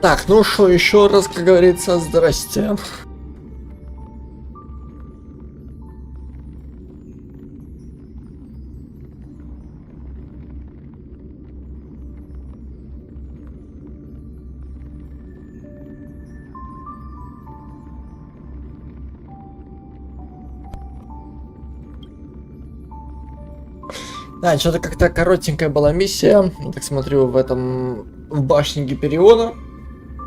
Так, ну что, еще раз, как говорится, здрасте. Да, что-то как-то коротенькая была миссия. Так смотрю, в башне Гипериона.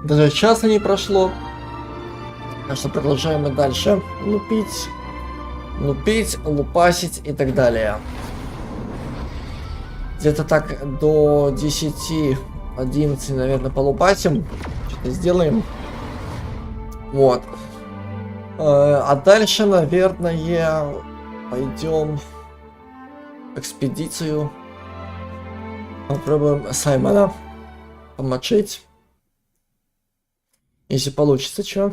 Даже часа не прошло. Так что продолжаем и дальше лупить, лупасить и так далее. Где-то так до 10-11, наверное, полупасим. Что-то сделаем. Вот. А дальше, наверное, пойдем в экспедицию. Попробуем Саймона помочить. Если получится, чё?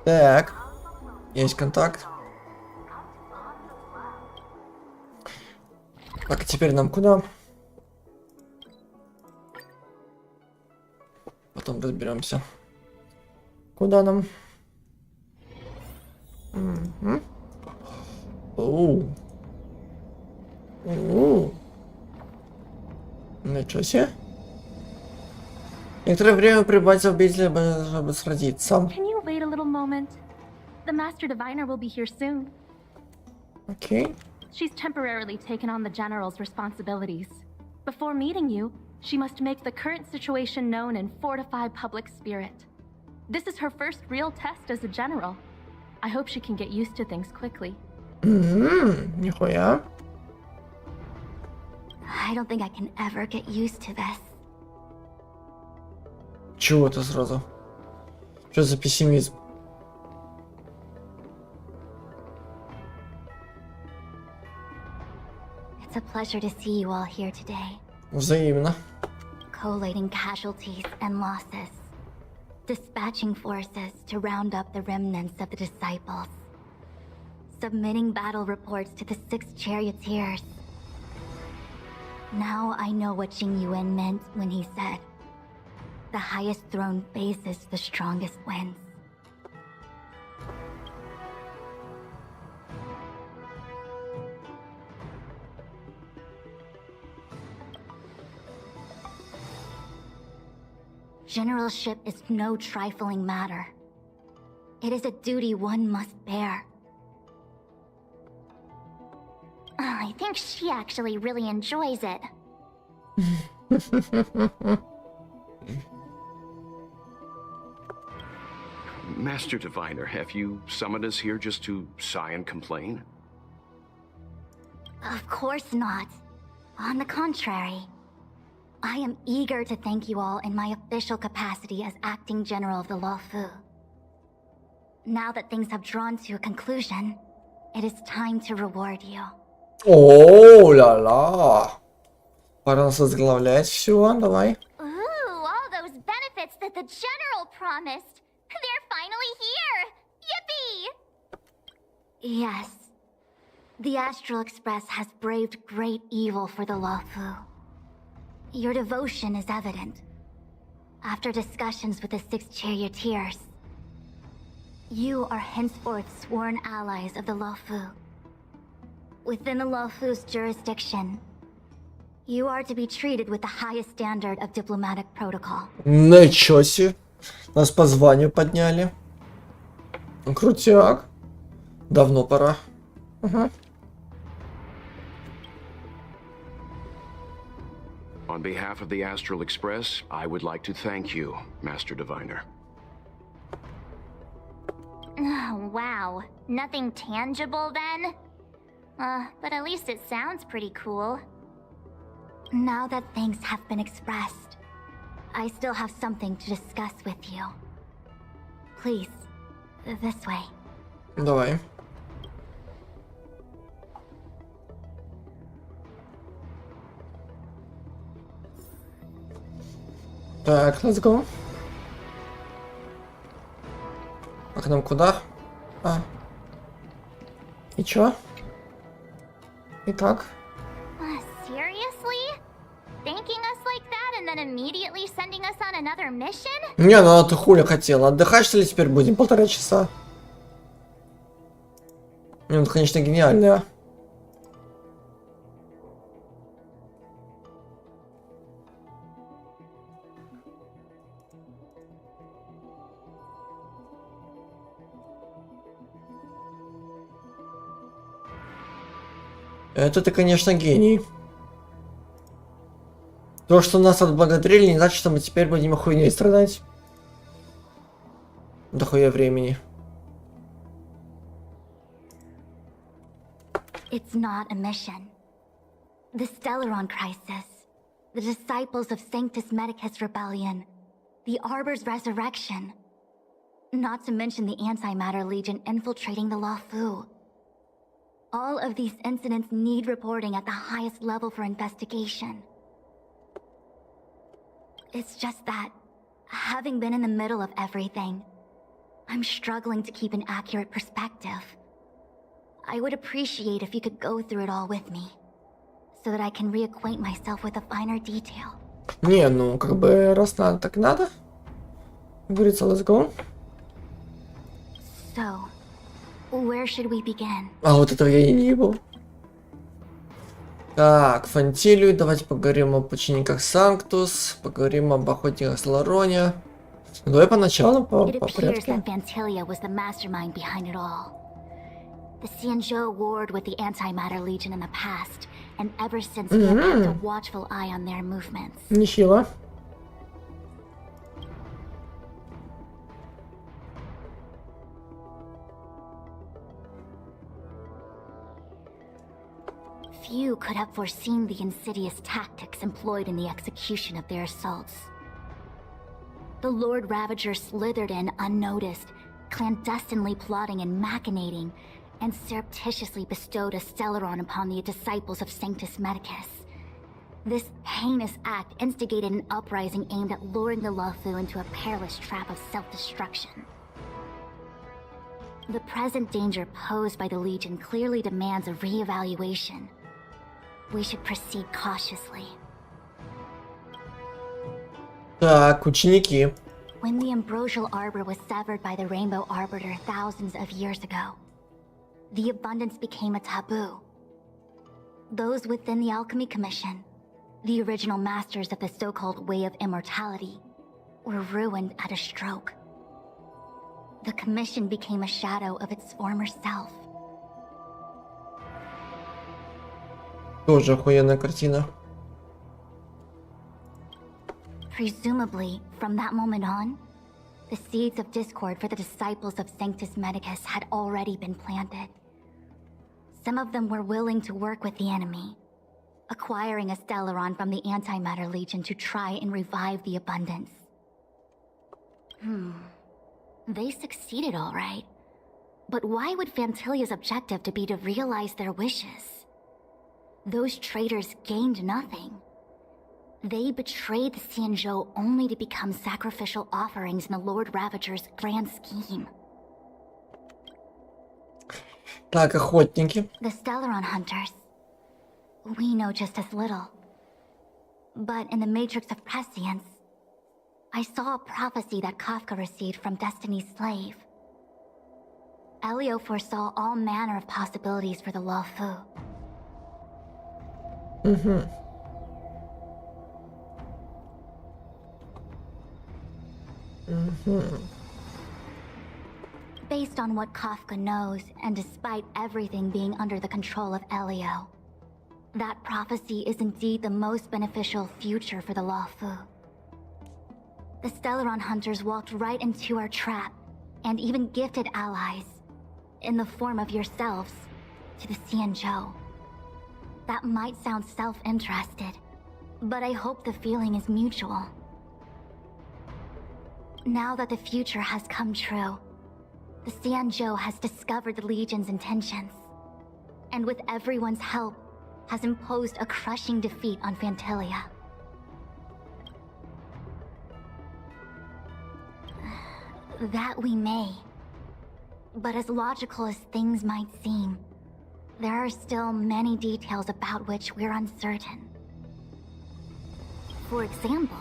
Так, есть контакт. Так, теперь нам куда? Потом разберемся. Куда нам? Ничего себе. Некоторое время прибавить убийцу, чтобы сразиться. Wait a little moment. The Master Diviner will be here soon. Okay. She's temporarily taken on the General's responsibilities. Before meeting you, she must make the current situation known and fortify public spirit. This is her first real test as a General. I hope she can get used to things quickly. Нихуя. I don't think I can ever get used to this. Чего это сразу? Что за пессимизм? It's a pleasure to see you all here today. Взаимно. Collating casualties and losses. Dispatching forces to round up the remnants of the disciples. Submitting battle reports to the 6 charioteers. Now I know what Jing Yuan meant when he said, "The highest throne faces the strongest wins." Generalship is no trifling matter. It is a duty one must bear. I think she actually really enjoys it. Master Diviner, have you summoned us here just to sigh and complain? Of course not. On the contrary. I am eager to thank you all in my official capacity as acting general of the ЛОФУ. Now that things have drawn to a conclusion, it is time to reward you. О-ля-ля. Пора нас возглавлять. Все, давай. Ooh, all those benefits that the General promised. They're finally here! Yippee! Yes. The Astral Express has braved great evil for the ЛОФУ. Your devotion is evident. After discussions with the 6 charioteers, you are henceforth sworn allies of the ЛОФУ. Within the ЛОФУ's jurisdiction, you are to be treated with the highest standard of diplomatic protocol. Ничего себе. Нас по званию подняли. Крутяк. Давно пора. Ага. On behalf of the Astral Express, I would like to thank you, Master Diviner. Wow, nothing tangible then? But at least it sounds pretty cool. Now that things have been expressed, I still have something to discuss with you. Please, this way. Давай. Так, let's go. А к нам куда? И чё? И как? Seriously? Thanking us like that and then immediately sending us on another mission? Не, ну ты хули хотела. Отдыхать что ли теперь будем 1,5 часа? Ну, это, конечно, гениально. Это ты, конечно, гений. То, что нас отблагодарили, не значит, что мы теперь будем хуйней страдать. До хуя времени. It's not a mission. The Stellaron crisis, the disciples of Sanctus Medicus rebellion, the Arbor's resurrection, not to mention the Antimatter Legion infiltrating the ЛОФУ. All of these incidents need reporting at the highest level for investigation. It's just that, having been in the middle of everything, I'm struggling to keep an accurate perspective. I would appreciate if you could go through it all with me, so that I can reacquaint myself with a finer detail. Не, ну, как бы, раз надо, так надо. Говорится, let's go. So, where should we begin? А вот этого я и не ебал. Так, Фантилию, давайте поговорим об учениках Санктус, поговорим об охотниках Слароне. Давай поначалу, по It appears порядку. that Fantilia was the mastermind behind it all. The Xianzhou warred with the Antimatter Legion in the past, and ever since we have kept a watchful eye on their movements. Нехило. Few could have foreseen the insidious tactics employed in the execution of their assaults. The Lord Ravager slithered in unnoticed, clandestinely plotting and machinating, and surreptitiously bestowed a Stellaron upon the disciples of Sanctus Medicus. This heinous act instigated an uprising aimed at luring the ΛΟΦУ into a perilous trap of self-destruction. The present danger posed by the Legion clearly demands a re-evaluation. We should proceed cautiously. Так, ученики. When the ambrosial arbor was severed by the Rainbow Arbiter thousands of years ago, the abundance became a taboo. Those within the Alchemy Commission, the original masters of the so-called Way of Immortality, were ruined at a stroke. The Commission became a shadow of its former self. Тоже охуенная картина. Presumably, from that moment on, the seeds of discord for the disciples of Sanctus Medicus had already been planted. Some of them were willing to work with the enemy, acquiring a Stellaron from the Antimatter Legion to try and revive the abundance. They succeeded all right. But why would Fantilia's objective to be to realize their wishes? Those traitors gained nothing. They betrayed the Xianzhou only to become sacrificial offerings in the Lord Ravager's grand scheme. Так, охотники. The Stellaron hunters. We know just as little. But in the Matrix of Prescience, I saw a prophecy that Kafka received from Destiny's slave. Elio foresaw all manner of possibilities for the ΛΟΦУ. Based on what Kafka knows, and despite everything being under the control of Elio, that prophecy is indeed the most beneficial future for the ΛΟΦУ. The Stellaron hunters walked right into our trap, and even gifted allies, in the form of yourselves, to the Xianzhou. That might sound self-interested, but I hope the feeling is mutual. Now that the future has come true, the Xianzhou has discovered the Legion's intentions, and with everyone's help, has imposed a crushing defeat on Phantalia. That we may. But as logical as things might seem, there are still many details about which we're uncertain. For example,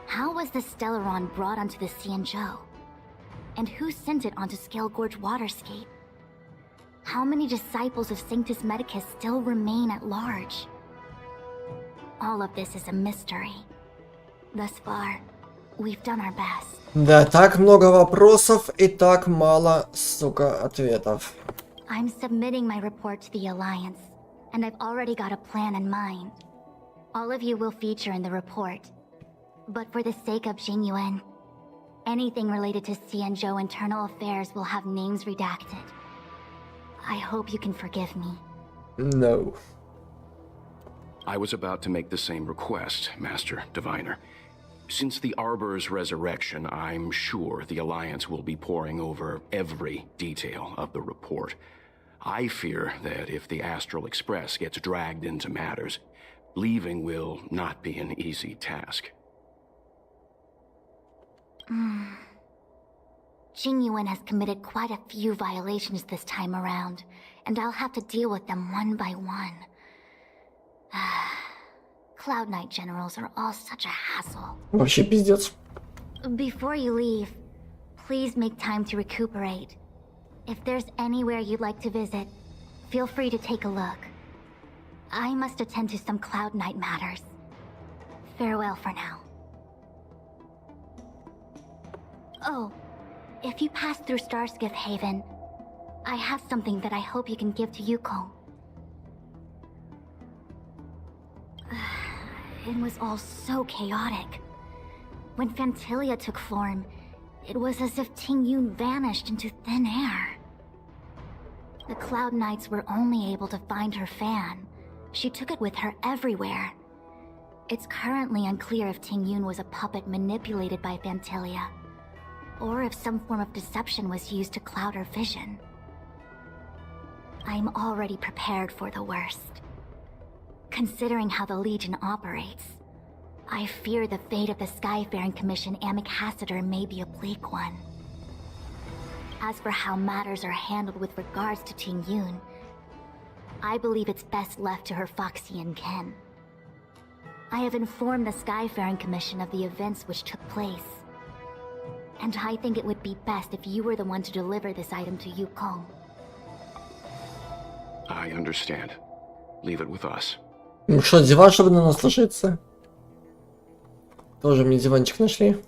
how was the Stellaron brought onto the Xianzhou? And who sent it onto Scale Gorge Waterscape? How many disciples of Sanctus Medicus still remain at large? All of this is a mystery. Thus far, we've done our best. Да, так много вопросов и так мало, сука, ответов. I'm submitting my report to the Alliance, and I've already got a plan in mind. All of you will feature in the report. But for the sake of Jingyuan, anything related to Xianzhou internal affairs will have names redacted. I hope you can forgive me. No. I was about to make the same request, Master Diviner. Since the Arbor's resurrection, I'm sure the Alliance will be poring over every detail of the report. I fear that if the Astral Express gets dragged into matters, leaving will not be an easy task. Jingyuan has committed quite a few violations this time around, and I'll have to deal with them one by one. Cloud Knight generals are all such a hassle. Вообще пиздец. Before you leave, please make time to recuperate. If there's anywhere you'd like to visit, feel free to take a look. I must attend to some Cloud Knight matters. Farewell for now. Oh, if you pass through Starskiff Haven, I have something that I hope you can give to Yukong. It was all so chaotic. When Phantalia took form, it was as if Tingyun vanished into thin air. The Cloud Knights were only able to find her fan. She took it with her everywhere. It's currently unclear if Tingyun was a puppet manipulated by Phantalia, or if some form of deception was used to cloud her vision. I'm already prepared for the worst. Considering how the Legion operates, I fear the fate of the Skyfaring Commission Ambassador may be a bleak one. As for how matters are handled with regards to Tingyun, I believe it's best left to her Foxian ken. I have informed the Skyfaring Commission of the events which took place, and I think it would be best if you were the one to deliver this item to Yukong. I understand. Leave it with us. Ну что, диван, чтобы на нас ложиться? Тоже мне диванчик нашли.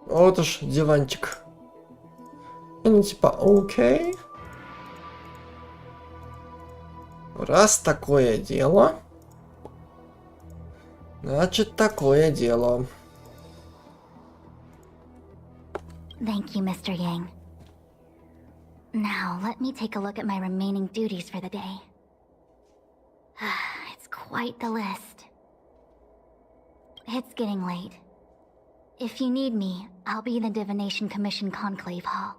Вот уж диванчик. Ну типа, окей. Раз такое дело, значит такое дело. Thank you, Mr. Yang. Now, let me take a look at my remaining duties for the day. It's quite the list. It's getting late. If you need me, I'll be in the Divination Commission Conclave Hall.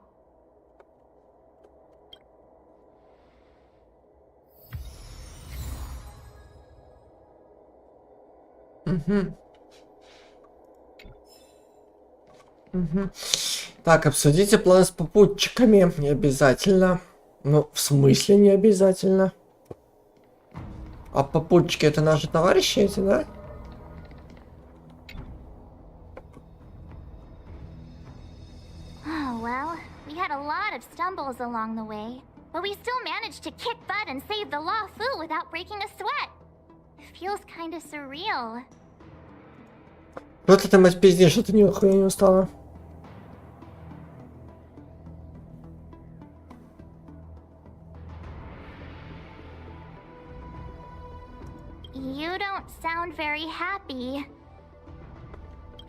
Так, обсудите план с попутчиками. Не обязательно. Ну, в смысле не обязательно? А попутчики это наши товарищи эти, да? Oh, well, we had a lot of stumbles along the way, but we still managed to kick butt and save the ЛОФУ without breaking a sweat. Feels kinda surreal. Вот это мать пиздец, что ты нихуя не устала. You don't sound very happy.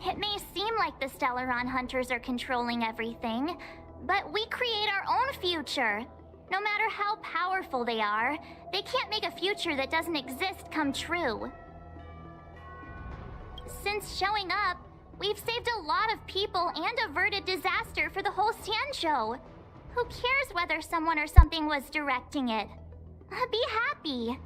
It may seem like the Stellaron hunters are controlling everything, but we create our own future. No matter how powerful they are, they can't make a future that doesn't exist come true. Since showing up, we've saved a lot of people and averted disaster for the whole Sanjo. Who cares whether someone or something was directing it? Be happy.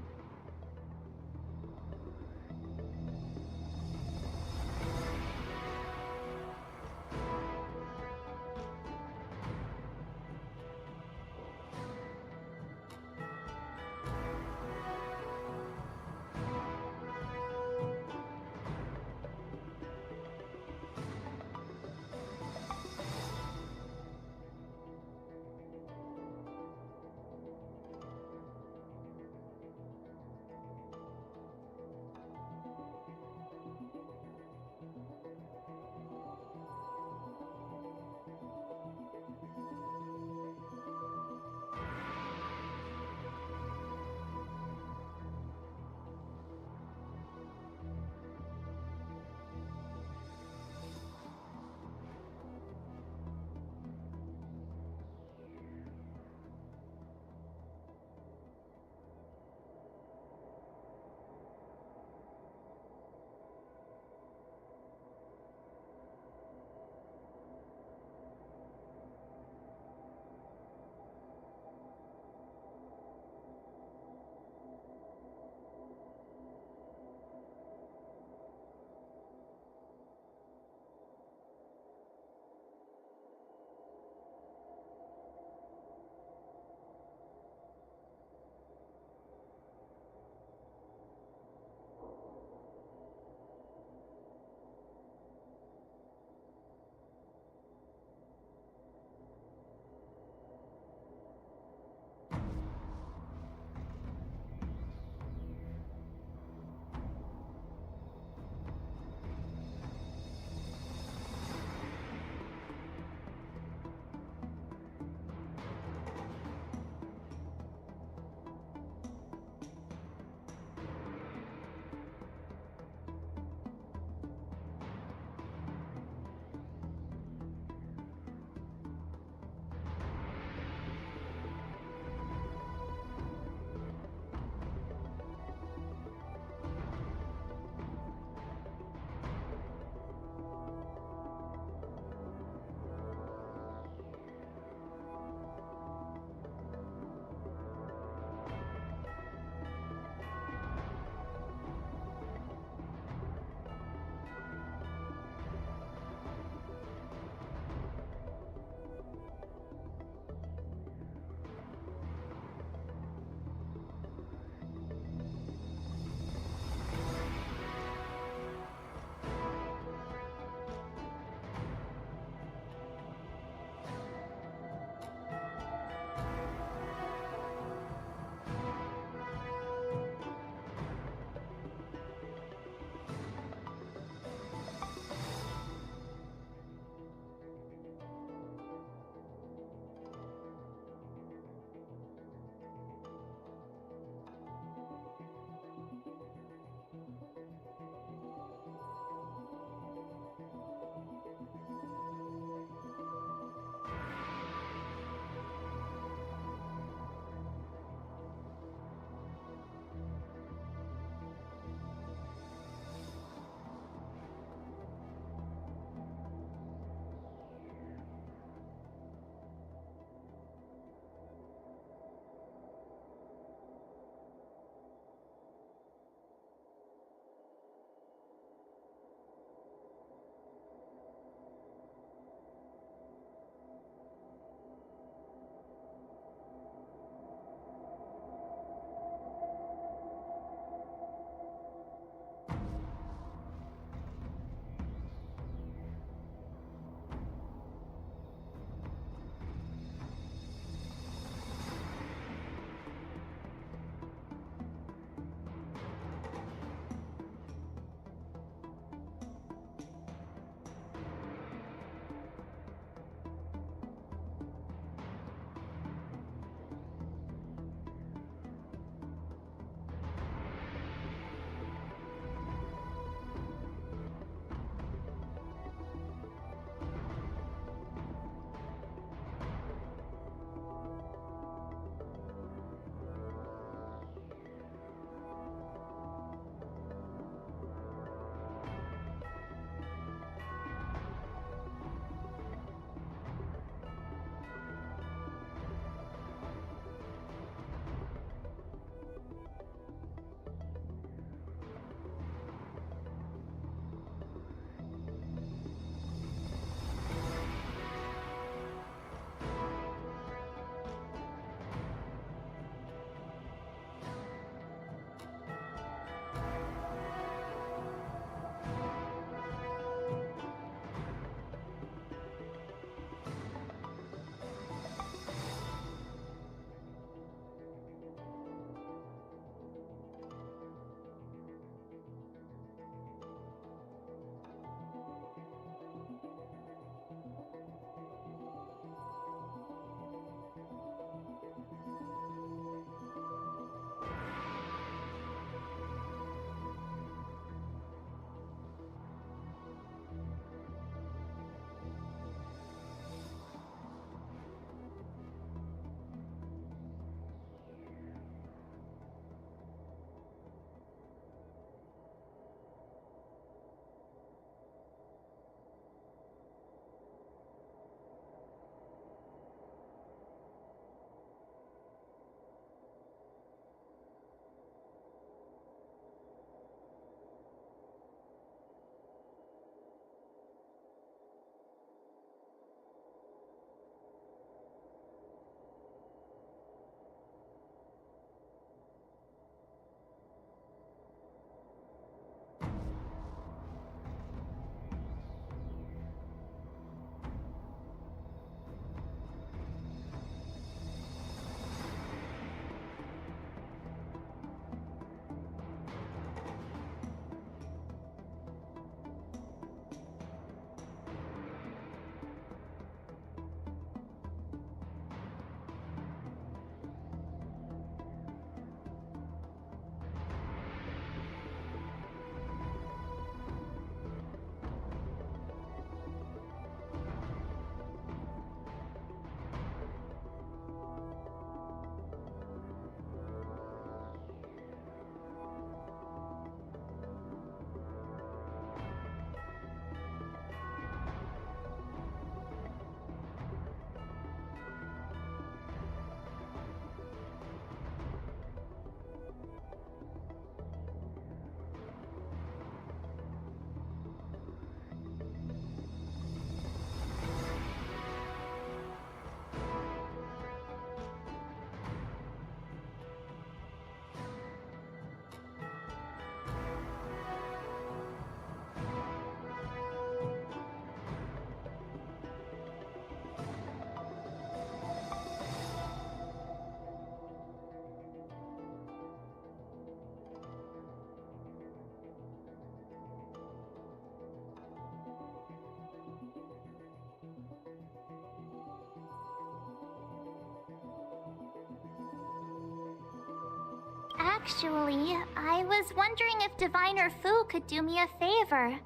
Actually, I was wondering if Diviner Fu could do me a favor.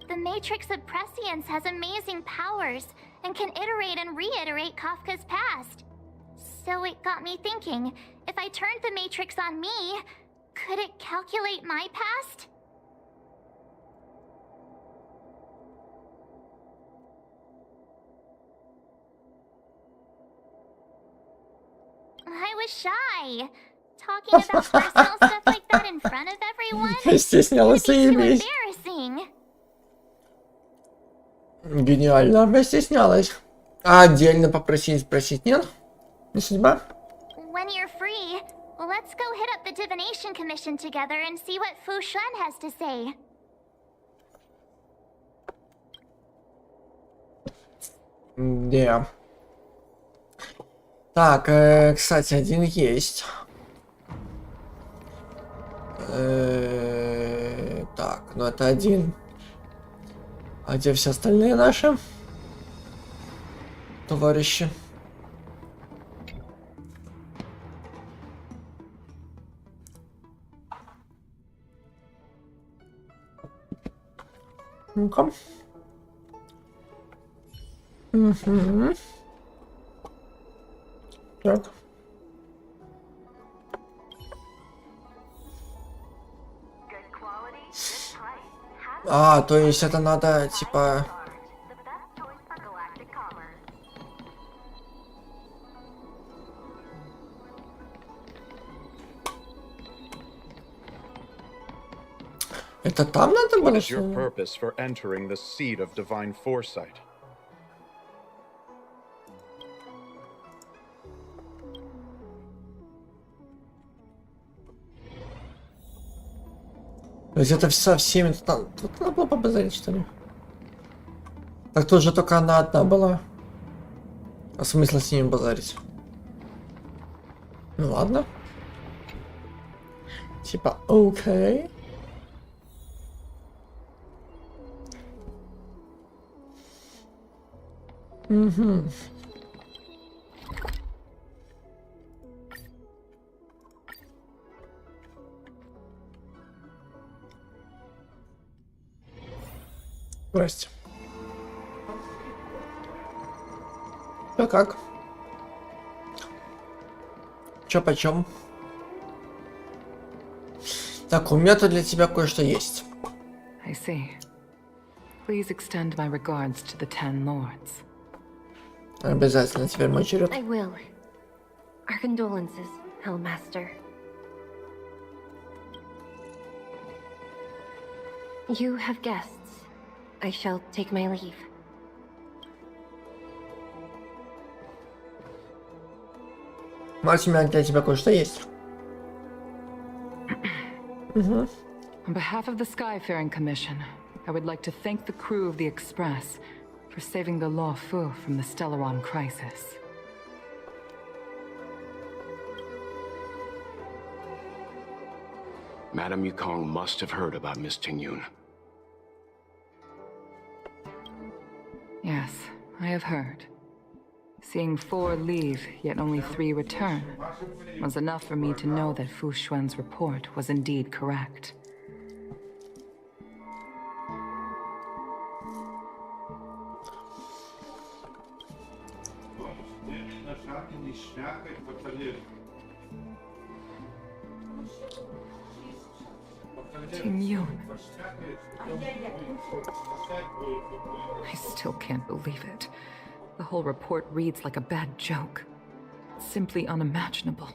The Matrix of Prescience has amazing powers and can iterate and reiterate Kafka's past. So it got me thinking, if I turned the Matrix on me, could it calculate my past? I was shy. Talking about personal stuff like that in front of everyone? Стеснялась It'd be too иметь. embarrassing. Гениально, я стеснялась. А отдельно попросить, спросить нет? Не судьба? When you're free, let's go hit up the Divination Commission together and see what Fu Xuan has to say. Да. Так, кстати, один есть. Так, ну это один. А где все остальные наши товарищи? Ну-ка. Угу. Так. А, то есть это надо, типа... Это там надо What было, is что your ли? purpose for entering the seat of divine foresight? То есть это со всеми... Тут надо было побазарить, что ли? Так тут же только она одна была. А смысла с ними базарить? Ну ладно. Типа, окей. Угу. Здрасте. Ну как? Чё почем? Так, у меня тут для тебя кое-что есть. I see. Please extend my regards to the 10 lords. Обязательно, теперь мой черед. I will. Our condolences, Hellmaster. You have guests. I shall take my leave. Мать, у меня для тебя кое-что есть. Угу. On behalf of the Skyfaring Commission, I would like to thank the crew of the Express for saving the LOFU from the Stellaron crisis. Madame Yukong must have heard about Miss Tingyun. Yes, I have heard. Seeing 4 leave, yet only 3 return, was enough for me to know that Fu Xuan's report was indeed correct. Tingyun. I still can't believe it. The whole report reads like a bad joke. It's simply unimaginable.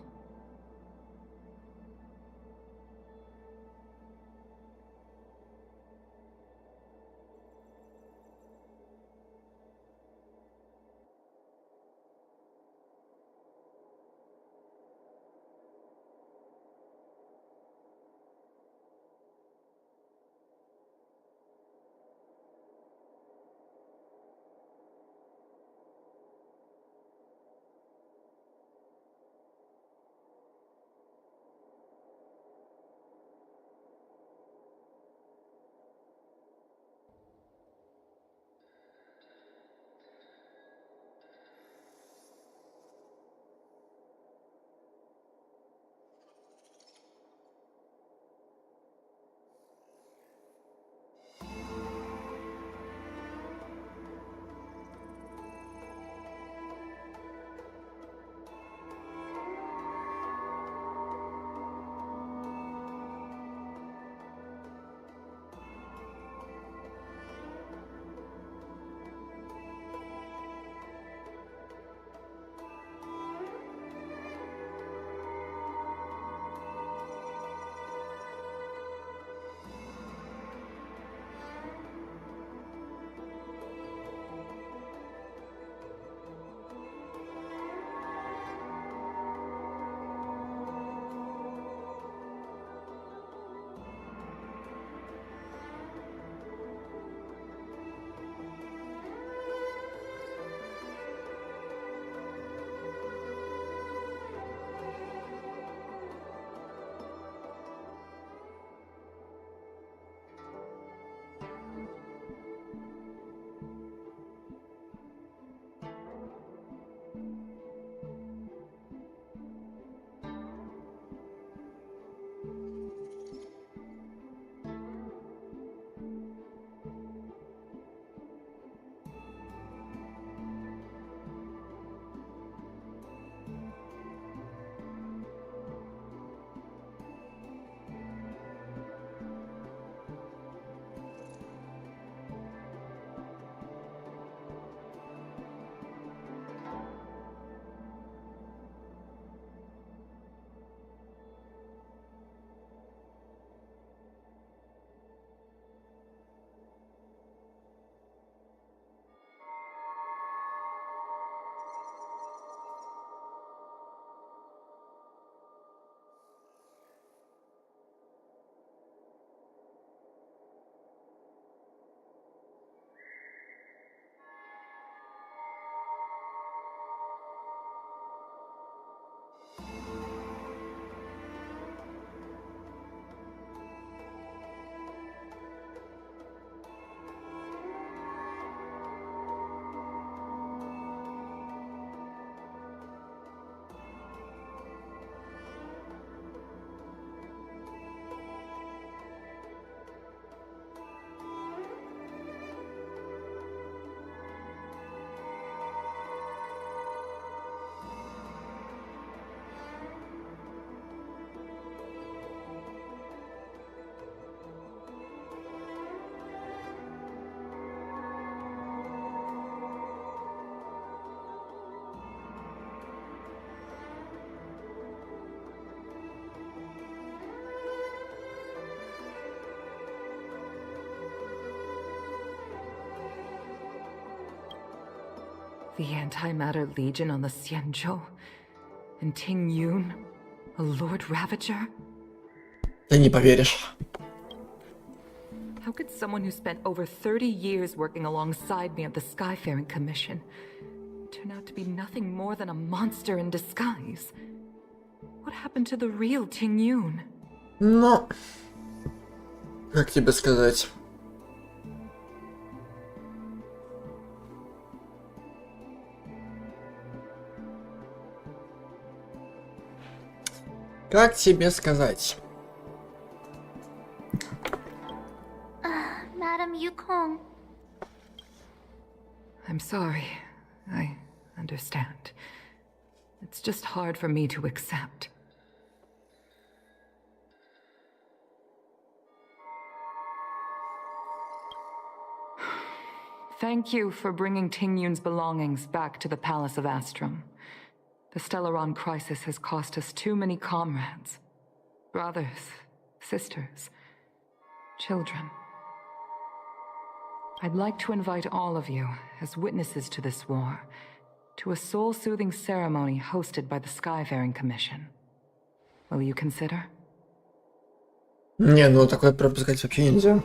the Antimatter Legion on the Xianzhou, and Ting Yun, a Lord Ravager? Ты не поверишь. How could someone who spent over 30 years working alongside me at the Skyfaring Commission turn out to be nothing more than a monster in disguise? What happened to the real Ting Yun? Ну, как тебе сказать? Как тебе сказать? Madam Yukong. I'm sorry. I understand. It's just hard for me to accept. Thank you for bringing Ting Yun's belongings back to the Palace of Astrum. The Stellaron crisis has cost us too many comrades. Brothers, sisters, children. I'd like to invite all of you, as witnesses to this war, to a soul-soothing ceremony hosted by the Skyfaring Commission. Will you consider? Не, ну такое пропускать вообще нельзя.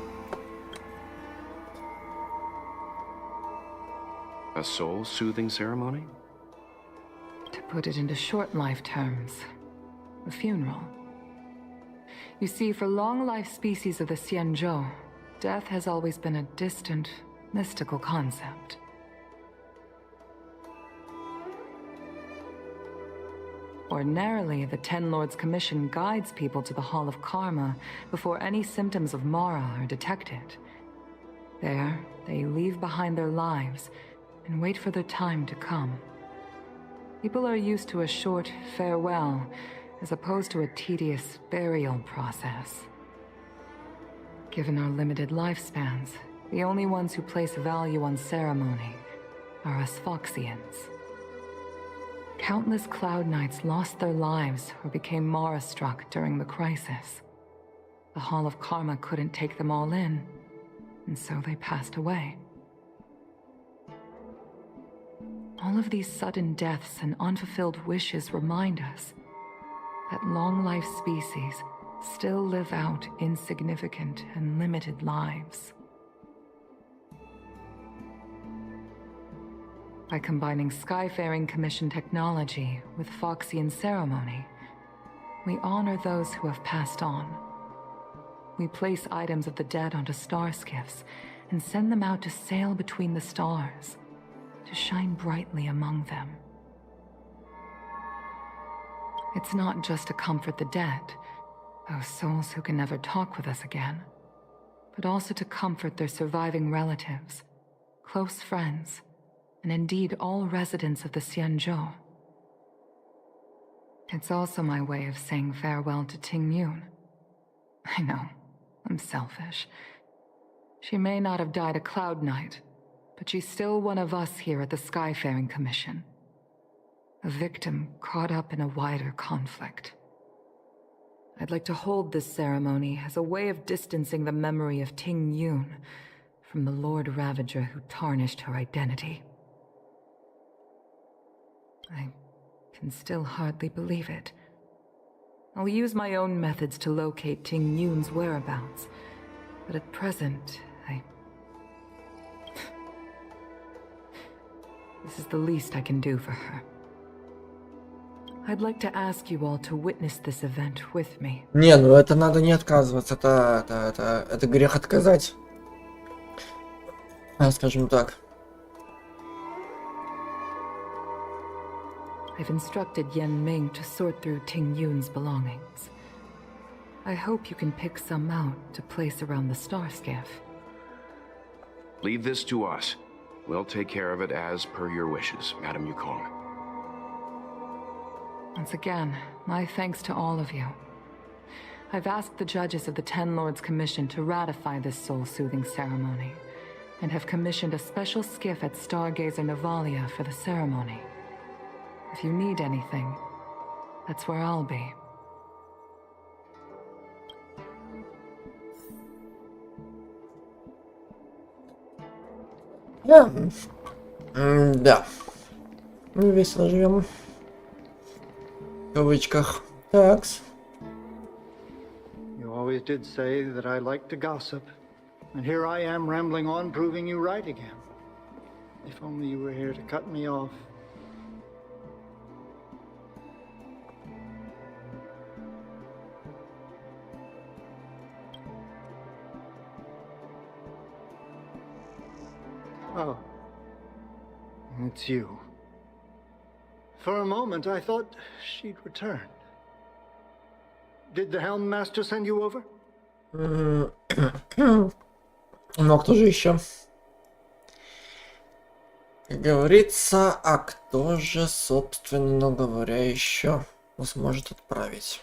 A soul-soothing ceremony? To put it into short life terms, a funeral. You see, for long-life species of the Xianzhou, death has always been a distant, mystical concept. Ordinarily, the Ten Lords Commission guides people to the Hall of Karma before any symptoms of Mara are detected. There, they leave behind their lives and wait for their time to come. People are used to a short farewell as opposed to a tedious burial process. Given our limited lifespans, the only ones who place value on ceremony are us Foxians. Countless Cloud Knights lost their lives or became Mara-struck during the crisis. The Hall of Karma couldn't take them all in, and so they passed away. All of these sudden deaths and unfulfilled wishes remind us that long-life species still live out insignificant and limited lives. By combining Skyfaring Commission technology with Foxian ceremony, we honor those who have passed on. We place items of the dead onto star skiffs and send them out to sail between the stars, to shine brightly among them. It's not just to comfort the dead, those souls who can never talk with us again, but also to comfort their surviving relatives, close friends, and indeed all residents of the Xianzhou. It's also my way of saying farewell to Ting Yun. I know, I'm selfish. She may not have died a Cloud Knight, but she's still one of us here at the Skyfaring Commission. A victim caught up in a wider conflict. I'd like to hold this ceremony as a way of distancing the memory of Ting Yun from the Lord Ravager who tarnished her identity. I can still hardly believe it. I'll use my own methods to locate Ting Yun's whereabouts, but at present, This is the least I can do for her. I'd like to ask you all to witness this event with me. Не, ну это надо не отказываться, это грех отказать. Скажем так. I've instructed Yan Ming to sort through Ting Yun's belongings. I hope you can pick some out to place around the star skiff. Leave this to us. We'll take care of it as per your wishes, Madam Yukong. Once again, my thanks to all of you. I've asked the judges of the Ten Lords Commission to ratify this soul-soothing ceremony, and have commissioned a special skiff at Stargazer Navalia for the ceremony. If you need anything, that's where I'll be. Да. Мы весело живем. В кавычках. Такс. You always did say that I like to gossip. And here I am rambling on, proving you right again. If only you were here to cut me off. Oh. It's you. For a moment, I thought she'd returned. Did the Helm Master send you over? Ну, кто же еще? Как говорится, а кто же, собственно говоря, еще сможет отправить?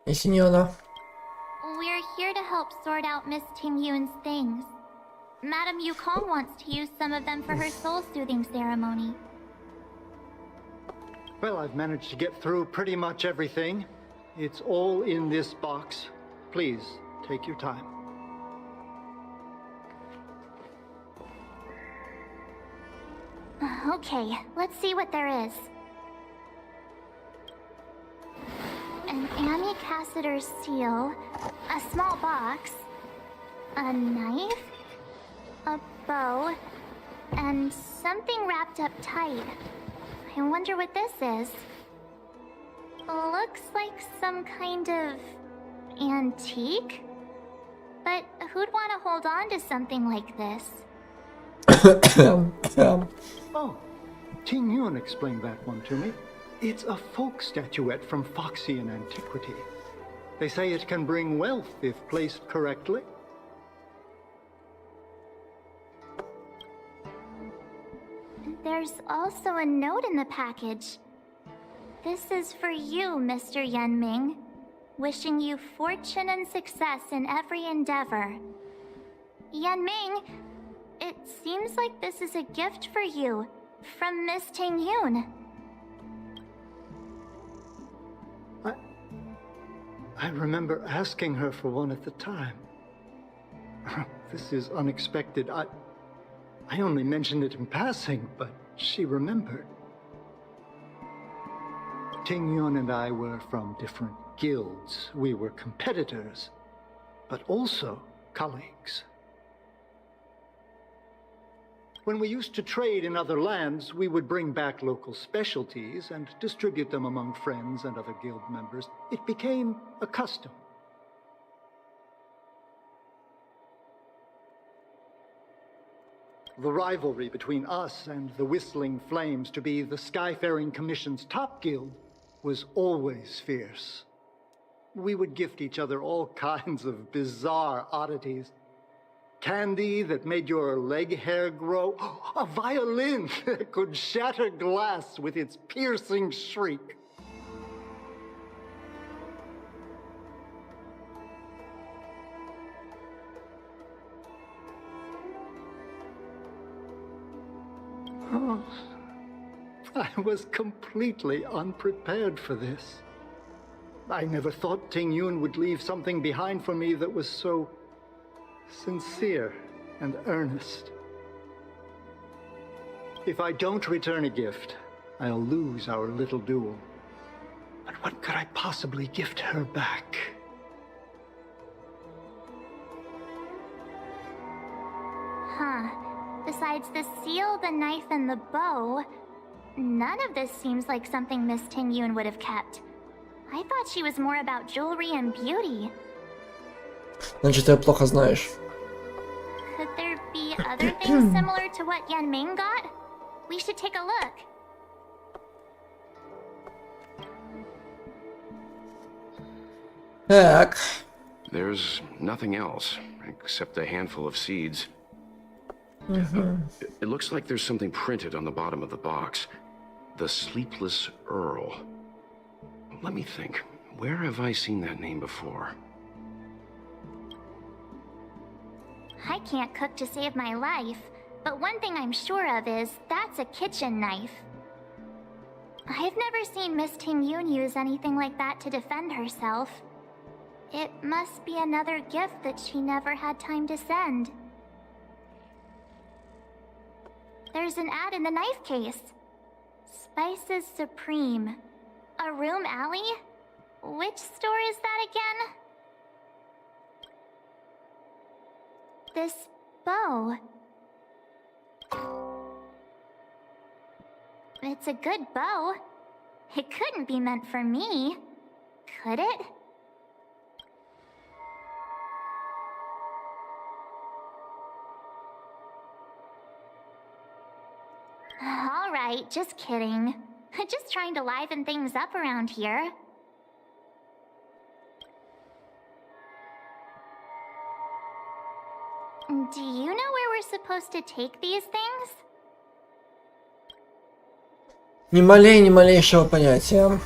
Если не она. We're here to help sort out Miss Ting-Yun's things. Madame Yukong wants to use some of them for her soul-soothing ceremony. Well, I've managed to get through pretty much everything. It's all in this box. Please, take your time. Okay, let's see what there is. An Ami Cassiter's seal, a small box, a knife, a bow, and something wrapped up tight. I wonder what this is. Looks like some kind of antique? But who'd want to hold on to something like this? Oh, Ting Yun explained that one to me. It's a folk statuette from Foxian antiquity. They say it can bring wealth if placed correctly. There's also a note in the package. This is for you, Mr. Yenming. Wishing you fortune and success in every endeavor. Yenming, it seems like this is a gift for you from Miss Ting-Yun. I remember asking her for one at the time. This is unexpected. I only mentioned it in passing, but she remembered. Ting-Yun and I were from different guilds. We were competitors, but also colleagues. When we used to trade in other lands, we would bring back local specialties and distribute them among friends and other guild members. It became a custom. The rivalry between us and the Whistling Flames, to be the Skyfaring Commission's top guild, was always fierce. We would gift each other all kinds of bizarre oddities. Candy that made your leg hair grow. A violin that could shatter glass with its piercing shriek. Oh, I was completely unprepared for this. I never thought Ting-Yun would leave something behind for me that was so sincere and earnest. If I don't return a gift, I'll lose our little duel. But what could I possibly gift her back? Huh. Besides the seal, the knife, and the bow, none of this seems like something Miss Ting-Yun would have kept. I thought she was more about jewelry and beauty. Значит, ты плохо знаешь. Could there be other things similar to what Yenming got? We should take a look. Так. There's nothing else, except a handful of seeds. It looks like there's something printed on the bottom of the box. The Sleepless Earl. Let me think. Where have I seen that name before? I can't cook to save my life, but one thing I'm sure of is that's a kitchen knife. I've never seen Miss Ting-Yun use anything like that to defend herself. It must be another gift that she never had time to send. There's an ad in the knife case. Spices Supreme. A room alley? Which store is that again? This bow. It's a good bow. It couldn't be meant for me, could it? All right, just kidding. Just trying to liven things up around here. Do you know where we're supposed to take these things? Ни малейшего понятия.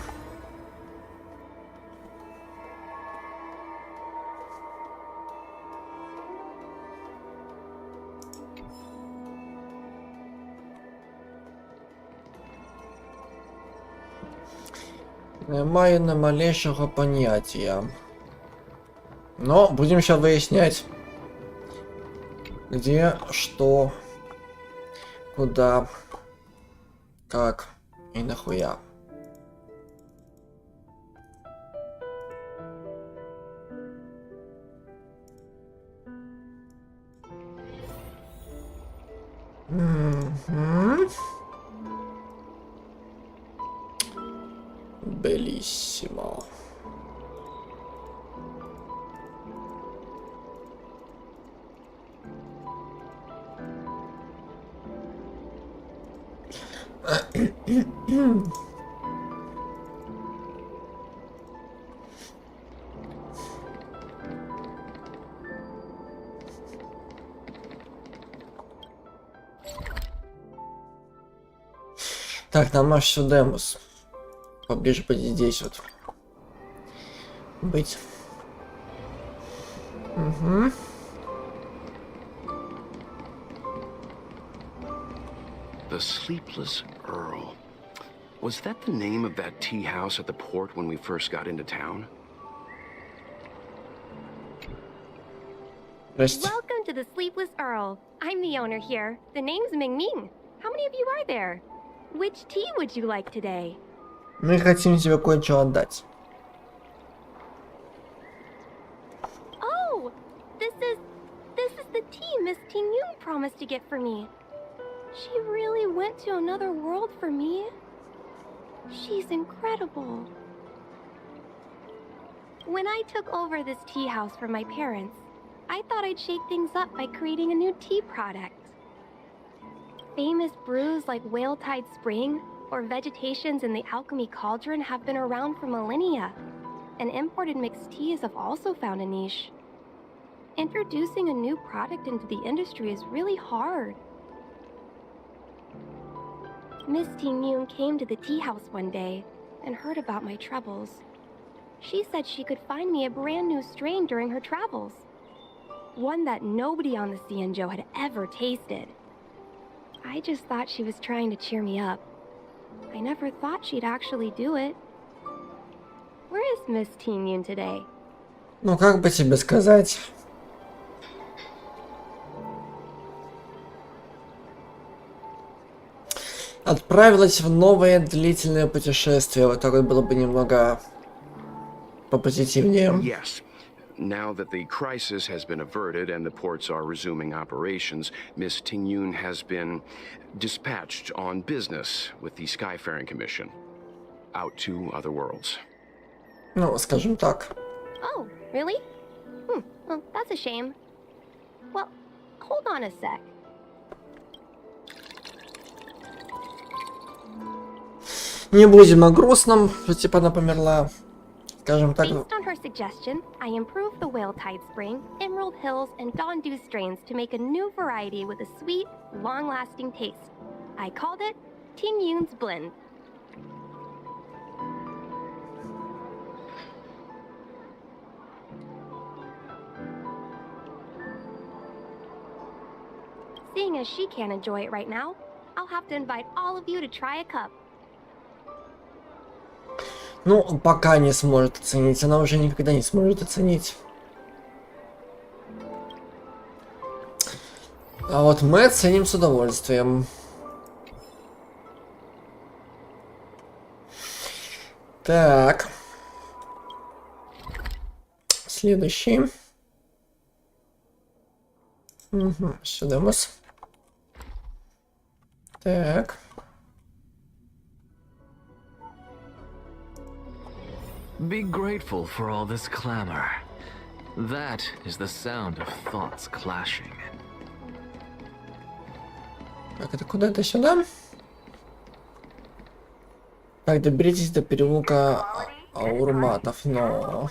Не маю ни малейшего понятия. Но будем сейчас выяснять, где, что, куда, как и нахуя. Белиссимо. Так, нам аж сюда поближе будет здесь вот быть. Угу. The Sleepless Earl. Was that the name of that tea house at the port when we first got into town? Welcome to the Sleepless Earl. I'm the owner here. The name's Ming Ming. How many of you are there? Which tea would you like today? Мы хотим тебе кое-что отдать. Oh, this is the tea Miss Ting Yun promised to get for me. She really went to another world for me. She's incredible. When I took over this tea house from my parents, I thought I'd shake things up by creating a new tea product. Famous brews like Whale Tide Spring or vegetations in the alchemy cauldron have been around for millennia, and imported mixed teas have also found a niche. Introducing a new product into the industry is really hard. Miss Ting Yun came to the tea house one day and heard about my troubles. She said she could find me a brand new strain during her travels. One that nobody on the Xianzhou had ever tasted. I just thought she was trying to cheer me up. I never thought she'd actually do it. Where is Miss Ting Yun today? Ну, как бы тебе сказать? Отправилась в новое длительное путешествие. Вот так вот было бы немного попозитивнее. Yes. Now that the crisis has been averted and the ports are resuming operations, Miss Ting Yun has been dispatched on business with the Skyfaring Commission out to other worlds. Ну, скажем так. Oh, really? Well, that's a shame. Well, hold on a sec. Не будем о грустном, что типа она померла. Скажем так. Based on her suggestion, I improved the Whale Tide Spring, Emerald Hills, and Dawn Dew strains to make a new variety with a sweet, long-lasting taste. I called it Ting Yun's Blend. Seeing as she can't enjoy it right now, I'll have to invite all of you to try a cup. Ну, пока не сможет оценить. Она уже никогда не сможет оценить. А вот мы оценим с удовольствием. Так. Следующий. Угу, сюда мы. Так. Be grateful for all this clamor. That is the sound of thoughts clashing. Так, это куда это сюда? Так, доберитесь до переулка Аурматов, но...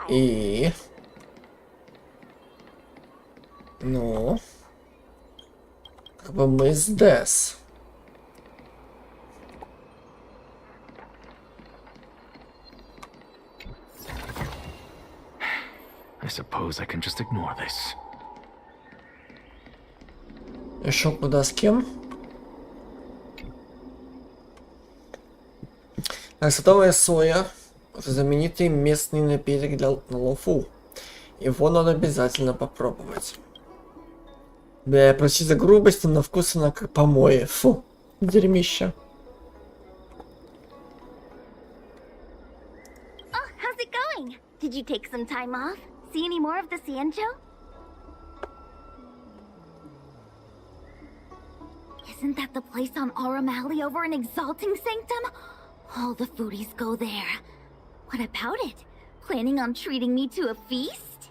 И... Ну... Как бы мы здесь. I suppose I can just ignore this. Еще куда с кем? Так, садовая соя. Это знаменитый местный напиток для ЛОФУ. Его надо обязательно попробовать. Бля, прости за грубость, но на вкус она как помои. Фу, дерьмище. Oh, how's it going? Did you take some time off? See any more of the Ciencho? Isn't that the place on Aurum Alley over in Exalting Sanctum? All the foodies go there. What about it? Planning on treating me to a feast?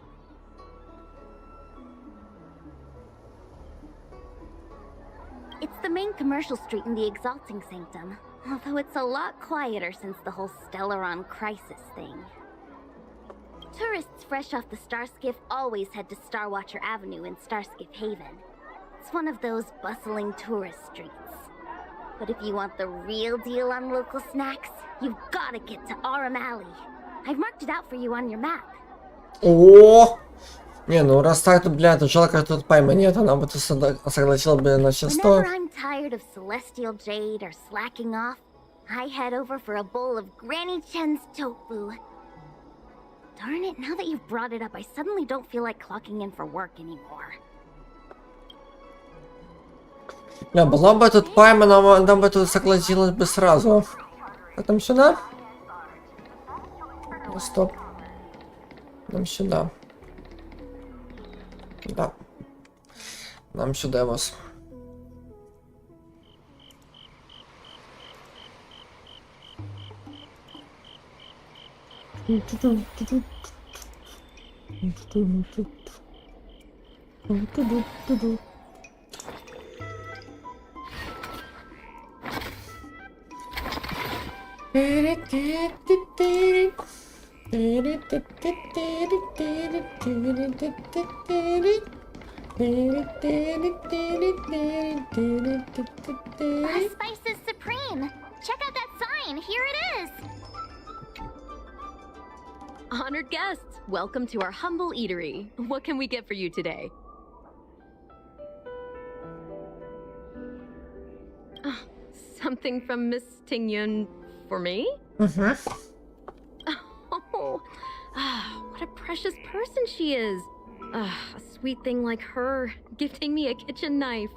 It's the main commercial street in the Exalting Sanctum, although it's a lot quieter since the whole Stellaron crisis thing. Tourists fresh off the Starskiff always head to Starwatcher Avenue in Starskiff Haven. It's one of those bustling tourist streets. But if you want the real deal on local snacks, you've gotta get to Aurum Alley. I've marked it out for you on your map. О! Не, ну раз так, то, бля, то жалко, что тут пайма нет, она бы согласила бы на все сто. Whenever I'm tired of Celestial Jade or slacking off, I head over for a bowl of Granny Chen's tofu. Darn it, now that you've brought it up, I suddenly don't feel like clocking in for work anymore. Бля, была бы тут пайма, нам бы тут согласилась бы сразу. Потом сюда. О, стоп. Нам сюда. Да. Нам сюда вас. Spice is supreme. Check out that sign. Here it is. Honored guests, welcome to our humble eatery. What can we get for you today? Something from Miss Tingyun for me? Oh, what a precious person she is. A sweet thing like her, gifting me a kitchen knife.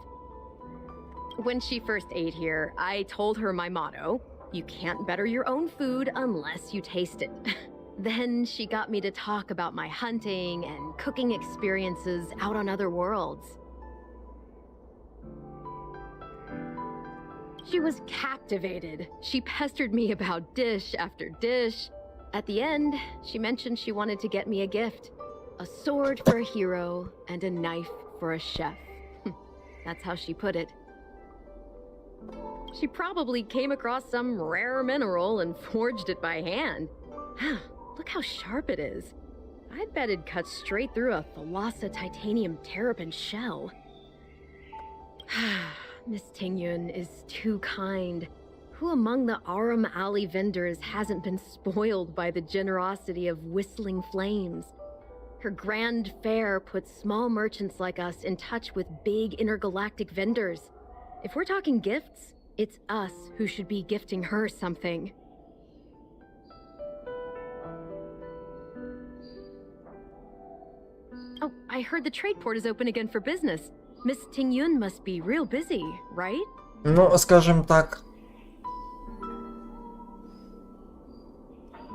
When she first ate here, I told her my motto: you can't better your own food unless you taste it. Then she got me to talk about my hunting and cooking experiences out on other worlds. She was captivated. She pestered me about dish after dish. At the end, she mentioned she wanted to get me a gift. A sword for a hero and a knife for a chef. That's how she put it. She probably came across some rare mineral and forged it by hand. Look how sharp it is. I bet it'd cut straight through a Thalassa titanium terrapin shell. Miss Tingyun is too kind. Who among the Aurum Alley vendors hasn't been spoiled by the generosity of whistling flames? Her grand fare puts small merchants like us in touch with big intergalactic vendors. If we're talking gifts, it's us who should be gifting her something. Oh, I heard the trade port is open again for business. Miss Tingyun must be real busy, right? Ну, скажем так.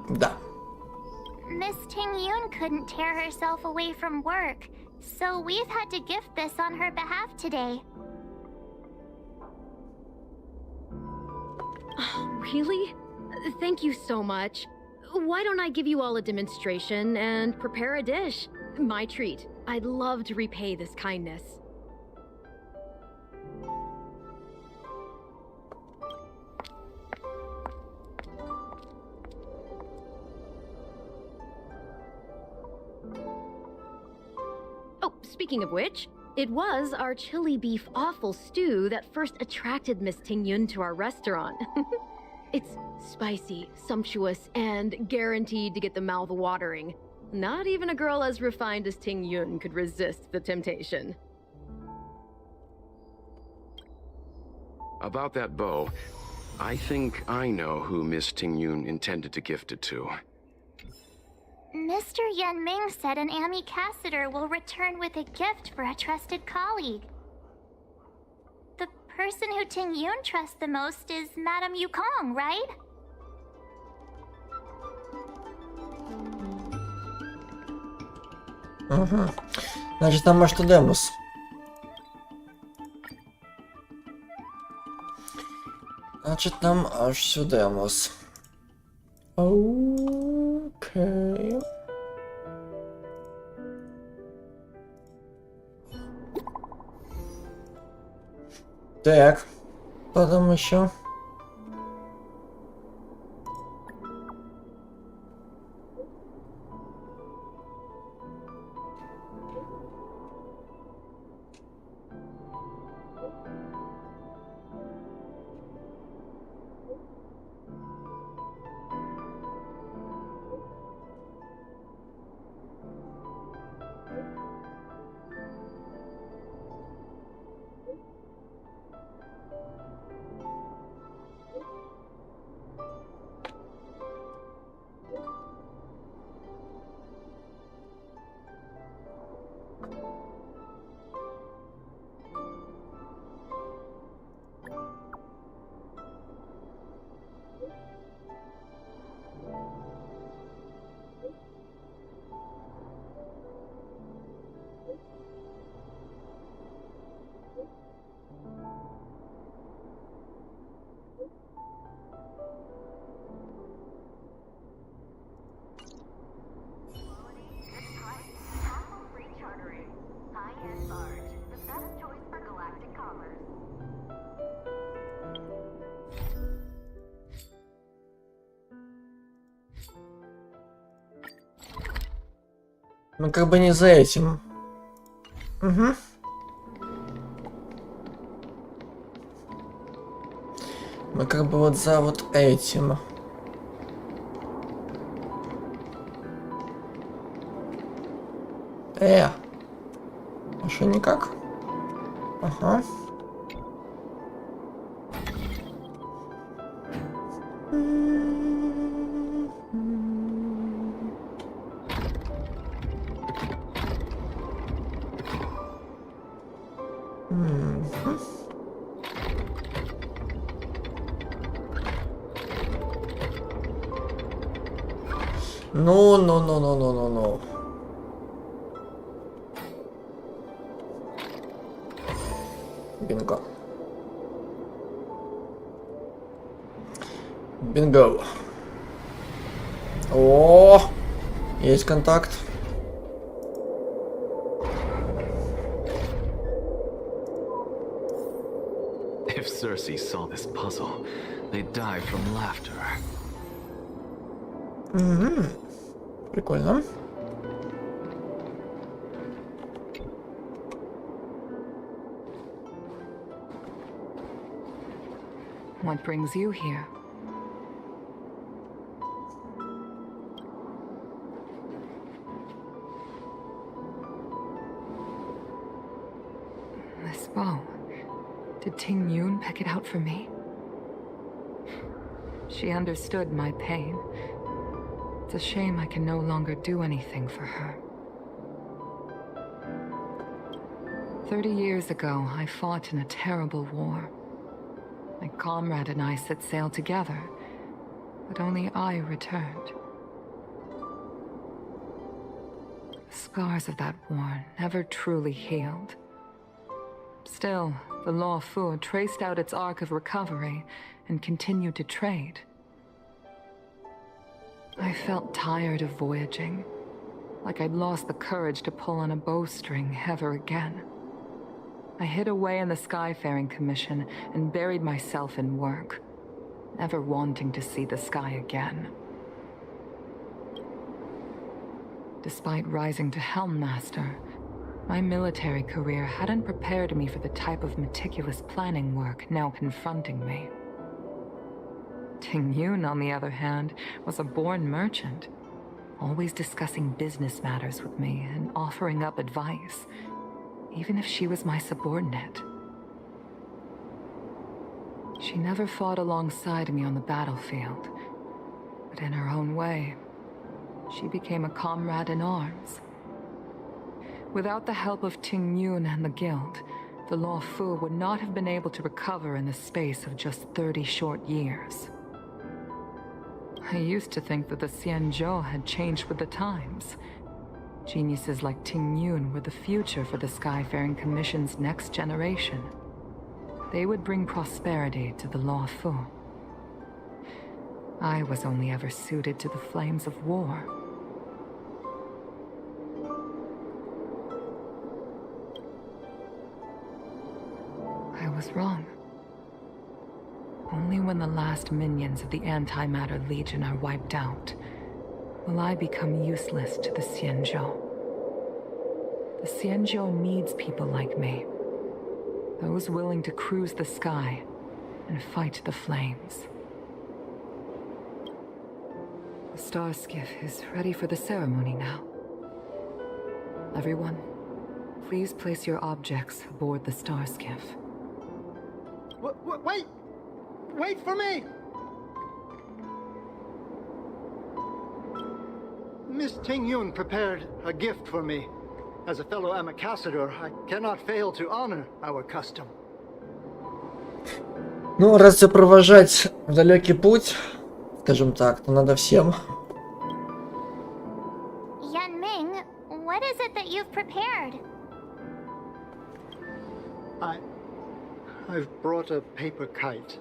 Да. Miss Ting-Yun couldn't tear herself away from work, so we've had to gift this on her behalf today. Really? Thank you so much. Why don't I give you all a demonstration and prepare a dish? My treat. I'd love to repay this kindness. Oh, speaking of which, it was our chili beef offal stew that first attracted Miss Ting-Yun to our restaurant. It's spicy, sumptuous, and guaranteed to get the mouth watering. Not even a girl as refined as Ting-Yun could resist the temptation. About that bow, I think I know who Miss Ting-Yun intended to gift it to. Mr. Yen Ming said an ambassador will return with a gift for a trusted colleague. The person who Ting-Yun trusts the most is Madame Yukong, right? Угу. Значит, там может Демус. Значит, там аж Демус. Окей. Так, потом еще. Мы как бы не за этим. Угу. Мы как бы вот за вот этим. А что никак? Ага. Ну. Бинго. Бинго. О, есть контакт. If Cersei saw this puzzle, they'd die from laughter. Прикольно. What brings you here? This bow. Did Ting-Yun pick it out for me? She understood my pain. It's a shame I can no longer do anything for her. 30 years ago, I fought in a terrible war. comrade and I set sail together, but only I returned. The scars of that war never truly healed. Still, the ЛОФУ traced out its arc of recovery and continued to trade. I felt tired of voyaging, like I'd lost the courage to pull on a bowstring ever again. I hid away in the Skyfaring Commission and buried myself in work, never wanting to see the sky again. Despite rising to Helm Master, my military career hadn't prepared me for the type of meticulous planning work now confronting me. Ting-Yun, on the other hand, was a born merchant, always discussing business matters with me and offering up advice, even if she was my subordinate. She never fought alongside me on the battlefield, but in her own way, she became a comrade in arms. Without the help of Ting-Yun and the Guild, the ЛОФУ would not have been able to recover in the space of just 30 short years. I used to think that the Xianzhou had changed with the times. Geniuses like Ting-Yun were the future for the Skyfaring Commission's next generation. They would bring prosperity to the ЛОФУ. I was only ever suited to the flames of war. I was wrong. Only when the last minions of the Antimatter Legion are wiped out will I become useless to the Xianzhou. The Xianzhou needs people like me, those willing to cruise the sky and fight the flames. The star skiff is ready for the ceremony now. Everyone, please place your objects aboard the star skiff. Wait! Wait for me! Miss Ting-Yun prepared a gift for me. As a fellow ambassador, I cannot fail to honor our custom. Ну, раз тебя провожать в далекий путь, скажем так, то надо всем. Yanming, what is it that you've prepared? I've brought a paper kite.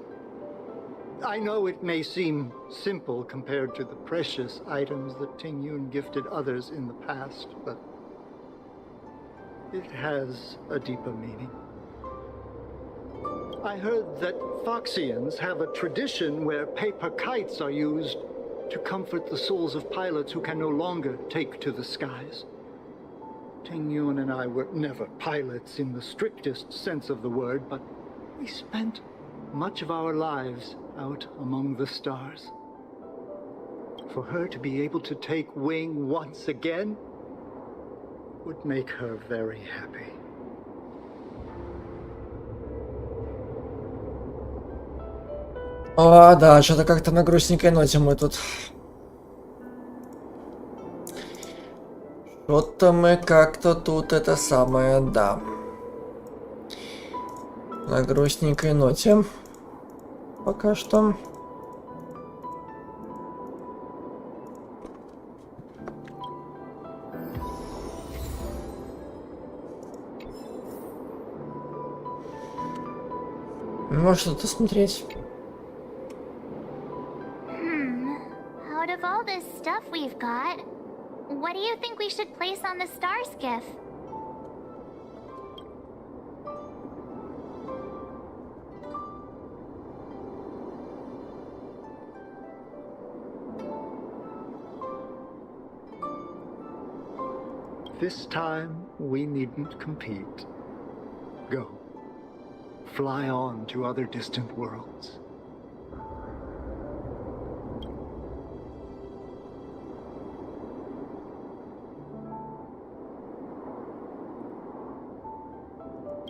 I know it may seem simple compared to the precious items that Ting-Yun gifted others in the past, but it has a deeper meaning. I heard that Foxians have a tradition where paper kites are used to comfort the souls of pilots who can no longer take to the skies. Ting-Yun and I were never pilots in the strictest sense of the word, but we spent much of our lives out among the stars. For her to be able to take wing once again would make her very happy. А, да, что-то как-то на грустненькой ноте мы тут. Что-то мы как-то тут это самое, да. На грустненькой ноте. Пока что. Может что-то смотреть. Out of all this stuff we've got, what do you think we should place on the star skiff? This time, we needn't compete. Go. Fly on to other distant worlds.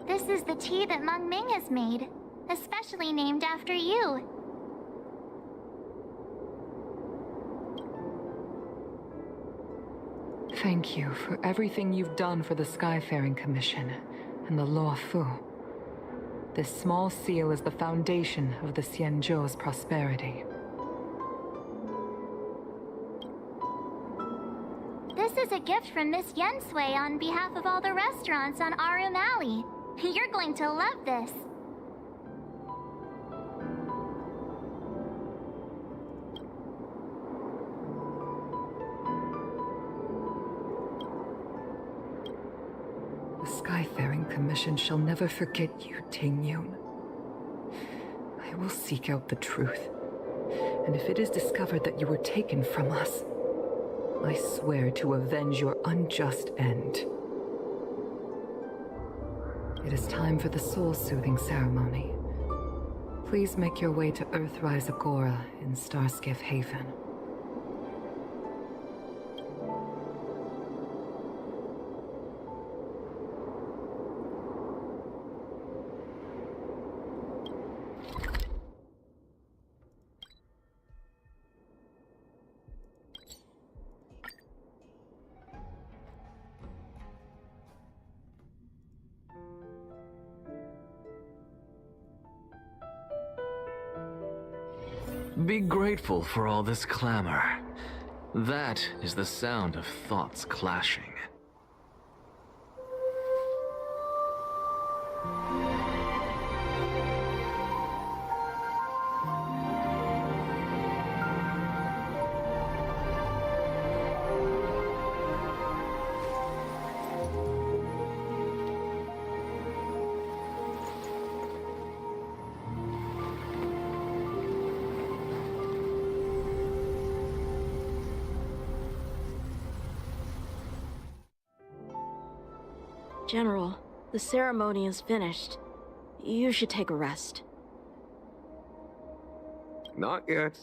This is the tea that Meng Ming has made, especially named after you. Thank you for everything you've done for the Skyfaring Commission and the ЛОФУ. This small seal is the foundation of the Xianzhou's prosperity. This is a gift from Miss Yensui on behalf of all the restaurants on Arum Alley. You're going to love this. The Skyfaring Commission shall never forget you, Tingyun. I will seek out the truth, and if it is discovered that you were taken from us, I swear to avenge your unjust end. It is time for the soul-soothing ceremony. Please make your way to Earthrise Agora in Starskiff Haven. Be grateful for all this clamor. That is the sound of thoughts clashing. General, the ceremony is finished. You should take a rest. Not yet.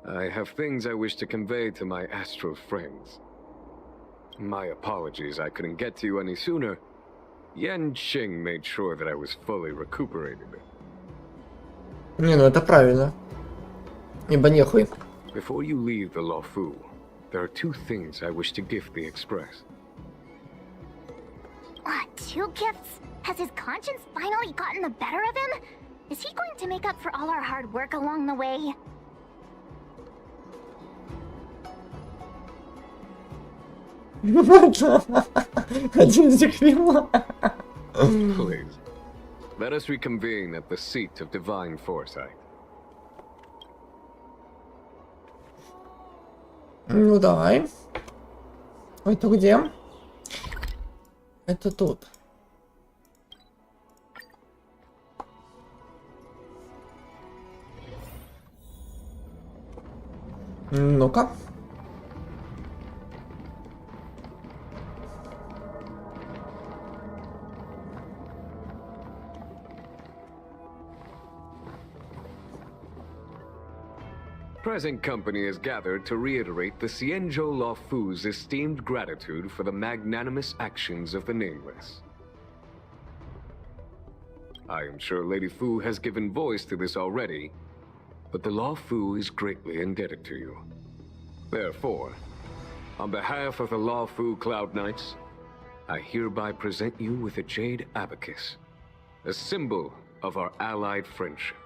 I have things I wish to convey to my astral friends. My apologies I couldn't get to you any sooner. Yan Qing made sure that I was fully recuperated. Не, ну это правильно. Ибо нехуй. Before you leave the LOFU, there are two things I wish to gift the Express. Two gifts? Has his conscience finally gotten the better of him? Is he going to make up for all our hard work along the way? Please, let us reconvene at the seat of divine foresight. Ну давай. Это где? Это тут. Ну-ка. Present company is gathered to reiterate the Xianzhou LOFU's esteemed gratitude for the magnanimous actions of the Nameless. I am sure Lady Fu has given voice to this already, but the LOFU is greatly indebted to you. Therefore, on behalf of the LOFU Cloud Knights, I hereby present you with a jade abacus, a symbol of our allied friendship.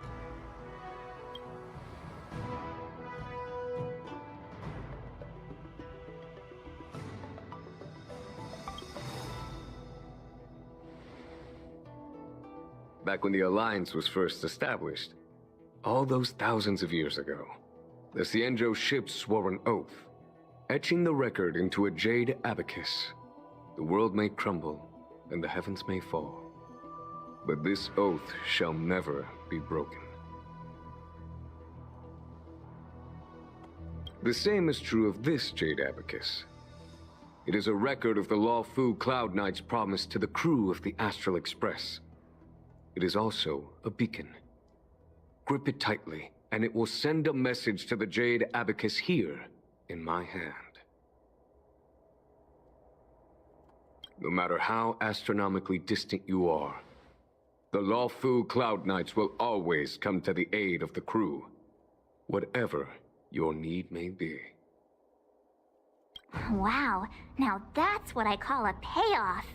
Back when the Alliance was first established, all those thousands of years ago, the Xianzhou ships swore an oath, etching the record into a jade abacus. The world may crumble, and the heavens may fall, but this oath shall never be broken. The same is true of this jade abacus. It is a record of the LOFU Cloud Knight's promise to the crew of the Astral Express. It is also a beacon. Grip it tightly, and it will send a message to the jade abacus here in my hand. No matter how astronomically distant you are, the LOFU Cloud Knights will always come to the aid of the crew, whatever your need may be. Wow, now that's what I call a payoff.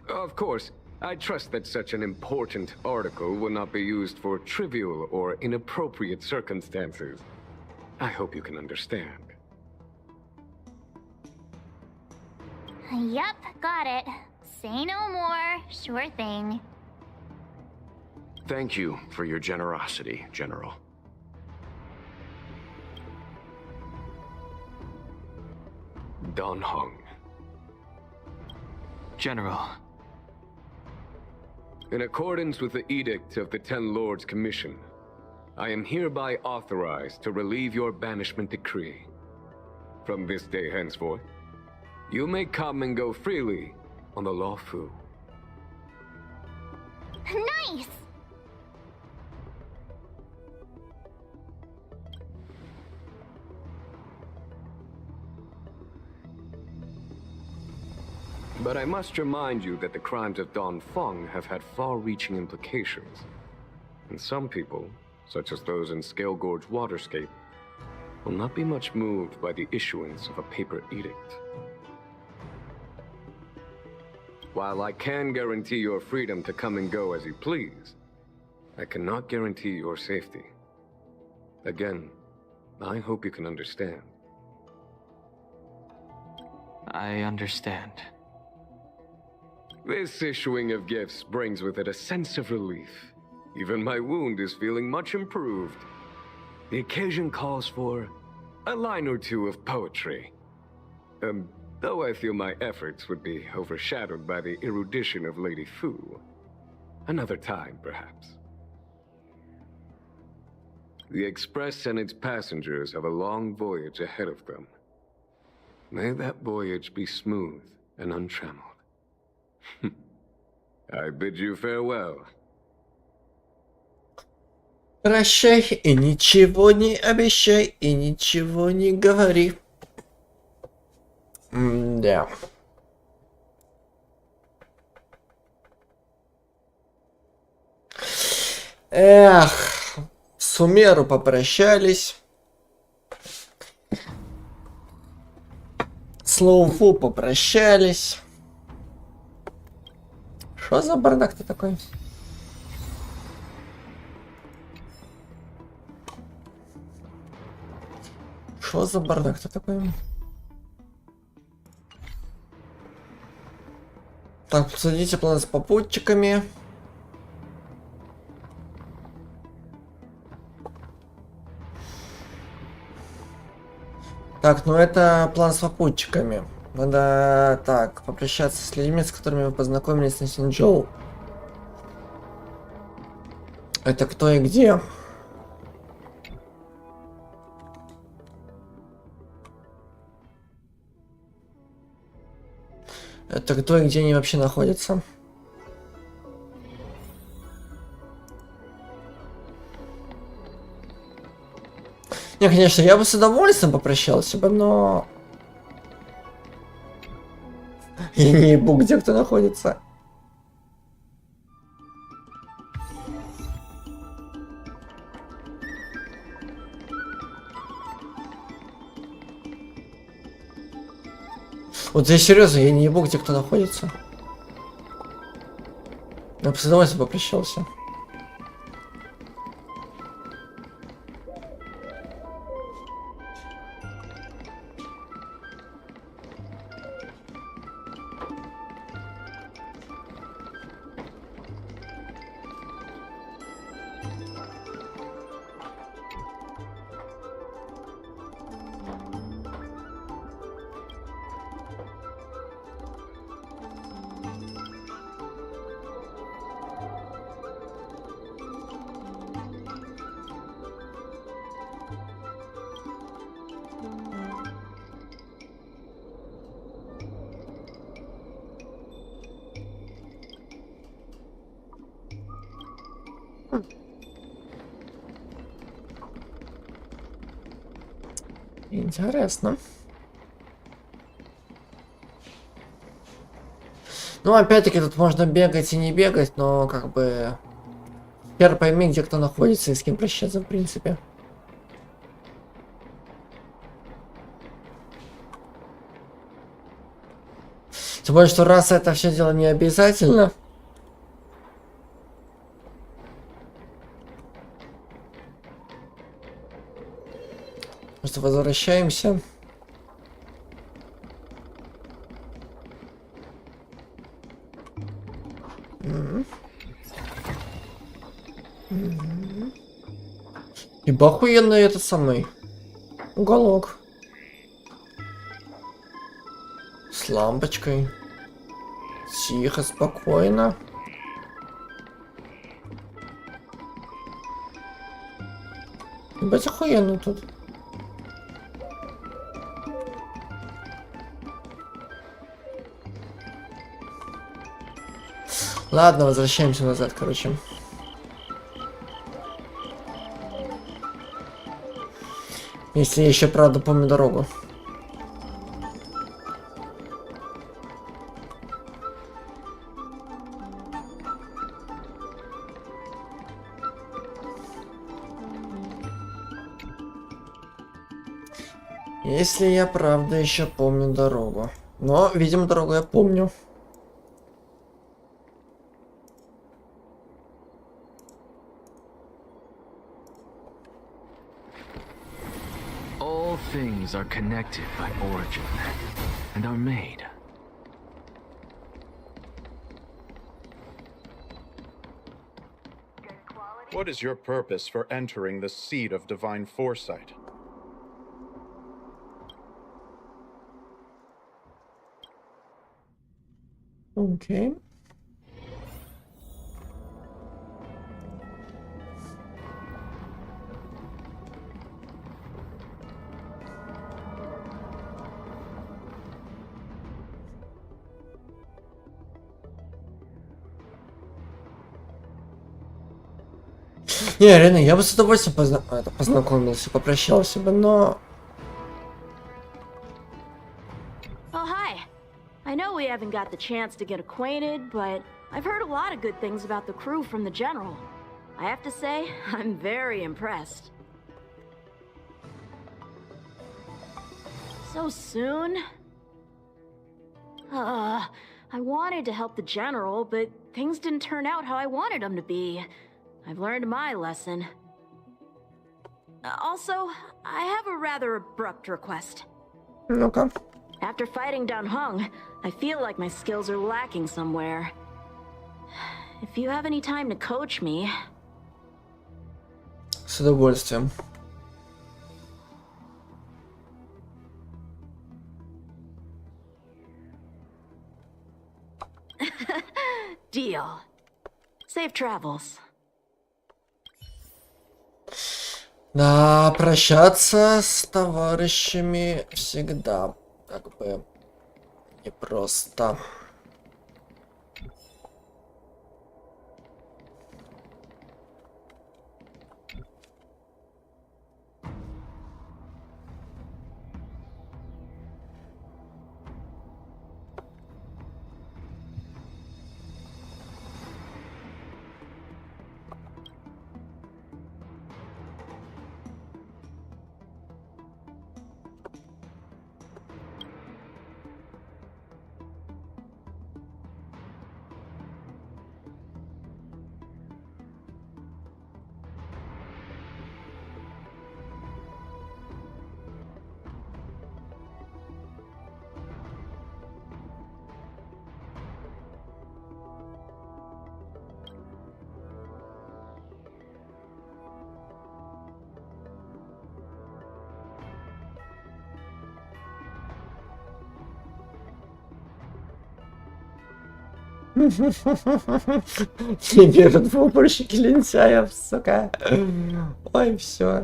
Of course, I trust that such an important article will not be used for trivial or inappropriate circumstances. I hope you can understand. Yep, got it. Say no more. Sure thing. Thank you for your generosity, General. Don Hong. General. In accordance with the edict of the Ten Lords Commission, I am hereby authorized to relieve your banishment decree. From this day henceforth, you may come and go freely on the LOFUU. Nice! But I must remind you that the crimes of Don Feng have had far-reaching implications. And some people, such as those in Scale Gorge Waterscape, will not be much moved by the issuance of a paper edict. While I can guarantee your freedom to come and go as you please, I cannot guarantee your safety. Again, I hope you can understand. I understand. This issuing of gifts brings with it a sense of relief. Even my wound is feeling much improved. The occasion calls for a line or two of poetry. Though I feel my efforts would be overshadowed by the erudition of Lady Fu. Another time, perhaps. The Express and its passengers have a long voyage ahead of them. May that voyage be smooth and untrammeled. I bid you farewell. Прощай и ничего не обещай, и ничего не говори. Да. Эх, с Умеру попрощались. С ЛОФУ попрощались. Что за бардак-то такой? Что за бардак-то такой? Так, посадите план с попутчиками. Так, ну это план с попутчиками. Надо, так, попрощаться с людьми, с которыми вы познакомились на Синчжоу. Это кто и где? Это кто и где они вообще находятся? Не, конечно, я бы с удовольствием попрощался бы, но... Я не ебу, где кто находится. Вот я серьезно, я не ебу, где кто находится. Я бы с удовольствием попрощался. Интересно. Ну, опять-таки, тут можно бегать и не бегать, но как бы... Хер пойми, где кто находится и с кем прощаться, в принципе. Тем более, что раз это все дело не обязательно, возвращаемся. Ибо охуенный этот самый уголок. С лампочкой. Тихо, спокойно. Ебать охуенно тут. Ладно, возвращаемся назад, короче. Если я еще правда помню дорогу. Если я правда еще помню дорогу. Но, видимо, дорогу я помню. All things are connected by origin and are made. What is your purpose for entering the seat of divine foresight? Окей. Не, реально, я бы с удовольствием познакомился, попрощался бы, но... Oh, hi. I know we haven't got the chance to get acquainted, but I've heard a lot of good things about the crew from the General. I have to say, I'm very impressed. So soon? I wanted to help the General, but things didn't turn out how I wanted them to be. I've learned my lesson. Also, I have a rather abrupt request. Ну-ка. After fighting Dan Heng, I feel like my skills are lacking somewhere. If you have any time to coach me... С удовольствием. Deal. Safe travels. Да, прощаться с товарищами всегда как бы непросто. Не берут в уборщики лентяев, сука. Ой, все.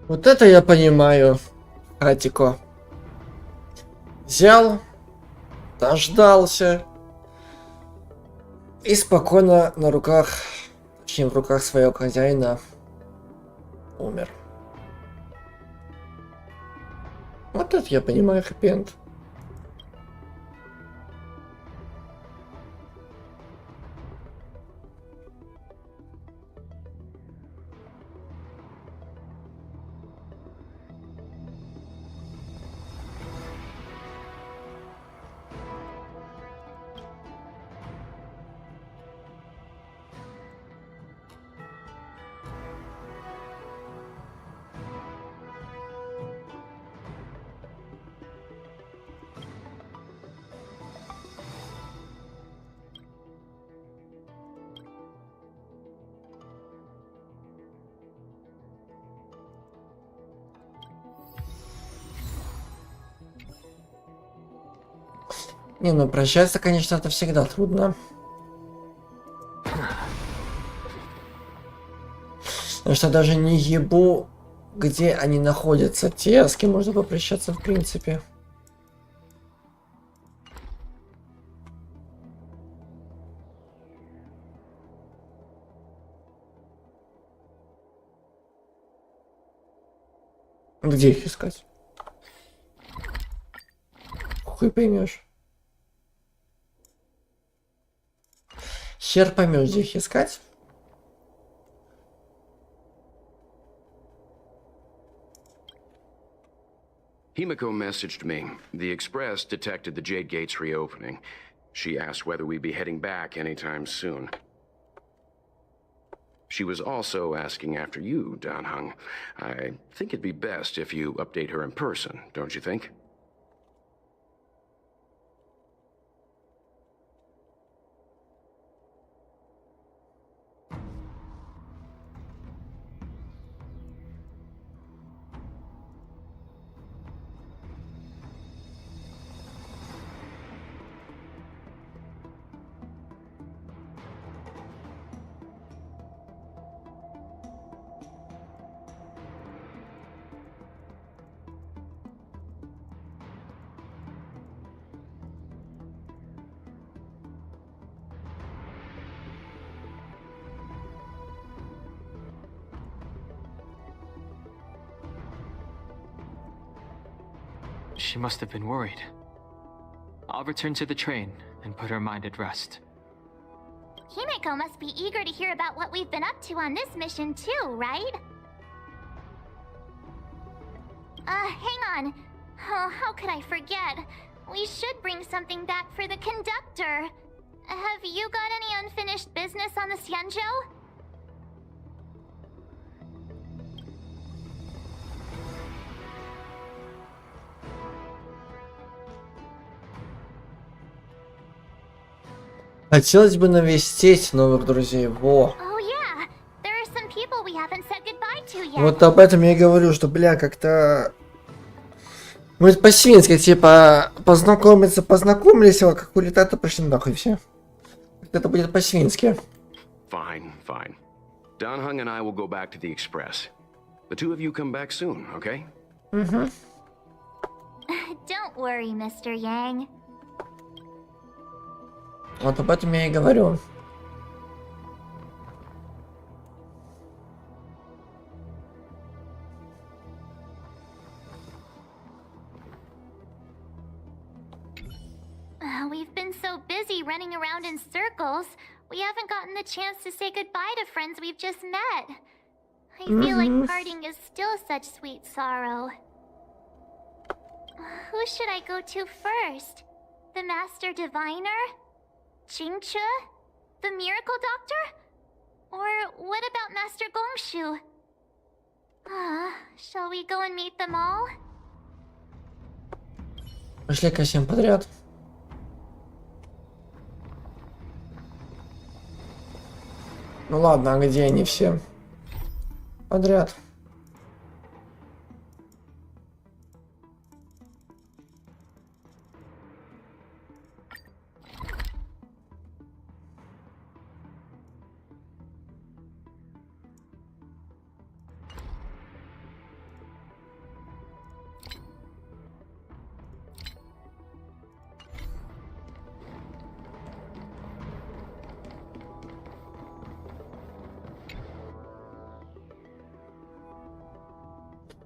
Вот это я понимаю, Атико. Взял, дождался и спокойно на руках, точнее в руках своего хозяина, умер. Вот это я понимаю, хэппи-энд. Не, ну прощаться, конечно, это всегда трудно. Потому что даже не ебу, где они находятся, те, с кем можно попрощаться в принципе. Где их искать? Хуй поймешь. Хер поймешь, где их искать. Himiko messaged me. The Express detected the Jade Gate's reopening. She asked whether we'd be heading back anytime soon. She was also asking after you, Danhung. I think it'd be best if you update her in person, don't you think? She must have been worried. I'll return to the train and put her mind at rest. Himiko must be eager to hear about what we've been up to on this mission too, right? Hang on. Oh, how could I forget? We should bring something back for the conductor. Have you got any unfinished business on the Xianzhou? Хотелось бы навестить новых друзей. Во. Вот об этом я и говорю, что, бля, как-то... Мы по-свински, типа, познакомились, а как улетать-то пошли нахуй все. Это будет по-свински. Fine, fine. Danhung and I will go back to the Express. The two of you come back soon, okay? Угу. Don't worry, Mr. Yang. Вот об этом я и говорю. We've been so busy running around in circles, we haven't gotten the chance to say goodbye to friends we've just met. I feel like parting is still such sweet sorrow. Who should I go to first? The Master Diviner? Jingche? The Miracle Doctor? Or what about Master Gongshu? Shall we go and meet them all? Пошли-ка всем подряд. Ну ладно, а где они все? Подряд.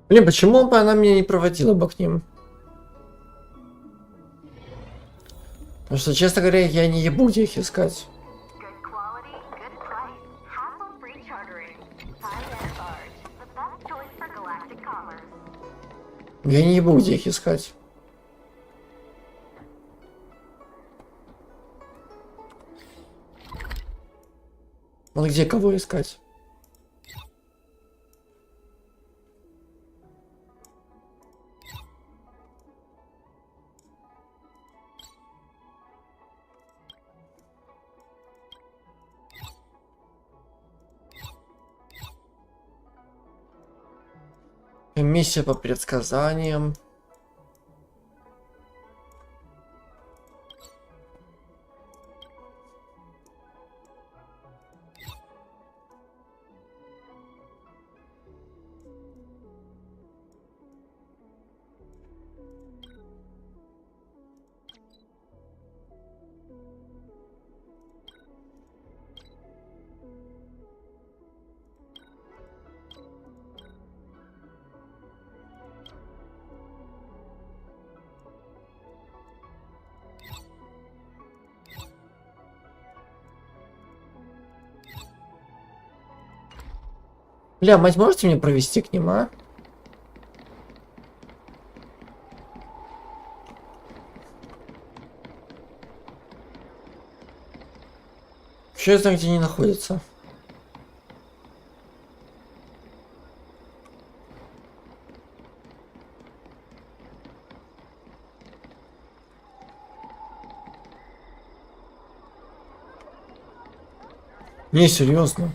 Блин, почему бы она меня не проводила бы к ним? Потому что, честно говоря, я не ебу, где их искать. Я не ебу, где их искать. Вот где кого искать? Миссия по предсказаниям. Бля, мать, можете мне провести к ним, а? Что я знаю, где они находятся? Не, серьезно.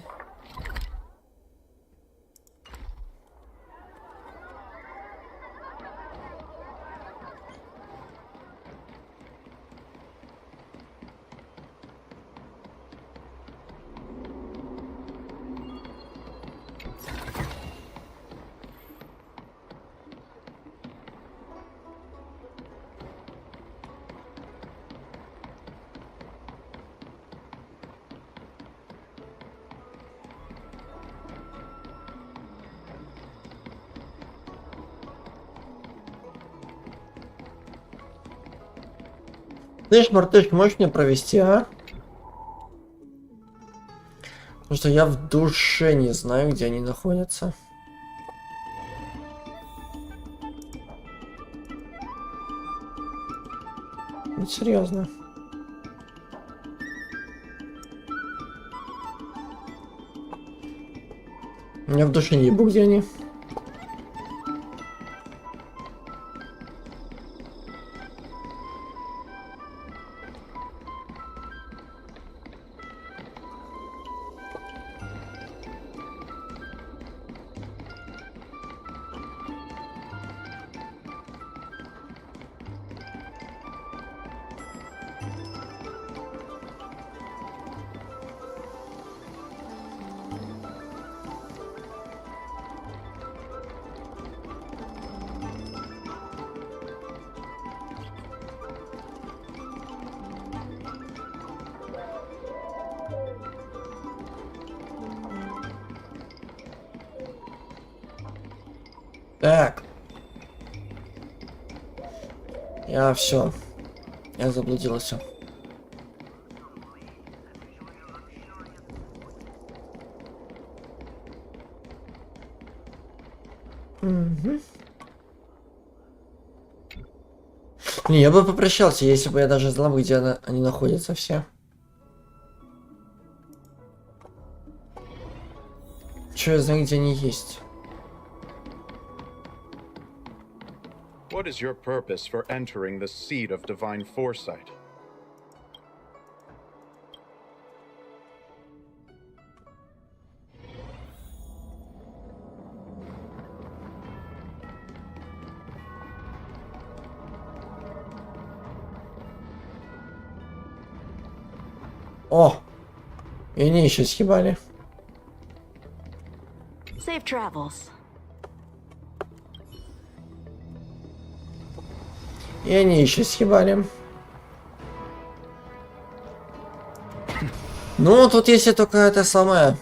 Слышь, мартышка, можешь меня провести, а? Потому что я в душе не знаю, где они находятся. Ну, серьезно. Я в душе не ебу, где они. Так. Я все. Я заблудился. Угу. Не, я бы попрощался, если бы я даже знал, где они находятся все. Че я знаю, где они есть? What is your purpose for entering the seat of divine foresight? О! И они еще съебали. Safe travels. И они еще съебали. Ну, тут если только это самое.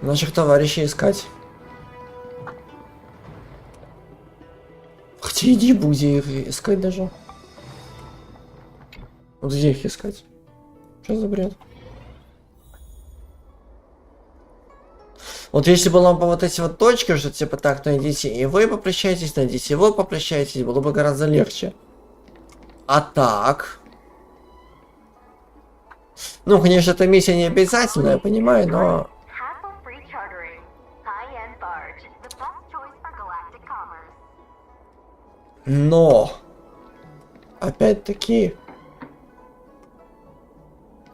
Наших товарищей искать. Хотя иди, где их искать даже. Вот где их искать? Что за бред? Вот если бы нам по вот эти вот точки, что типа так, найдите и вы попрощаетесь, найдите его попрощаетесь, было бы гораздо легче. А так... Ну, конечно, эта миссия не обязательная, я понимаю, но... Но... Опять-таки...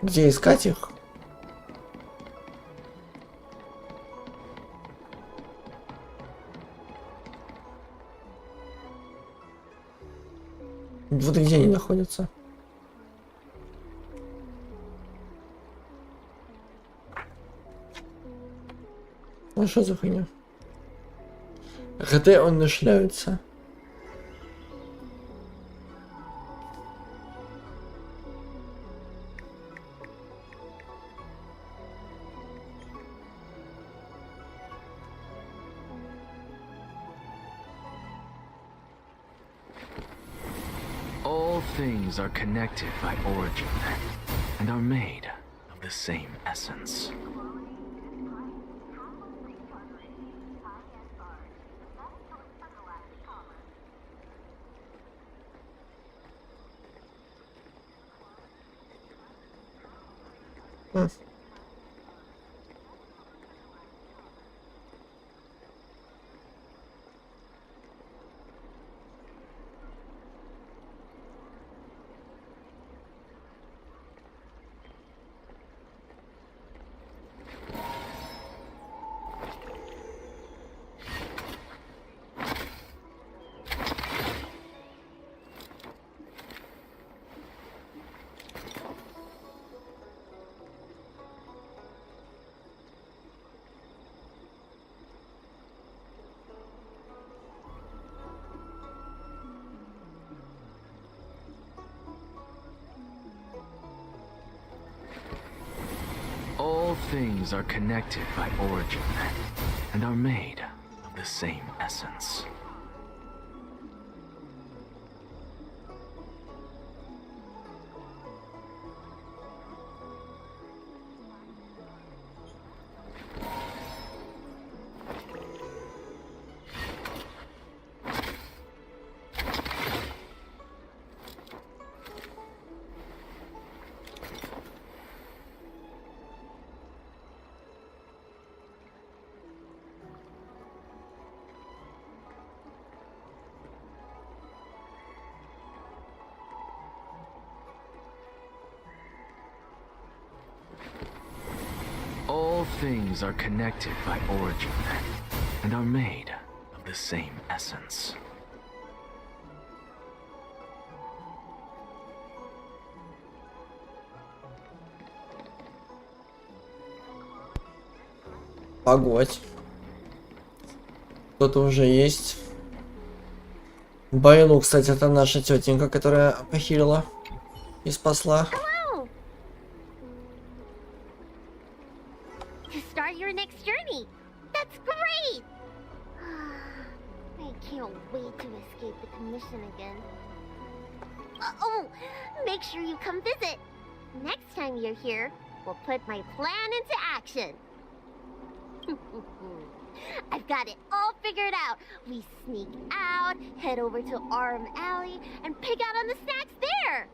Где искать их? Вот где они находятся? Ну что за хуйня? Где он нашляются? All things are connected by origin and are made of the same essence. All things are connected by origin and are made of the same essence. All things are connected by origin and are made of the same essence. Погодь. Кто-то уже есть. Байлу, кстати, это наша тетенька, которая похилила и спасла. To start your next journey. That's great. I can't wait to escape the commission again. Oh, make sure you come visit. Next time you're here, we'll put my plan into action. I've got it all figured out. We sneak out, head over to Arm Alley, and pick out on the snacks there.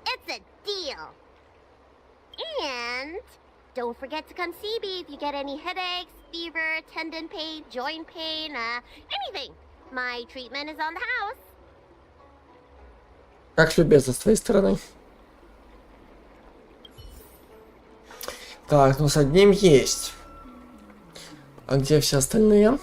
It's a deal. And don't forget to come see me if you get any headaches, fever, tendon pain, joint pain, anything. My treatment is on the house. Как любезно с твоей стороны. Так, ну с одним есть. А где все остальные?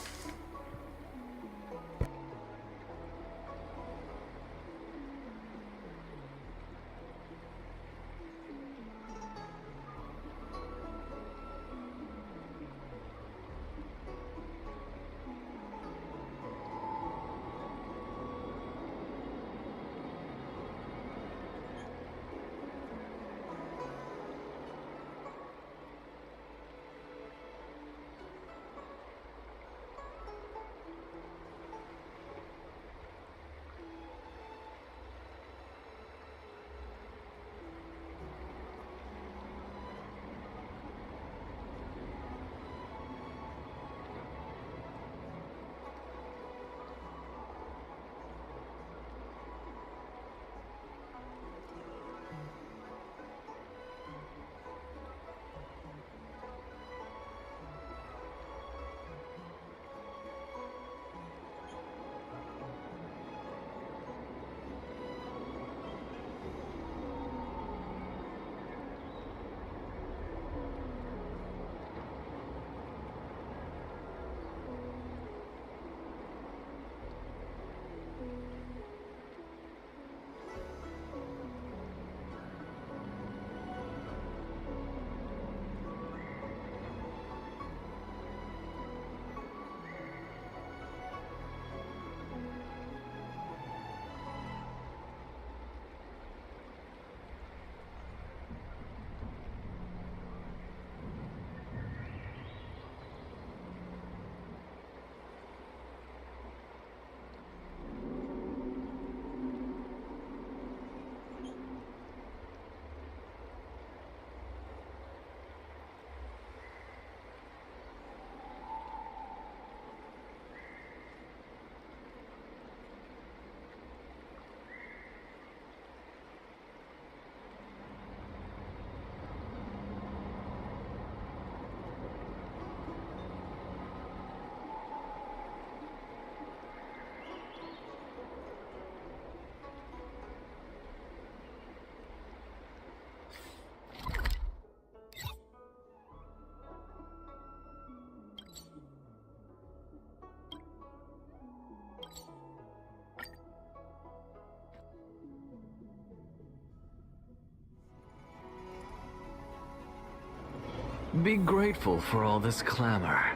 Be grateful for all this clamor.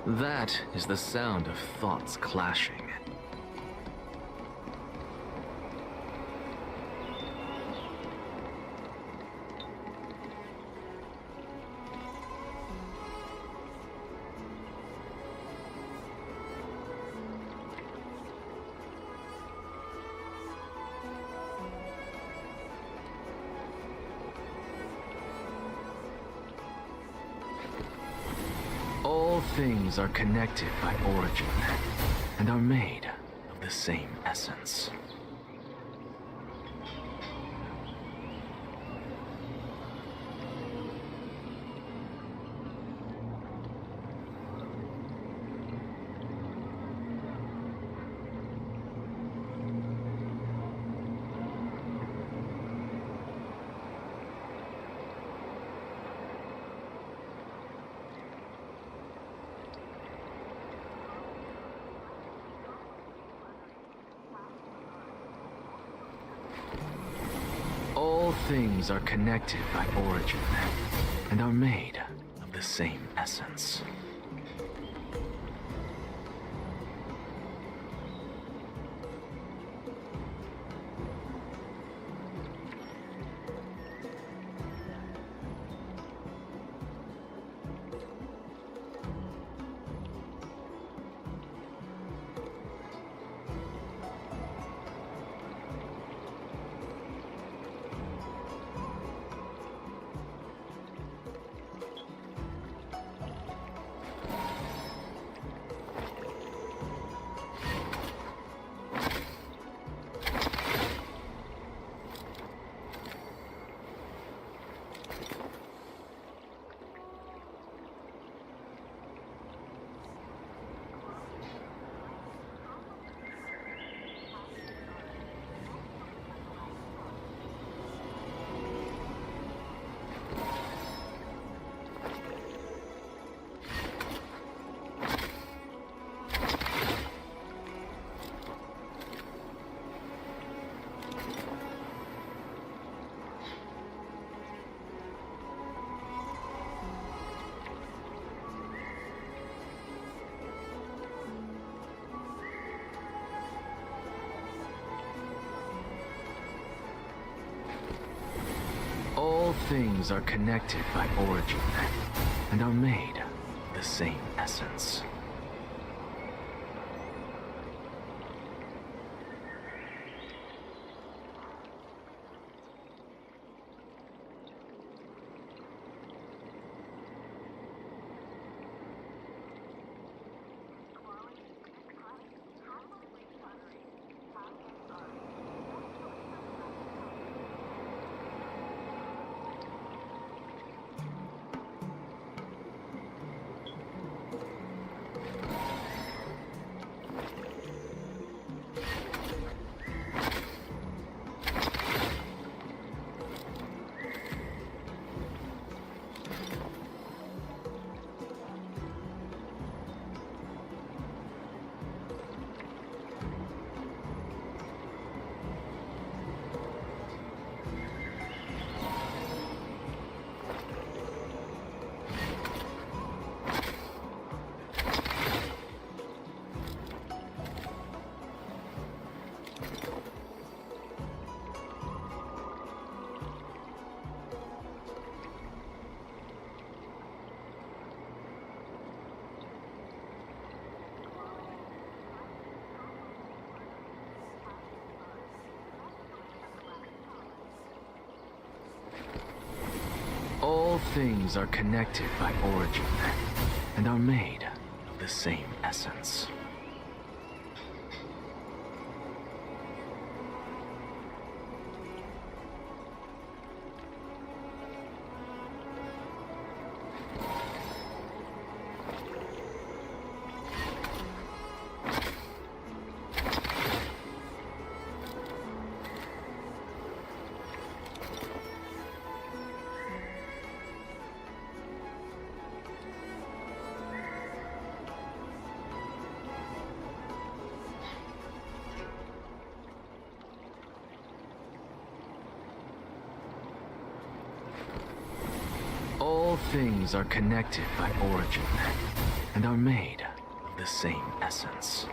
That is the sound of thoughts clashing. All things are connected by origin and are made of the same essence. All things are connected by origin and are made of the same essence. things are connected by origin and are made of the same essence. All things are connected by origin and are made of the same essence. All things are connected by origin and are made of the same essence.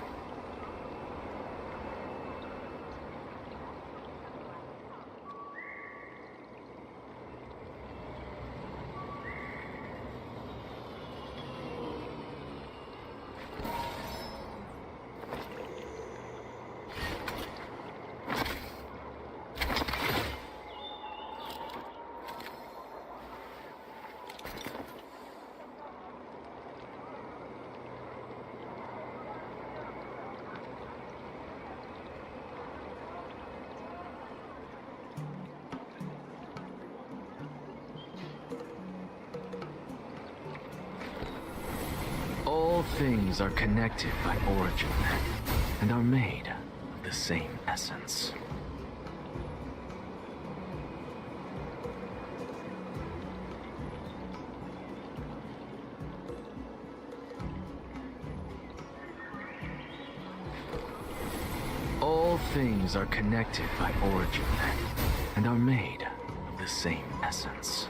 All things are connected by origin and are made of the same essence. All things are connected by origin and are made of the same essence.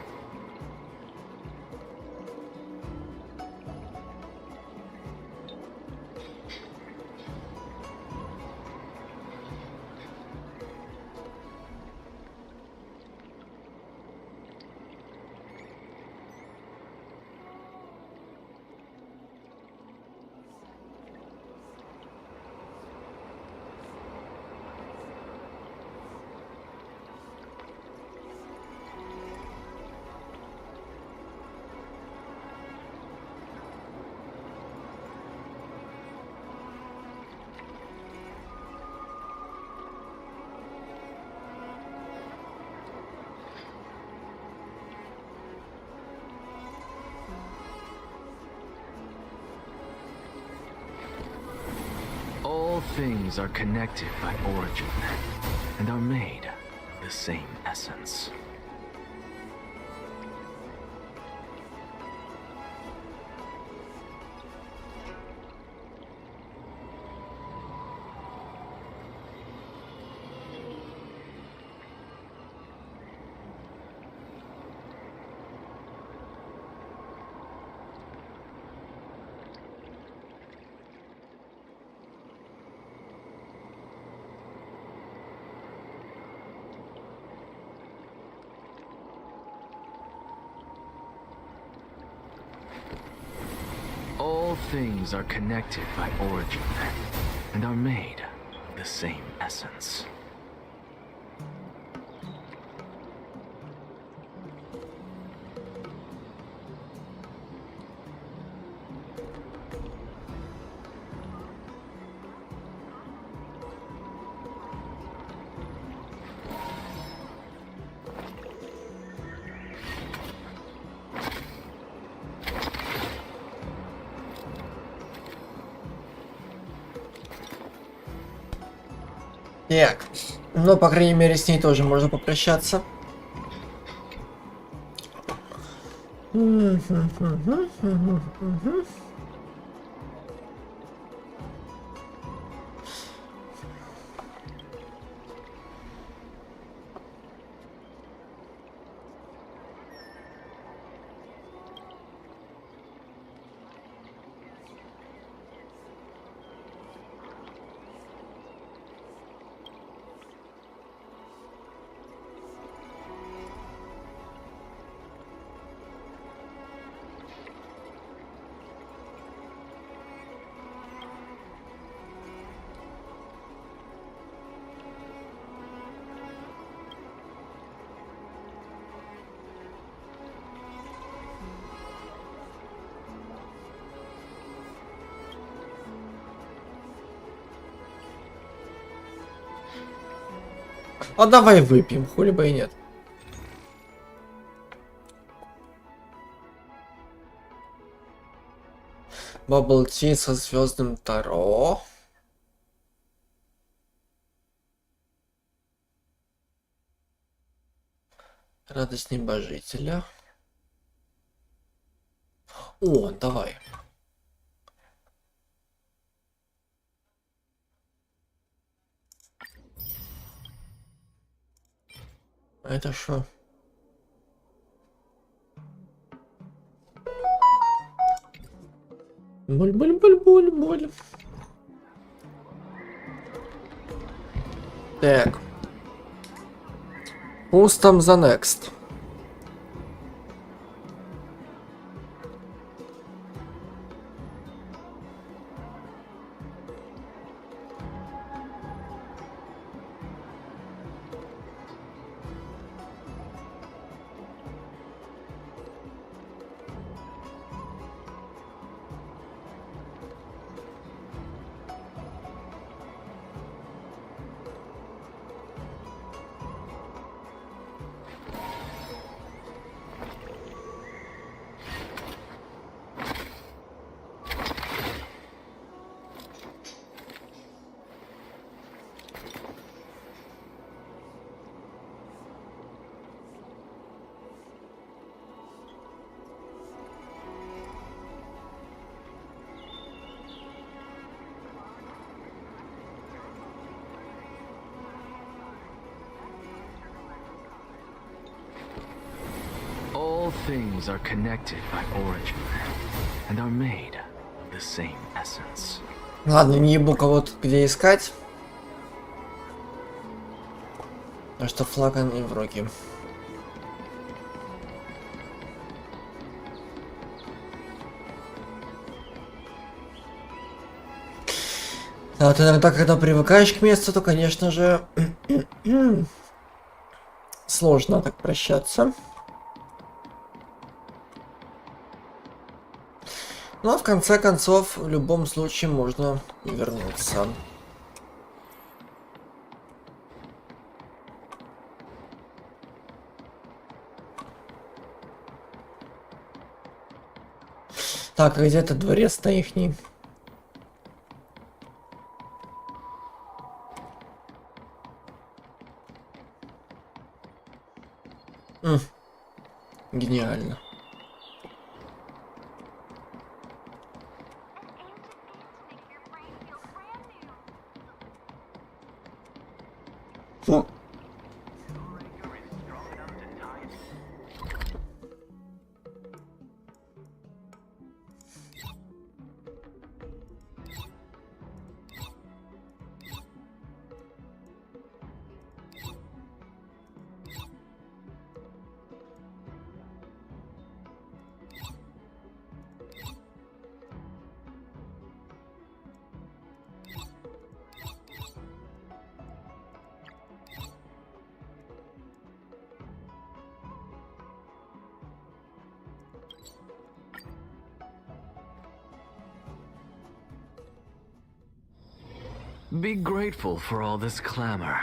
All things are connected by origin and are made of the same essence. All things are connected by origin and are made of the same essence. Так, ну, по крайней мере, с ней тоже можно попрощаться. А давай выпьем, хули бы и нет. Бабл ти со звездным Таро. Радость небожителя. О, давай. Это что? Буль-буль-буль-буль-буль. Так. Пустом за next. All things are connected by origin and are made of the same essence. Ладно, не ебу кого-то где искать. А что флаган и в руки. А вот иногда, когда привыкаешь к месту, то, конечно же, сложно так прощаться. Но в конце концов, в любом случае можно вернуться. Так, а где-то дворец-то ихний? Гениально. Фу. Be grateful for all this clamor.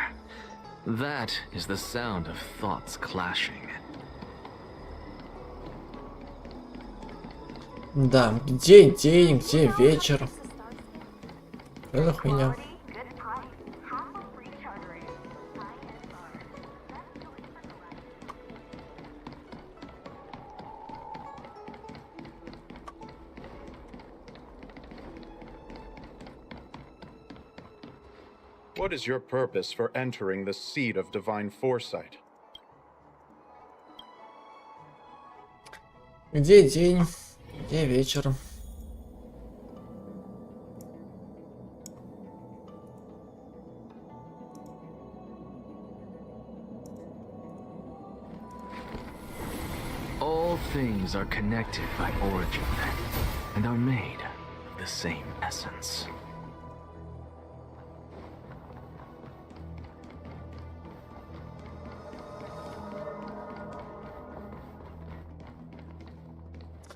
That is the sound of thoughts clashing. Да, где день, где вечер? Что за хуйня? What is your purpose for entering the seat of divine foresight? Где день, где вечер? All things are connected by origin and are made of the same essence.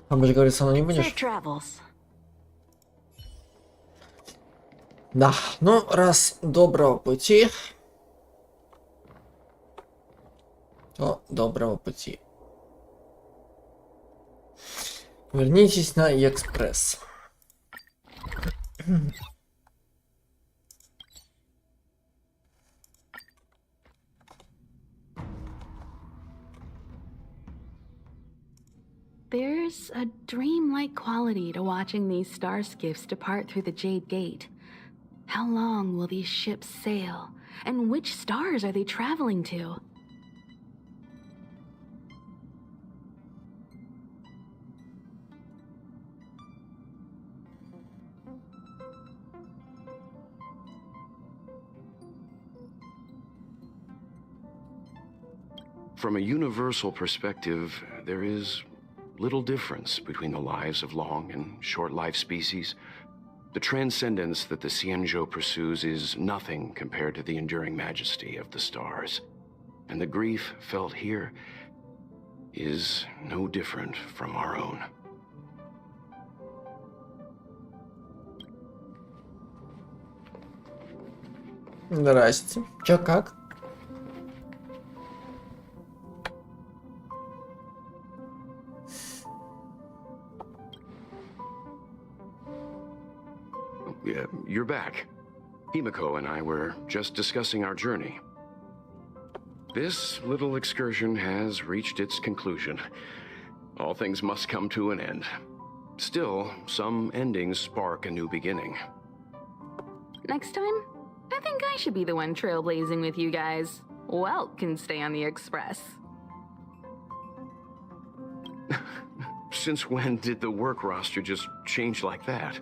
А больше говорить со мной не будешь? Safe travels. Да, ну раз доброго пути, то доброго пути. Вернитесь на экспресс. There's a dreamlike quality to watching these star skiffs depart through the Jade Gate. How long will these ships sail? And which stars are they traveling to? From a universal perspective, there is little difference between the lives of long and short-lived species. The transcendence that the Xianzhou pursues is nothing compared to the enduring majesty of the stars. And the grief felt here is no different from our own. Здрасте. Чё, как? Yeah, you're back. Himiko and I were just discussing our journey. This little excursion has reached its conclusion. All things must come to an end. Still, some endings spark a new beginning. Next time, I think I should be the one trailblazing with you guys. Welt can stay on the Express. Since when did the work roster just change like that?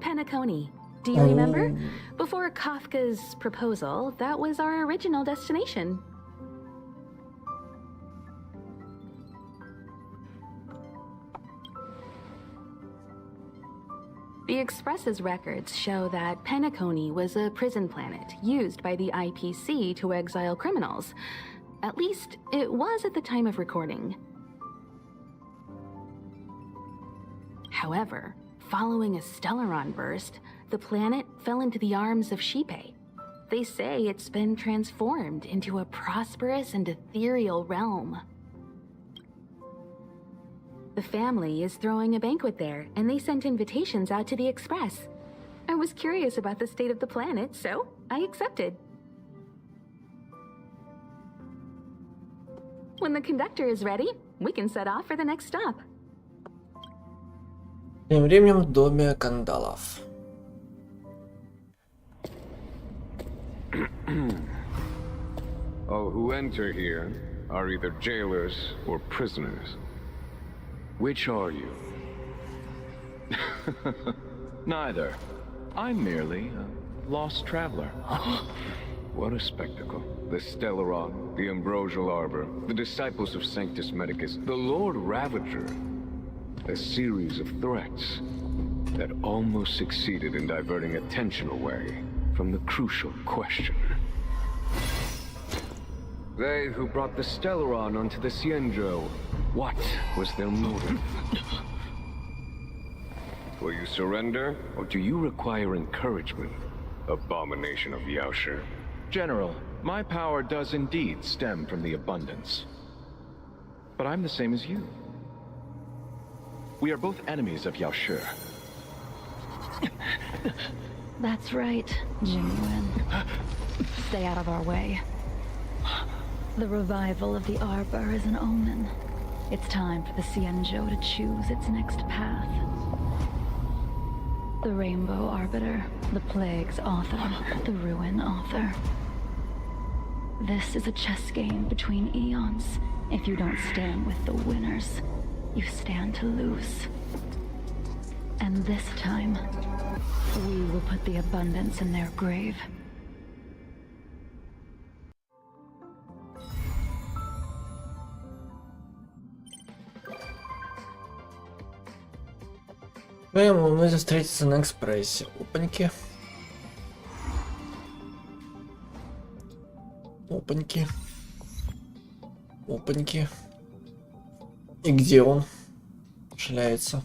Penacony. Do you remember? Before Kafka's proposal, that was our original destination. The Express's records show that Penacony was a prison planet used by the IPC to exile criminals. At least, it was at the time of recording. However, following a Stellaron burst, the planet fell into the arms of Shipe. They say it's been transformed into a prosperous and ethereal realm. The family is throwing a banquet there, and they sent invitations out to the Express. I was curious about the state of the planet, so I accepted. When the conductor is ready, we can set off for the next stop. Тем временем в доме кандалов. All who enter here are either jailers or prisoners. Which are you? Neither. I'm merely a lost traveler. What a spectacle. The Stellaron, the Ambrosial Arbor, the disciples of Sanctus Medicus, the Lord Ravager. A series of threats that almost succeeded in diverting attention away from the crucial question. They who brought the Stellaron onto the Xianzhou. What was their motive? Will you surrender, or do you require encouragement? Abomination of Yaoshi. General, my power does indeed stem from the abundance. But I'm the same as you. We are both enemies of Yaoshi. That's right, Jingyuan. Stay out of our way. The revival of the Arbor is an omen. It's time for the Xianzhou to choose its next path. The Rainbow Arbiter, the Plague's author, the Ruin author. This is a chess game between eons. If you don't stand with the winners, you stand to lose. And this time, we will put the abundance in their grave. Мы встретиться на экспрессе. Опаньки. Опаньки. Опаньки. И где он шляется?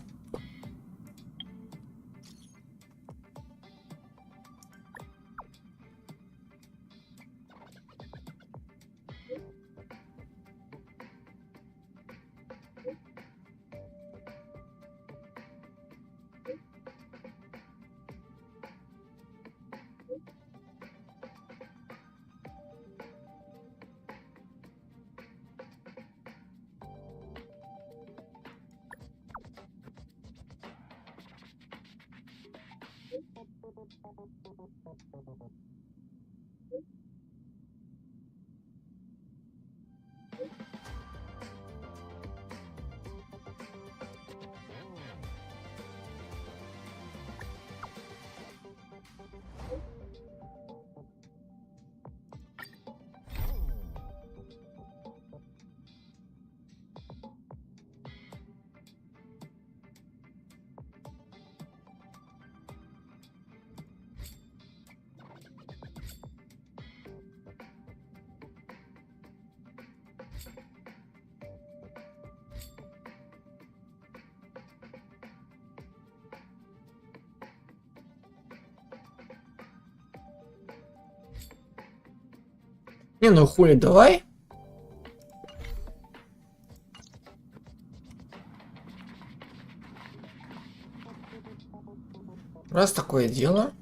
Не, ну хули, давай. Раз такое дело.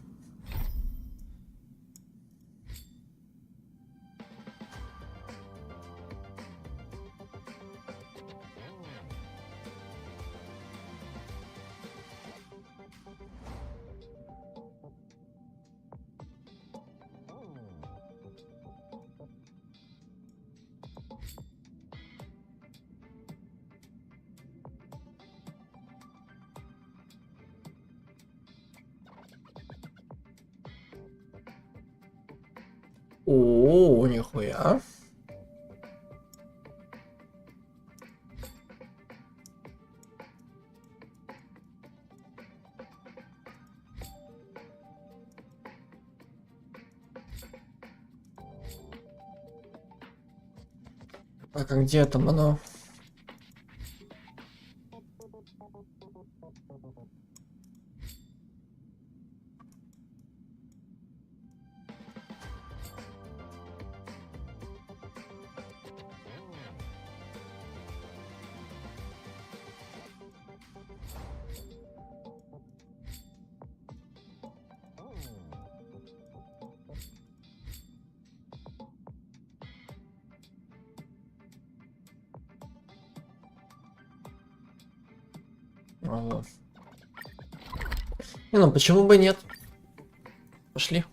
О, нихуя. Так, а где там оно? Ага. Не, ну почему бы нет? Пошли.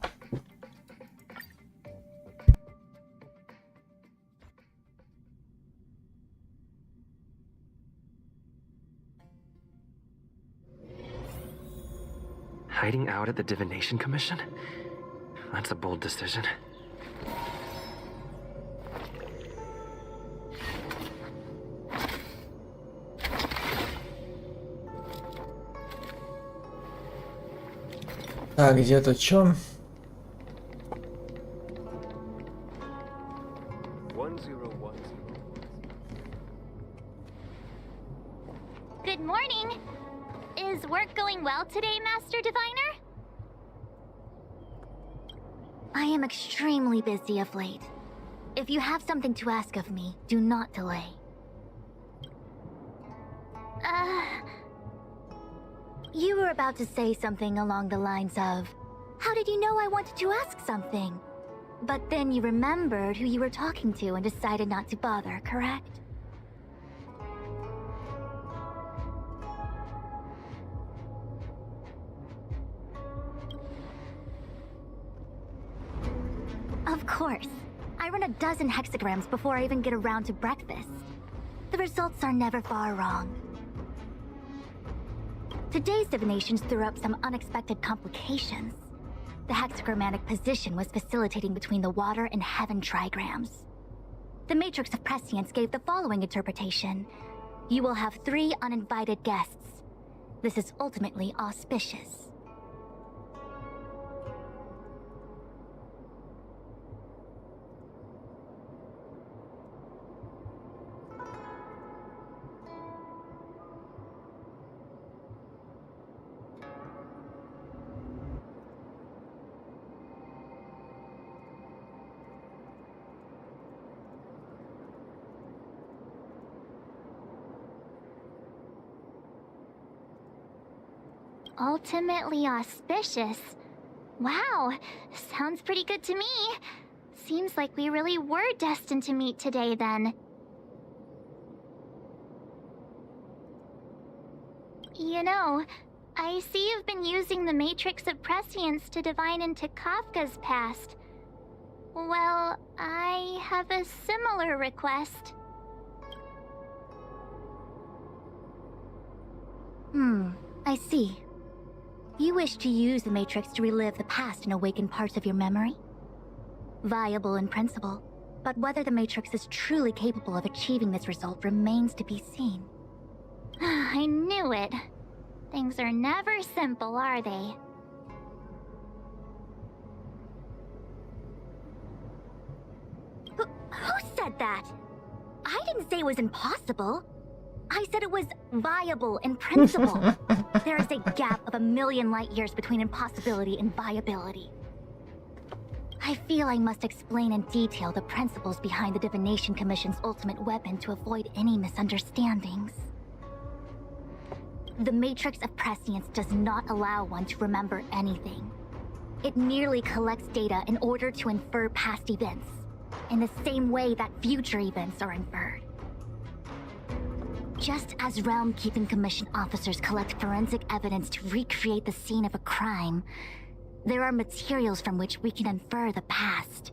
Hiding out at the Divination Commission? That's a bold decision. Так, где-то чё? One today, Master Diviner? I am extremely busy of late. If you have something to ask of me, do not delay. You were about to say something along the lines of, how did you know I wanted to ask something? But then you remembered who you were talking to and decided not to bother, correct? Of course. I run a dozen hexagrams before I even get around to breakfast. The results are never far wrong. Today's divinations threw up some unexpected complications. The hexagrammatic position was facilitating between the water and heaven trigrams. The matrix of prescience gave the following interpretation. You will have 3 uninvited guests. This is ultimately auspicious. Ultimately auspicious. Wow, sounds pretty good to me. Seems like we really were destined to meet today then. You know, I see you've been using the Matrix of Prescience to divine into Kafka's past. Well, I have a similar request. I see. You wish to use the Matrix to relive the past and awaken parts of your memory? Viable in principle, but whether the Matrix is truly capable of achieving this result remains to be seen. I knew it. Things are never simple, are they? Who said that? I didn't say it was impossible. I said it was viable in principle. There is a gap of 1,000,000 light years between impossibility and viability. I feel I must explain in detail the principles behind the Divination Commission's ultimate weapon to avoid any misunderstandings. The Matrix of Prescience does not allow one to remember anything. It merely collects data in order to infer past events, in the same way that future events are inferred. Just as Realm-Keeping Commission officers collect forensic evidence to recreate the scene of a crime, there are materials from which we can infer the past.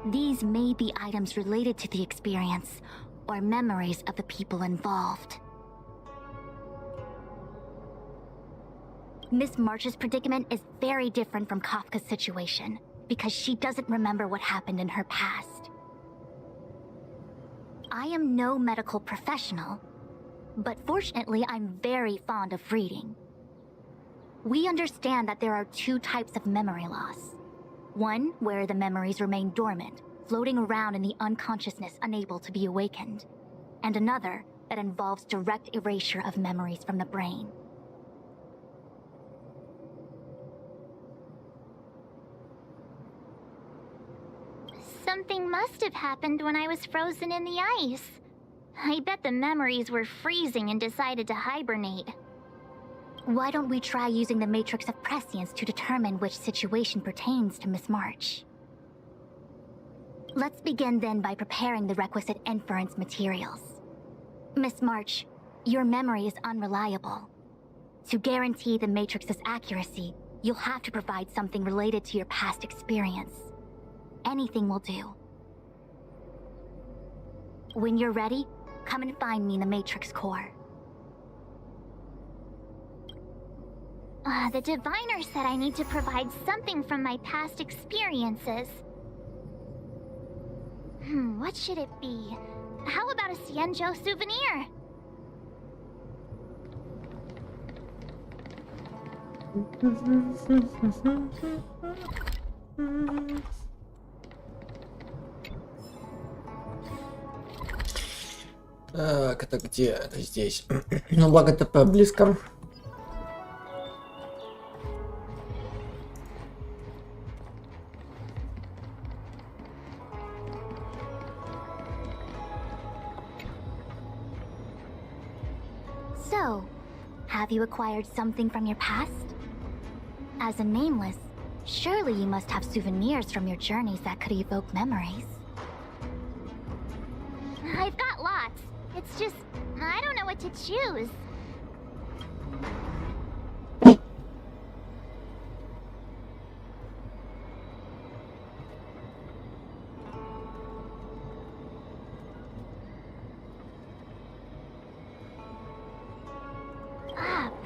These may be items related to the experience, or memories of the people involved. Miss March's predicament is very different from Kafka's situation, because she doesn't remember what happened in her past. I am no medical professional, but fortunately I'm very fond of reading. We understand that there are 2 types of memory loss. One where the memories remain dormant, floating around in the unconsciousness unable to be awakened, and another that involves direct erasure of memories from the brain. Something must have happened when I was frozen in the ice. I bet the memories were freezing and decided to hibernate. Why don't we try using the Matrix of Prescience to determine which situation pertains to Miss March? Let's begin then by preparing the requisite inference materials. Miss March, your memory is unreliable. To guarantee the Matrix's accuracy, you'll have to provide something related to your past experience. Anything will do. When you're ready, come and find me in the Matrix core. The diviner said I need to provide something from my past experiences. What should it be? How about a Xianzhou souvenir? Так, это где? Это здесь. Ну, благо ТП близко. So, have you acquired something from your past? As a nameless, surely you must have souvenirs from your journeys that could evoke memories. I've got lots. It's just, I don't know what to choose.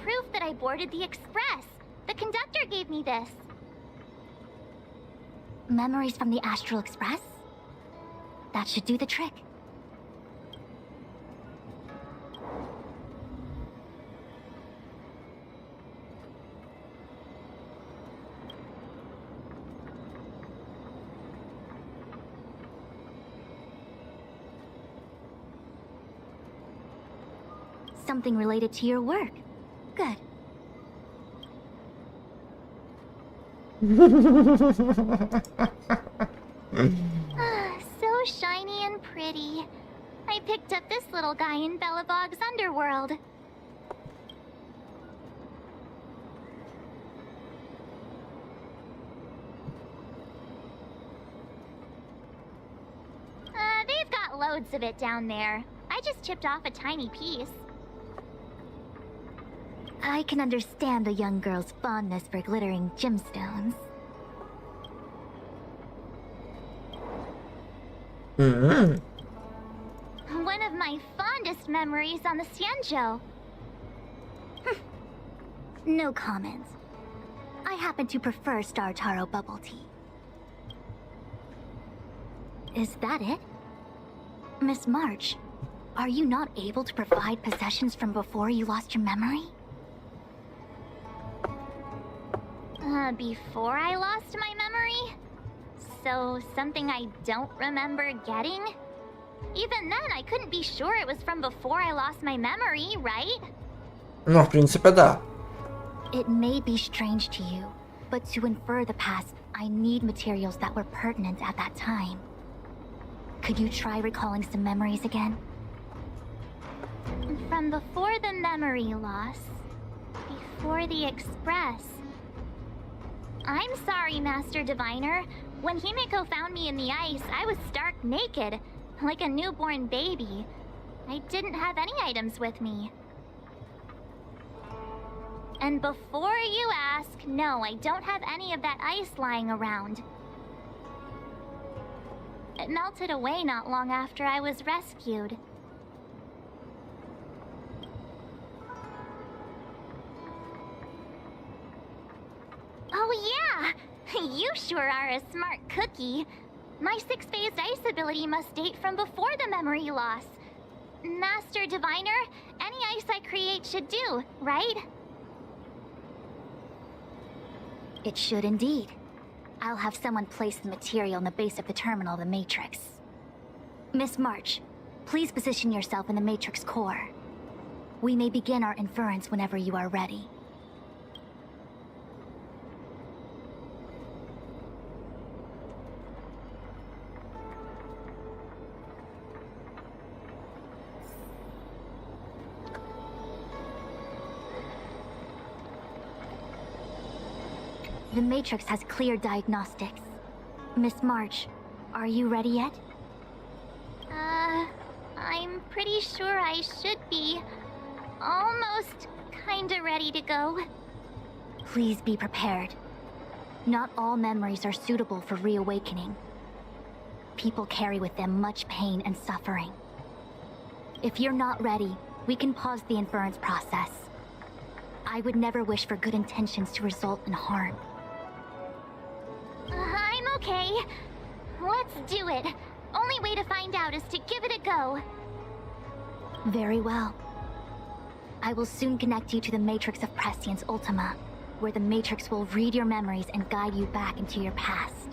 Proof that I boarded the express. The conductor gave me this. Memories from the Astral Express? That should do the trick. Something related to your work. Good. So shiny and pretty. I picked up this little guy in Belobog's underworld. They've got loads of it down there. I just chipped off a tiny piece. I can understand a young girl's fondness for glittering gemstones. One of my fondest memories on the Xianzhou. No comment. I happen to prefer Star Taro bubble tea. Is that it? Miss March, are you not able to provide possessions from before you lost your memory? Before I lost my memory? So, something I don't remember getting? Even then, I couldn't be sure it was from before I lost my memory, right? Ну, в принципе, да. It may be strange to you, but to infer the past, I need materials that were pertinent at that time. Could you try recalling some memories again? From before the memory loss. Before the express. I'm sorry, Master Diviner. When Himeko found me in the ice, I was stark naked, like a newborn baby. I didn't have any items with me. And before you ask, no, I don't have any of that ice lying around. It melted away not long after I was rescued. Oh yeah! You sure are a smart cookie. My 6-phased ice ability must date from before the memory loss. Master Diviner, any ice I create should do, right? It should indeed. I'll have someone place the material in the base of the terminal of the Matrix. Miss March, please position yourself in the Matrix core. We may begin our inference whenever you are ready. The Matrix has clear diagnostics. Miss March, are you ready yet? I'm pretty sure I should be. Almost kinda ready to go. Please be prepared. Not all memories are suitable for reawakening. People carry with them much pain and suffering. If you're not ready, we can pause the inference process. I would never wish for good intentions to result in harm. I'm okay. Let's do it. Only way to find out is to give it a go. Very well. I will soon connect you to the Matrix of Prescience Ultima, where the Matrix will read your memories and guide you back into your past.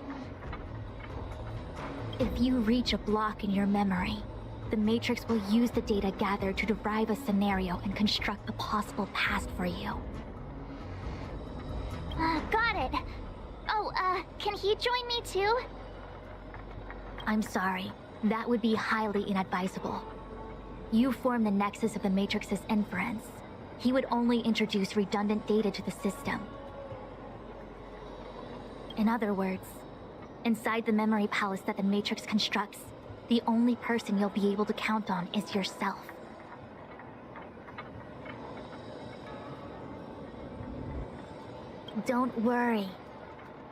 If you reach a block in your memory, the Matrix will use the data gathered to derive a scenario and construct a possible past for you. Got it. Oh, can he join me too? I'm sorry. That would be highly inadvisable. You form the nexus of the Matrix's inference, he would only introduce redundant data to the system. In other words, inside the memory palace that the Matrix constructs, the only person you'll be able to count on is yourself. Don't worry.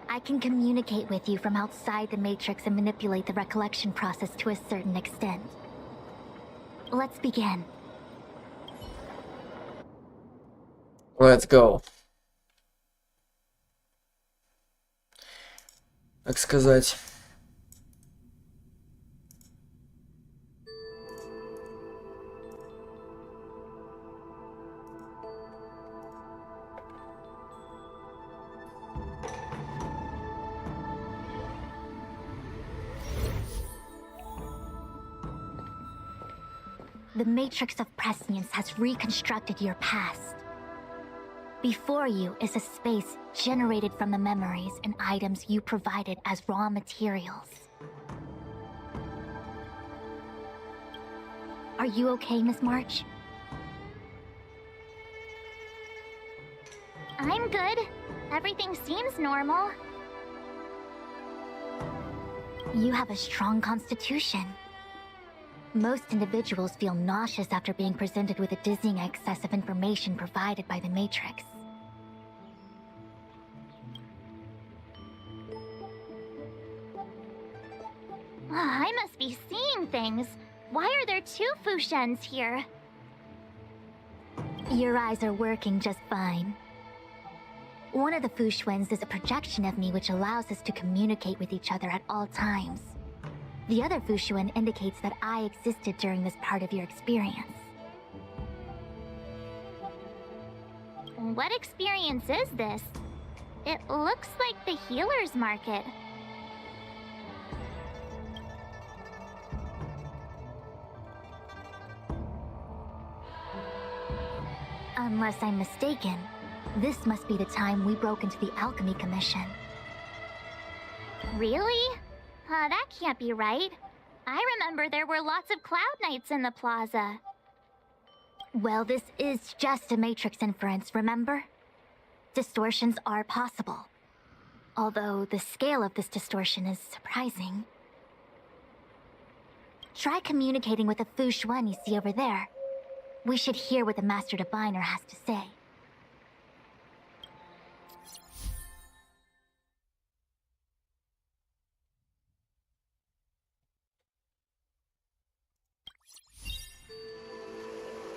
I can communicate with you from outside the Matrix and manipulate the recollection process to a certain extent. Let's begin. Let's go. Так сказать. The Matrix of Prescience has reconstructed your past. Before you is a space generated from the memories and items you provided as raw materials. Are you okay, Miss March? I'm good. Everything seems normal. You have a strong constitution. Most individuals feel nauseous after being presented with a dizzying excess of information provided by the Matrix. I must be seeing things. Why are there two Fushens here? Your eyes are working just fine. One of the Fushens is a projection of me which allows us to communicate with each other at all times. The other Fushuen indicates that I existed during this part of your experience. What experience is this? It looks like the healer's market. Unless I'm mistaken, this must be the time we broke into the Alchemy Commission. Really? That can't be right. I remember there were lots of Cloud Knights in the plaza. Well, this is just a Matrix inference, remember? Distortions are possible. Although the scale of this distortion is surprising. Try communicating with the Fushuen you see over there. We should hear what the Master Diviner has to say.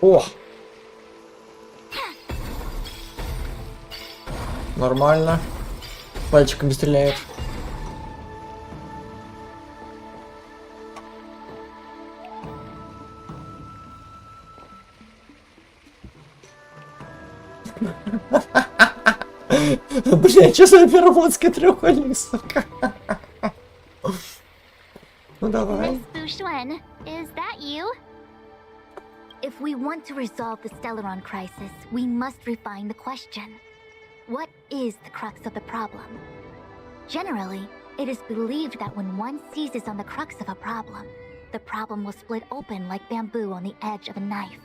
О! Нормально. Пальчиками стреляет. Бля, что за переводский треугольник, сука? Ну давай. Miss Fushuen, is that you? If we want to resolve the Stellaron crisis, we must refine the question. What is the crux of the problem? Generally, it is believed that when one seizes on the crux of a problem, the problem will split open like bamboo on the edge of a knife.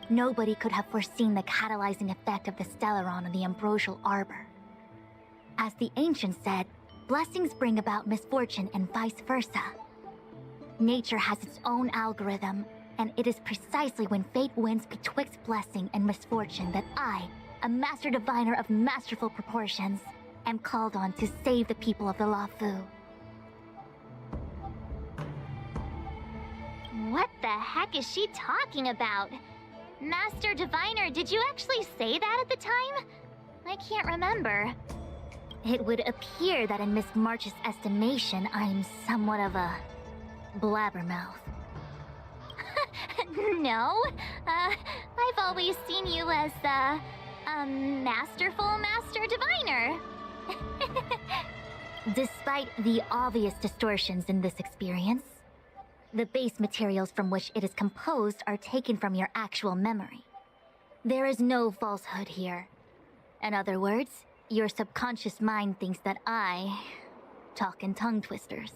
Nobody could have foreseen the catalyzing effect of the Stellaron on the ambrosial arbor. As the ancients said, blessings bring about misfortune and vice versa. Nature has its own algorithm, and it is precisely when fate wins betwixt blessing and misfortune that I, a master diviner of masterful proportions, am called on to save the people of the LOFUU. What the heck is she talking about? Master Diviner, did you actually say that at the time? I can't remember. It would appear that in Miss March's estimation, I'm somewhat of a blabbermouth. No, I've always seen you as a masterful Master Diviner. Despite the obvious distortions in this experience, the base materials from which it is composed are taken from your actual memory. There is no falsehood here. In other words, your subconscious mind thinks that I talk in tongue twisters.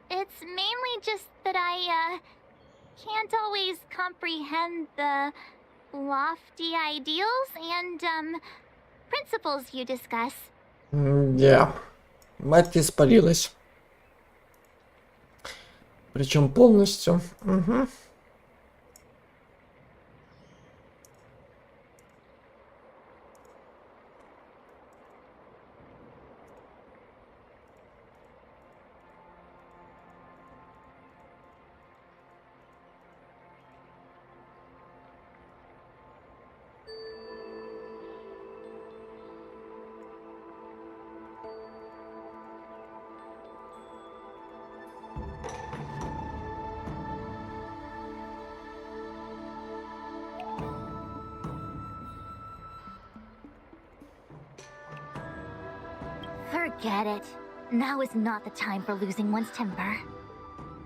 It's mainly just that can't always comprehend the lofty ideals and, principles you discuss. Да. Мать испарилась. Причем полностью. Угу. Forget it. Now is not the time for losing one's temper.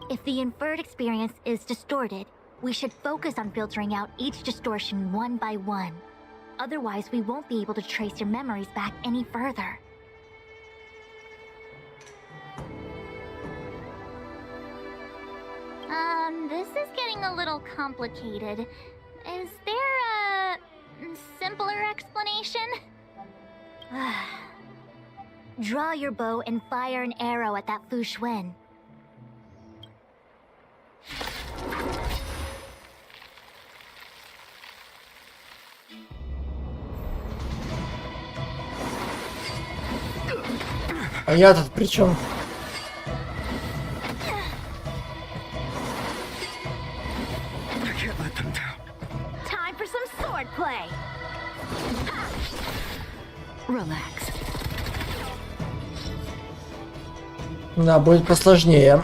If the inferred experience is distorted, we should focus on filtering out each distortion one by one. Otherwise, we won't be able to trace your memories back any further. This is getting a little complicated. Is there a simpler explanation? Draw your bow and fire an arrow at that Fu Xuan. А я тут при чем? Time for some sword play. Relax. Да, будет посложнее.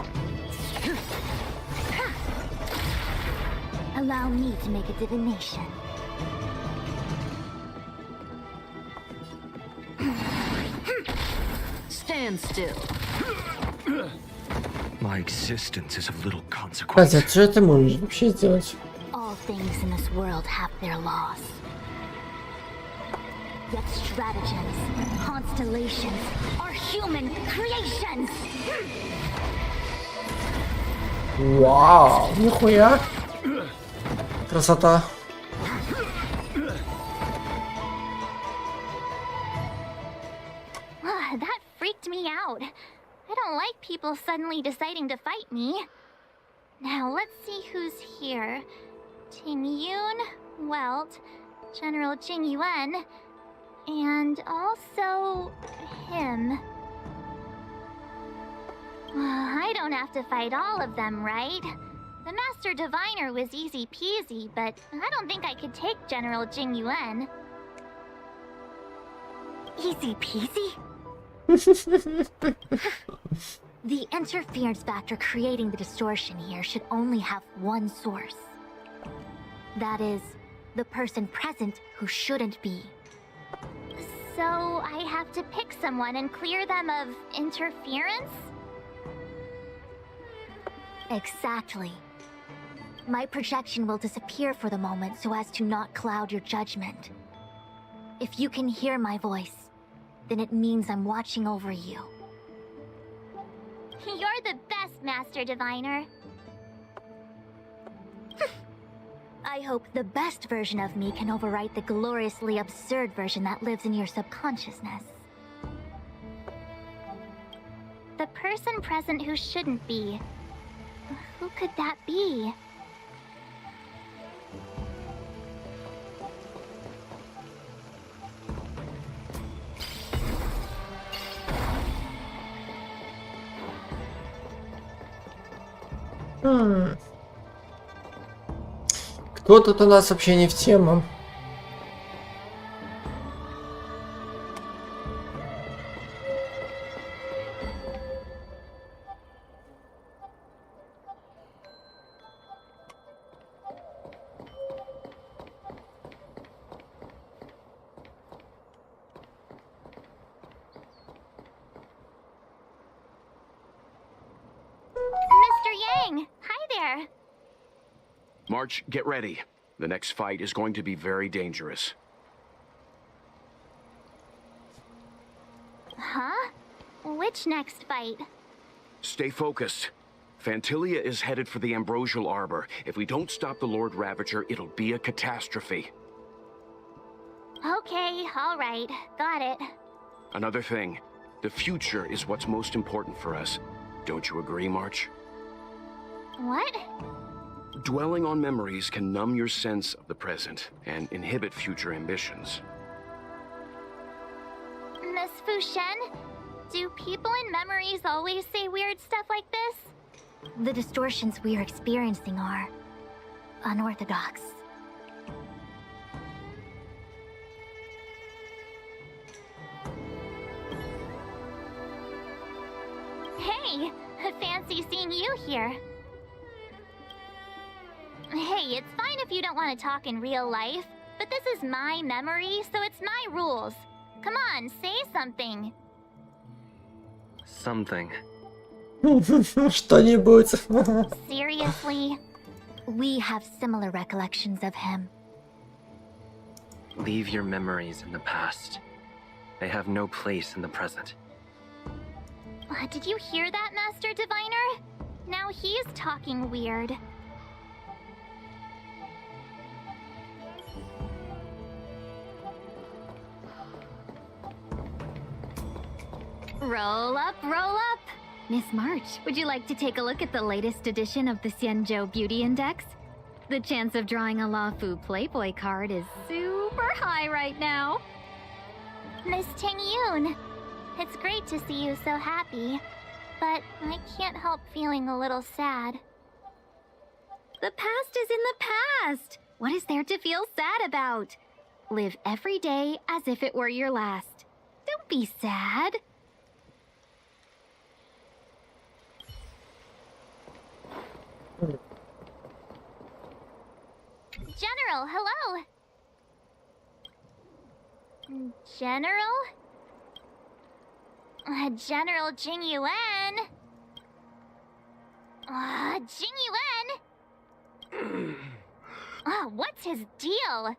Allow me to make a divination. Stand still. My existence is of little consequence. Катя, что ты можешь вообще сделать? All things in this world have their laws. Yet stratagems, constellations, are human creations! Вау, нихуя. Красота. That freaked me out. I don't like people suddenly deciding to fight me. Now let's see who's here. Ting Yun, Welt, General Jing Yuan, and also him. I don't have to fight all of them, right? The Master Diviner was easy peasy, but I don't think I could take General Jing Yuan. Easy peasy? The interference factor creating the distortion here should only have one source. That is, the person present who shouldn't be. So I have to pick someone and clear them of interference? Exactly. My projection will disappear for the moment so as to not cloud your judgment. If you can hear my voice, then it means I'm watching over you. You're the best, Master Diviner. I hope the best version of me can overwrite the gloriously absurd version that lives in your subconsciousness. The person present who shouldn't be. Who could that be? Кто тут у нас вообще не в тему? Mr. Yang! Hi there! March, get ready. The next fight is going to be very dangerous. Huh? Which next fight? Stay focused. Phantilia is headed for the Ambrosial Arbor. If we don't stop the Lord Ravager, it'll be a catastrophe. Okay, alright. Got it. Another thing, the future is what's most important for us. Don't you agree, March? What? Dwelling on memories can numb your sense of the present and inhibit future ambitions. Miss Fushen, do people in memories always say weird stuff like this? The distortions we are experiencing are unorthodox. Hey, fancy seeing you here. Hey, it's fine if you don't want to talk in real life, but this is my memory, so it's my rules. Come on, say something. Something. Что-нибудь. Seriously? We have similar recollections of him. Leave your memories in the past. They have no place in the present. Did you hear that, Master Diviner? Now he's talking weird. Roll up, roll up! Miss March, would you like to take a look at the latest edition of the Xianzhou Beauty Index? The chance of drawing a LOFU Playboy card is super high right now. Miss Tingyun, it's great to see you so happy, but I can't help feeling a little sad. The past is in the past! What is there to feel sad about? Live every day as if it were your last. Don't be sad. General, hello! General? General Jingyuan? Jingyuan? What's his deal?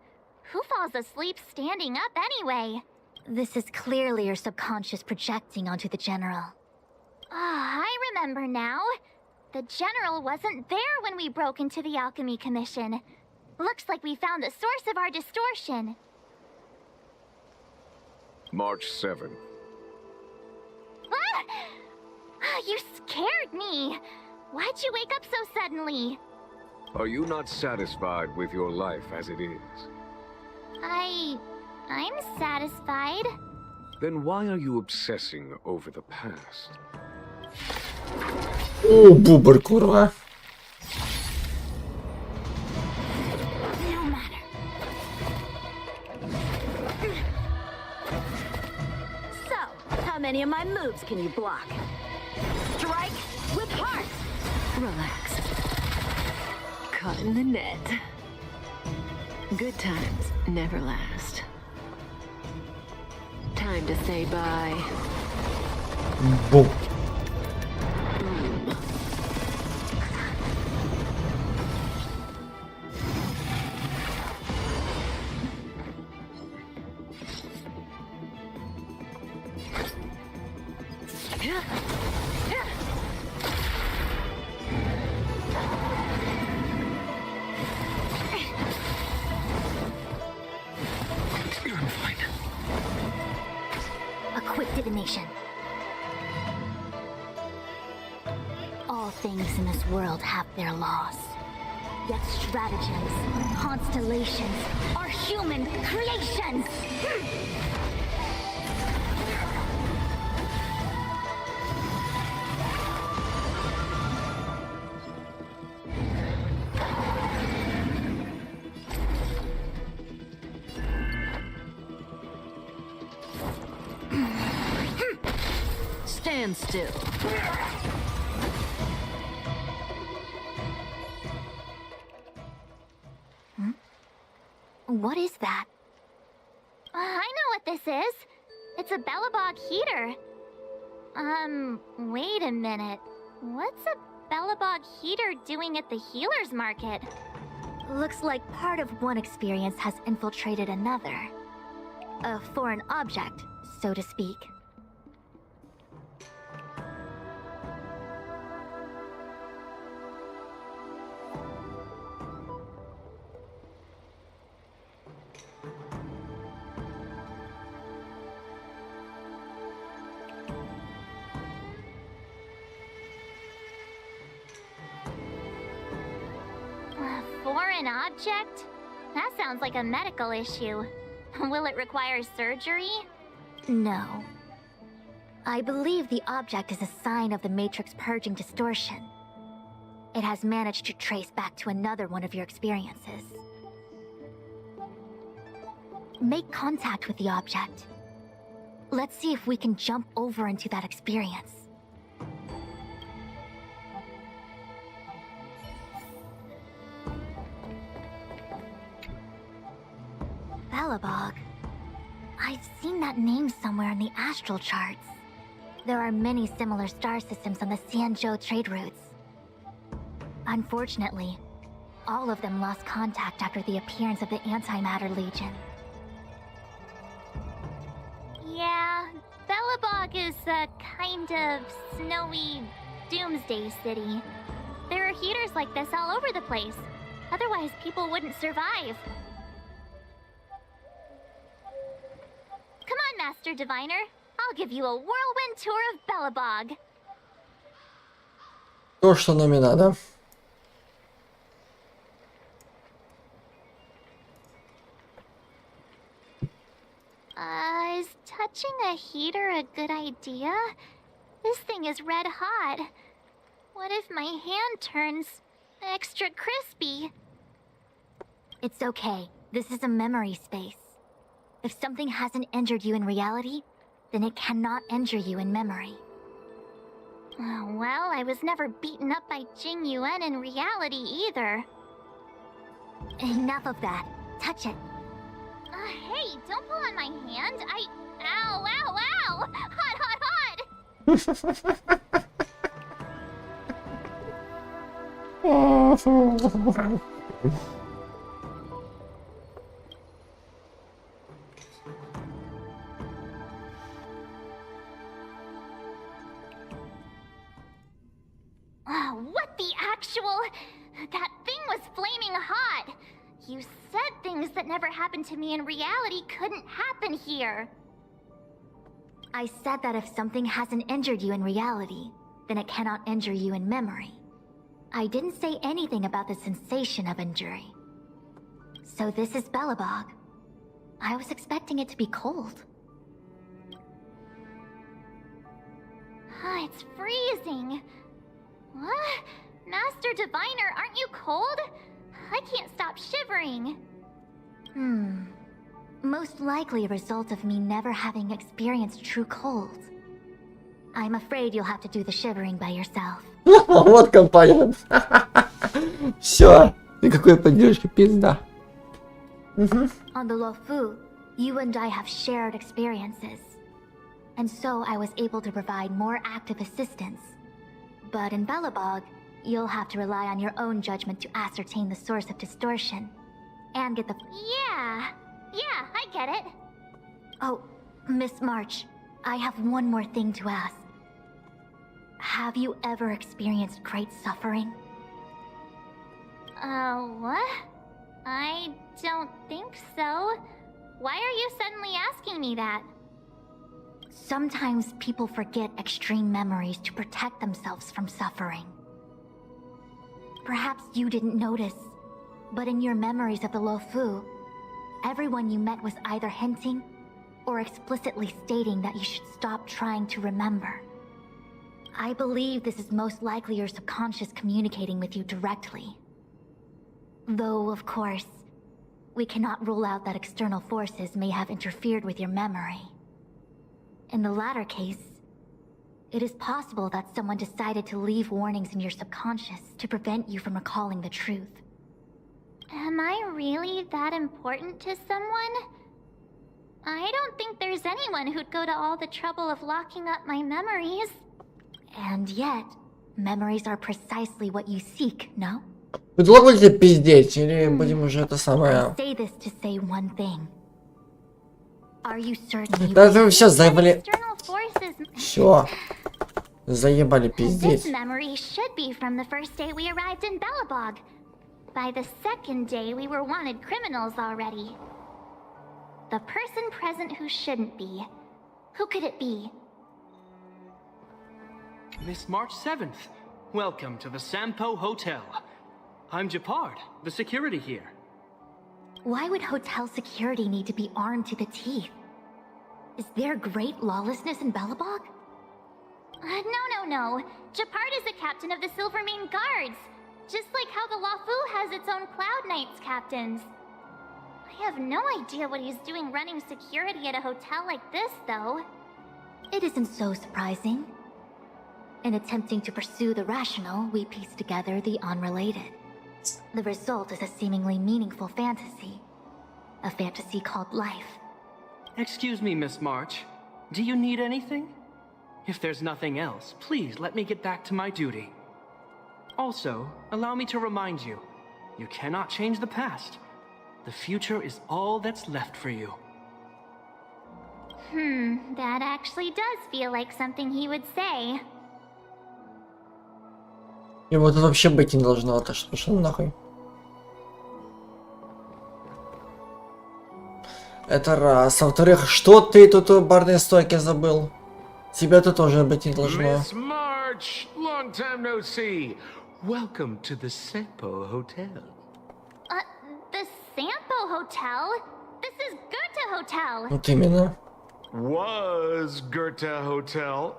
Who falls asleep standing up anyway? This is clearly your subconscious projecting onto the General. I remember now. The General wasn't there when we broke into the Alchemy Commission. Looks like we found the source of our distortion. March 7th. You scared me. Why'd you wake up so suddenly? Are you not satisfied with your life as it is? I'm satisfied. Then why are you obsessing over the past? О, бубр, курва. No matter. So, how many of my moves can you block? Strike with heart! Relax. Caught in the net. Good times never last. Time to say bye. Бум. A quick divination. All things in this world have their laws. Yet stratagems, constellations, are human creations! Stand still. What is that? I know what this is. It's a Bellabog heater. Wait a minute. What's a Bellabog heater doing at the healer's market? Looks like part of one experience has infiltrated another. A foreign object, so to speak. An object? That sounds like a medical issue. Will it require surgery? No. I believe the object is a sign of the Matrix purging distortion. It has managed to trace back to another one of your experiences. Make contact with the object. Let's see if we can jump over into that experience. Belobog. I've seen that name somewhere in the astral charts. There are many similar star systems on the Xianzhou trade routes. Unfortunately, all of them lost contact after the appearance of the Antimatter Legion. Yeah, Belobog is a kind of snowy doomsday city. There are heaters like this all over the place. Otherwise, people wouldn't survive. Come on, Master Diviner. I'll give you a whirlwind tour of Belobog. То, что нам и надо. Is touching a heater a good idea? This thing is red hot. What if my hand turns extra crispy? It's okay. This is a memory space. If something hasn't injured you in reality, then it cannot injure you in memory. Well, I was never beaten up by Jing Yuan in reality either. Enough of that. Touch it. Hey, don't pull on my hand. Ow, ow, ow! Hot, hot, hot! What the actual... That thing was flaming hot! You said things that never happened to me in reality couldn't happen here. I said that if something hasn't injured you in reality, then it cannot injure you in memory. I didn't say anything about the sensation of injury. So this is Belobog. I was expecting it to be cold. It's freezing. What? Master Diviner, aren't you cold? I can't stop shivering. Most likely a result of me never having experienced true cold. I'm afraid you'll have to do the shivering by yourself. Вот компания. Все. Никакой поддержки, пизда. On the LOFU, you and I have shared experiences. And so I was able to provide more active assistance. But in Belobog, you'll have to rely on your own judgment to ascertain the source of distortion. And get the... Yeah, I get it. Oh, Miss March, I have one more thing to ask. Have you ever experienced great suffering? What? I don't think so. Why are you suddenly asking me that? Sometimes people forget extreme memories to protect themselves from suffering. Perhaps you didn't notice, but in your memories of the LOFU, everyone you met was either hinting or explicitly stating that you should stop trying to remember. I believe this is most likely your subconscious communicating with you directly. Though, of course, we cannot rule out that external forces may have interfered with your memory. In the latter case, it is possible that someone decided to leave warnings in your subconscious to prevent you from recalling the truth. Am I really that important to someone? I don't think there's anyone who'd go to all the trouble of locking up my memories. And yet, memories are precisely what you seek, no? Вы долго будете пиздеть, или будем уже это самое... Say this to say one thing. Are you certain? Да вы все заебали... Все. Заебали пиздеть. This memory should be from the first day we arrived in Belobog. By the second day, we were wanted criminals already. The person present who shouldn't be. Who could it be? Miss March 7th, welcome to the Sampo Hotel. I'm Japard, the security here. Why would hotel security need to be armed to the teeth? Is there great lawlessness in Belobog? No. Japard is the captain of the Silvermane Guards. Just like how the ΛΟΦУ has its own Cloud Knights captains. I have no idea what he's doing running security at a hotel like this, though. It isn't so surprising. In attempting to pursue the rational, we piece together the unrelated. The result is a seemingly meaningful fantasy. A fantasy called life. Excuse me, Miss March. Do you need anything? If there's nothing else, please let me get back to my duty. Also, allow me to remind you, you cannot change the past. The future is all that's left for you. That actually does feel like something he would say. Его тут вообще быть не должно, так что пошел нахуй. Это раз. А во-вторых, что ты тут у барной стойки забыл? Тебя тут тоже быть не должно. Miss March, long time no see. Welcome to the Sampo Hotel. The Sampo Hotel? This is Goethe Hotel. Вот именно. Was Goethe Hotel.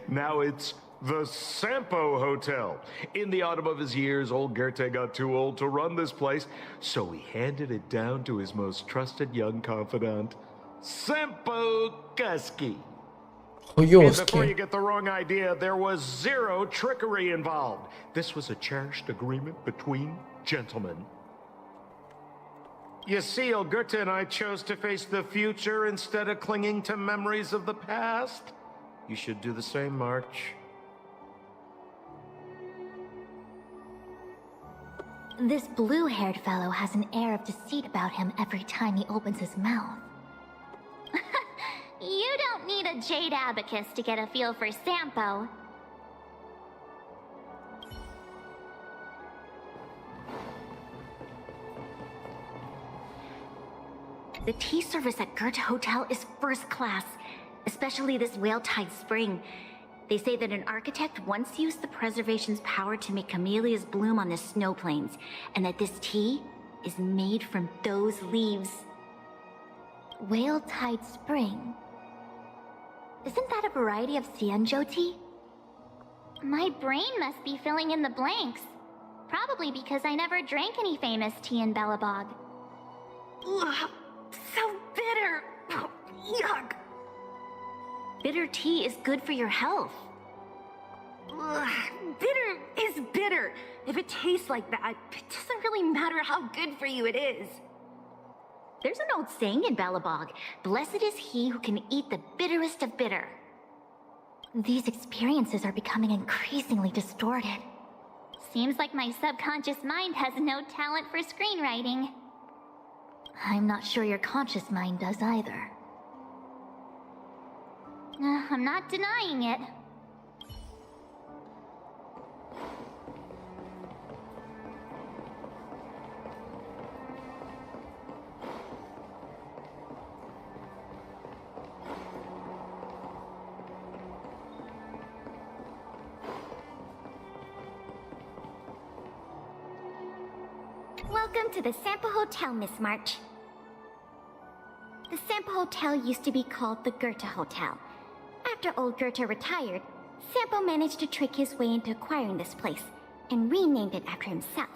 Now it's the Sampo Hotel. In the autumn of his years, old Goethe got too old to run this place, so he handed it down to his most trusted young confidant, Sampo Kuski. And before you get the wrong idea, there was zero trickery involved. This was a cherished agreement between gentlemen. You see, old Goethe and I chose to face the future instead of clinging to memories of the past. You should do the same, March. This blue-haired fellow has an air of deceit about him every time he opens his mouth. You don't need a jade abacus to get a feel for Sampo. The tea service at Goethe Hotel is first class, especially this Whale-Tide Spring. They say that an architect once used the preservation's power to make camellias bloom on the snow plains, and that this tea is made from those leaves. Whale-Tide Spring? Isn't that a variety of Xianzhou tea? My brain must be filling in the blanks. Probably because I never drank any famous tea in Belobog. Ugh, so bitter! Yuck! Bitter tea is good for your health. Ugh, bitter is bitter. If it tastes like that, it doesn't really matter how good for you it is. There's an old saying in Belobog, blessed is he who can eat the bitterest of bitter. These experiences are becoming increasingly distorted. Seems like my subconscious mind has no talent for screenwriting. I'm not sure your conscious mind does either. I'm not denying it. Welcome to the Sampo Hotel, Miss March. The Sampo Hotel used to be called the Goethe Hotel. After old Goethe retired, Sampo managed to trick his way into acquiring this place and renamed it after himself.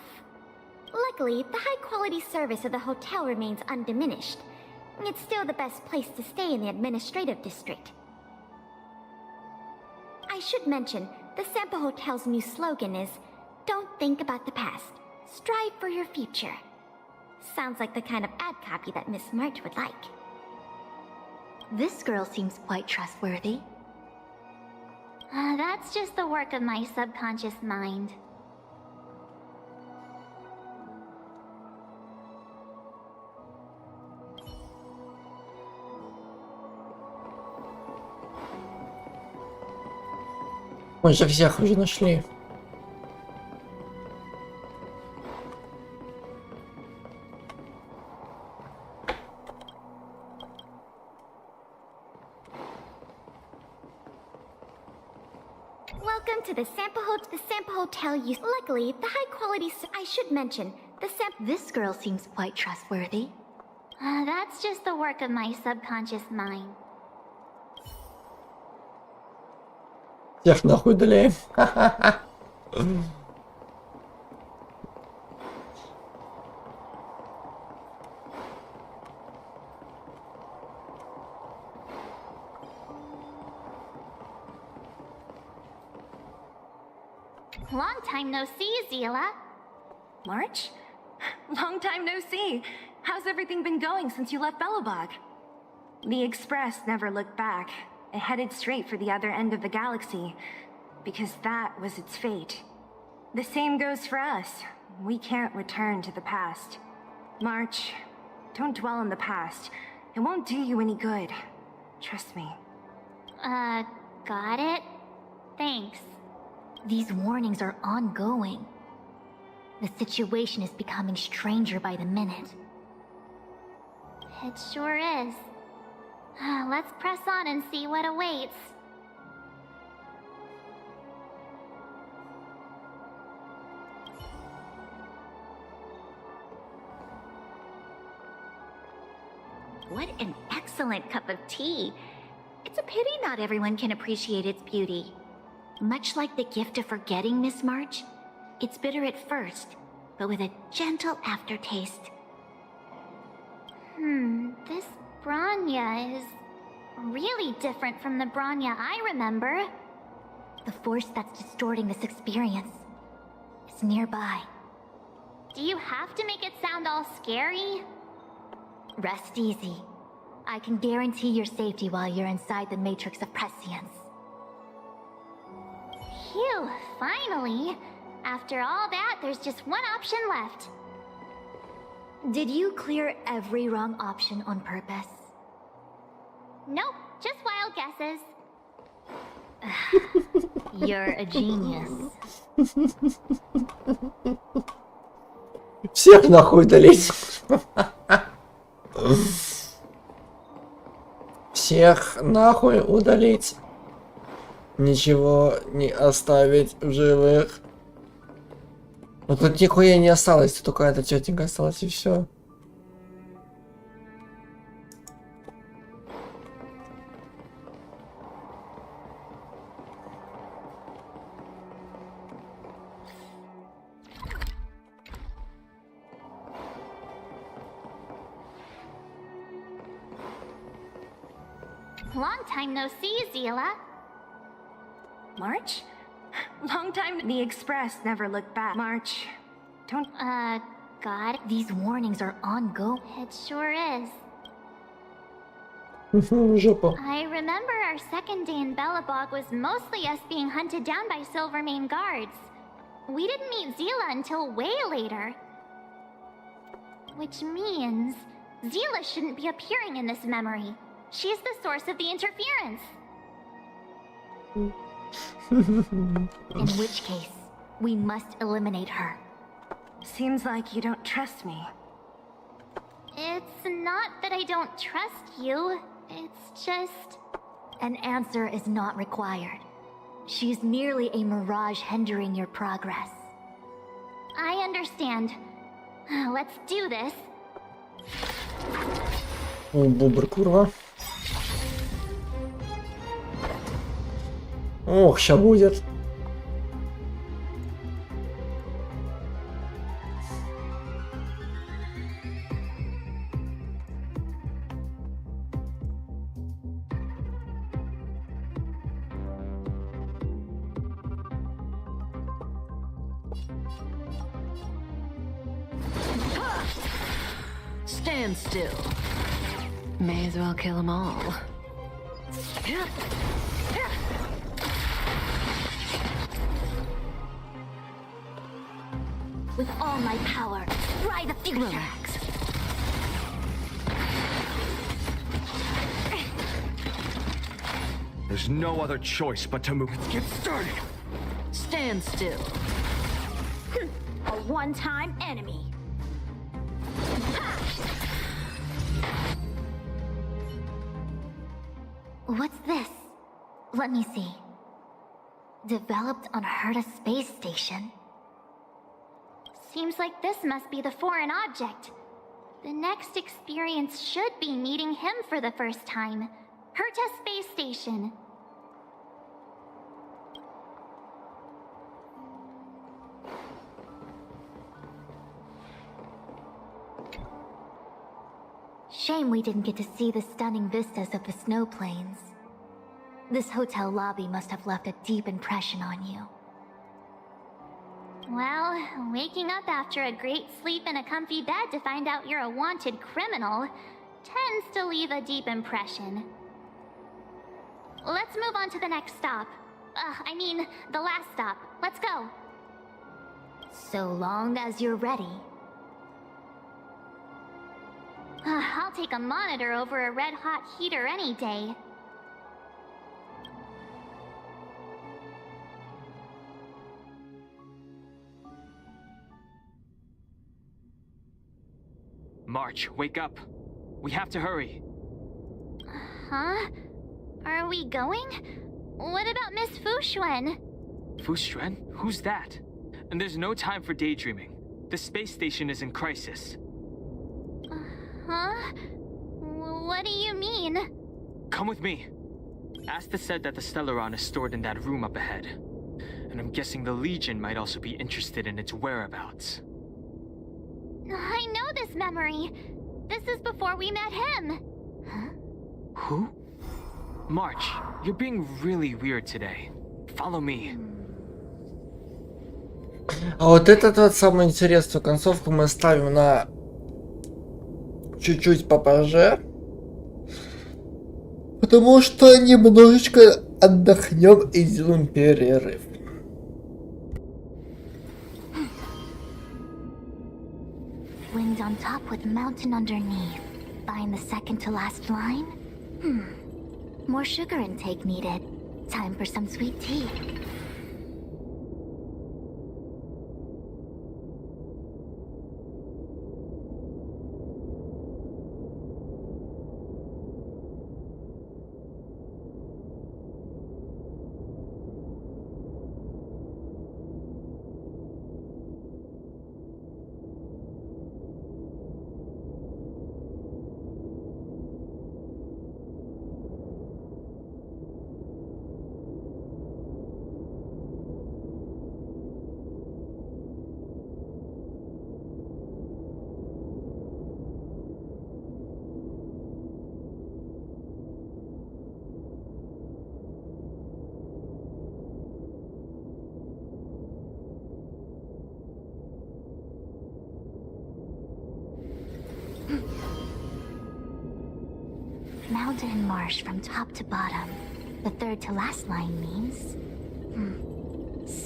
Luckily, the high-quality service of the hotel remains undiminished. It's still the best place to stay in the administrative district. I should mention, the Sampo Hotel's new slogan is, "Don't think about the past. Strive for your future." Sounds like the kind of ad copy that Miss March would like. This girl seems quite trustworthy. That's just the work of my subconscious mind. Мы же всех уже нашли. Welcome to the Sampo Hotel. Luckily, the high quality. I should mention This girl seems quite trustworthy. That's just the work of my subconscious mind. Всех нахуй удаляем. Long time no see, Zila. March? Long time no see. How's everything been going since you left Belobog? The Express never looked back. It headed straight for the other end of the galaxy, because that was its fate. The same goes for us. We can't return to the past. March, don't dwell on the past. It won't do you any good. Trust me. Got it? Thanks. These warnings are ongoing. The situation is becoming stranger by the minute. It sure is. Let's press on and see what awaits. What an excellent cup of tea. It's a pity not everyone can appreciate its beauty. Much like the gift of forgetting, Miss March, it's bitter at first, but with a gentle aftertaste. This Bronya is really different from the Bronya I remember. The force that's distorting this experience is nearby. Do you have to make it sound all scary? Rest easy. I can guarantee your safety while you're inside the matrix of prescience. Phew, finally. After all that, there's just one option left. Did you clear every wrong option on purpose? Nope, just wild guesses. You're a genius. Всех нахуй удалить. Всех нахуй удалить. Ничего не оставить в живых. Ну тут нихуя не осталось, тут только эта тетенька осталась и все. Long time no see, Zila. March? Long time. The Express never looked back. March, don't. God. These warnings are ongoing. It sure is. Жопа. I remember our second day in Belobog was mostly us being hunted down by Silvermane guards. We didn't meet Zila until way later. Which means Zila shouldn't be appearing in this memory. She's the source of the interference. In which case, we must eliminate her. Seems like you don't trust me. It's not that I don't trust you. It's just... An answer is not required. She's merely a mirage hindering your progress. I understand. Let's do this. О, бобр, курва. Ох, ща будет. Stand still. May as well kill them all. With all my power, try the future. Relax. There's no other choice but to move. Let's get started. Stand still. A one-time enemy. What's this? Let me see. Developed on Herta space station. Seems like this must be the foreign object. The next experience should be meeting him for the first time. Herta space station. Shame we didn't get to see the stunning vistas of the snow plains. This hotel lobby must have left a deep impression on you. Well, waking up after a great sleep in a comfy bed to find out you're a wanted criminal tends to leave a deep impression. Let's move on to the next stop. The last stop. Let's go. So long as you're ready. I'll take a monitor over a red-hot heater any day. March, wake up. We have to hurry. Huh? Are we going? What about Miss Fuxuan? Fuxuan? Who's that? And there's no time for daydreaming. The space station is in crisis. Huh? What do you mean? Come with me. Asta said that the Stellaron is stored in that room up ahead. And I'm guessing the Legion might also be interested in its whereabouts. I know this memory. This is before we met him. Huh? Who? March, you're being really weird today. Follow me. А вот этот вот самую интересную концовку мы ставим на чуть-чуть попозже. Потому что немножечко отдохнем и сделаем перерыв. Wind on top with mountain underneath. Find the second to last line? More sugar intake needed. Time for some sweet tea. Mountain and marsh from top to bottom. The third to last line means...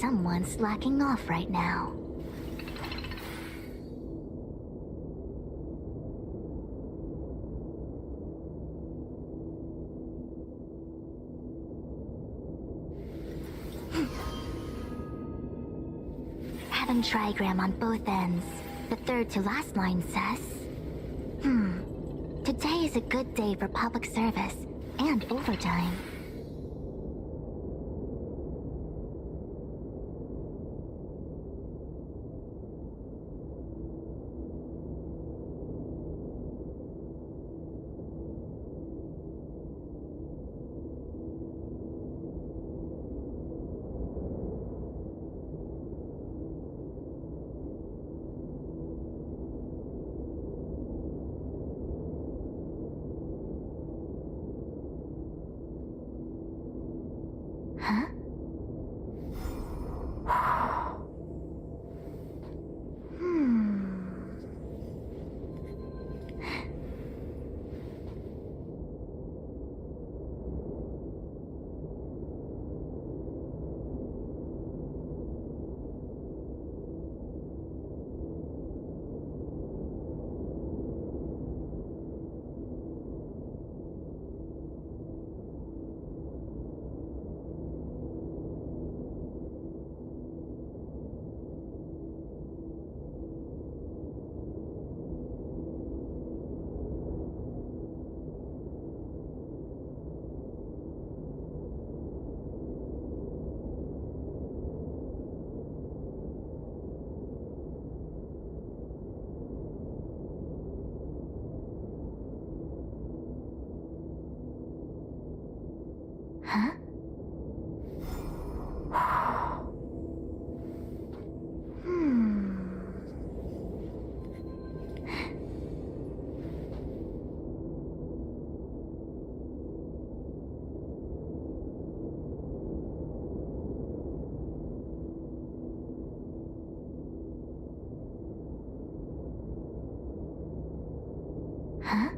someone's slacking off right now. Heaven trigram on both ends. The third to last line says... Today is a good day for public service and overtime. Huh? Huh?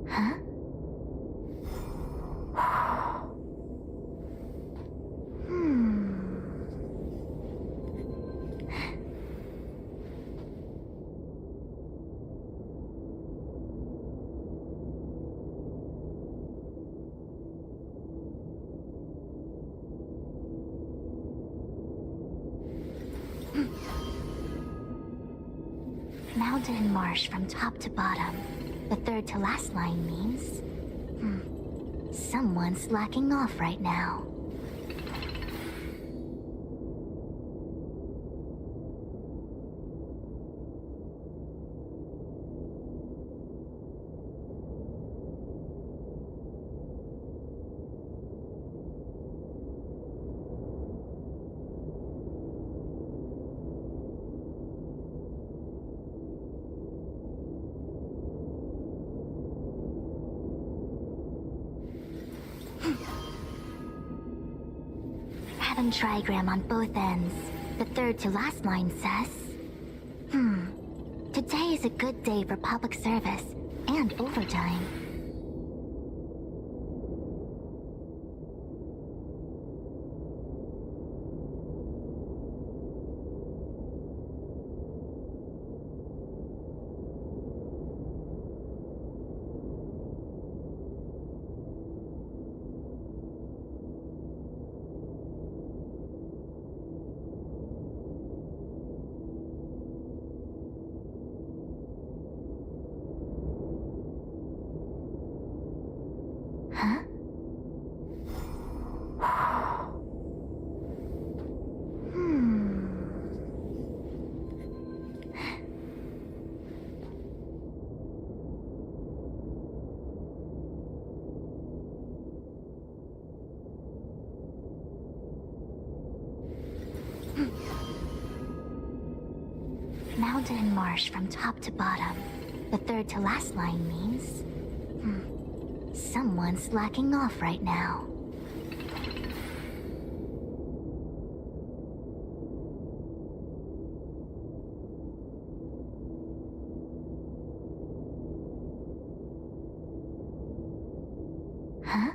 Huh? Mountain and marsh from top to bottom. The third to last line means... someone's slacking off right now. Heaven trigram on both ends. The third to last line says... Today is a good day for public service and overtime. Huh? Mountain and marsh from top to bottom. The third to last line means... someone's slacking off right now. Huh?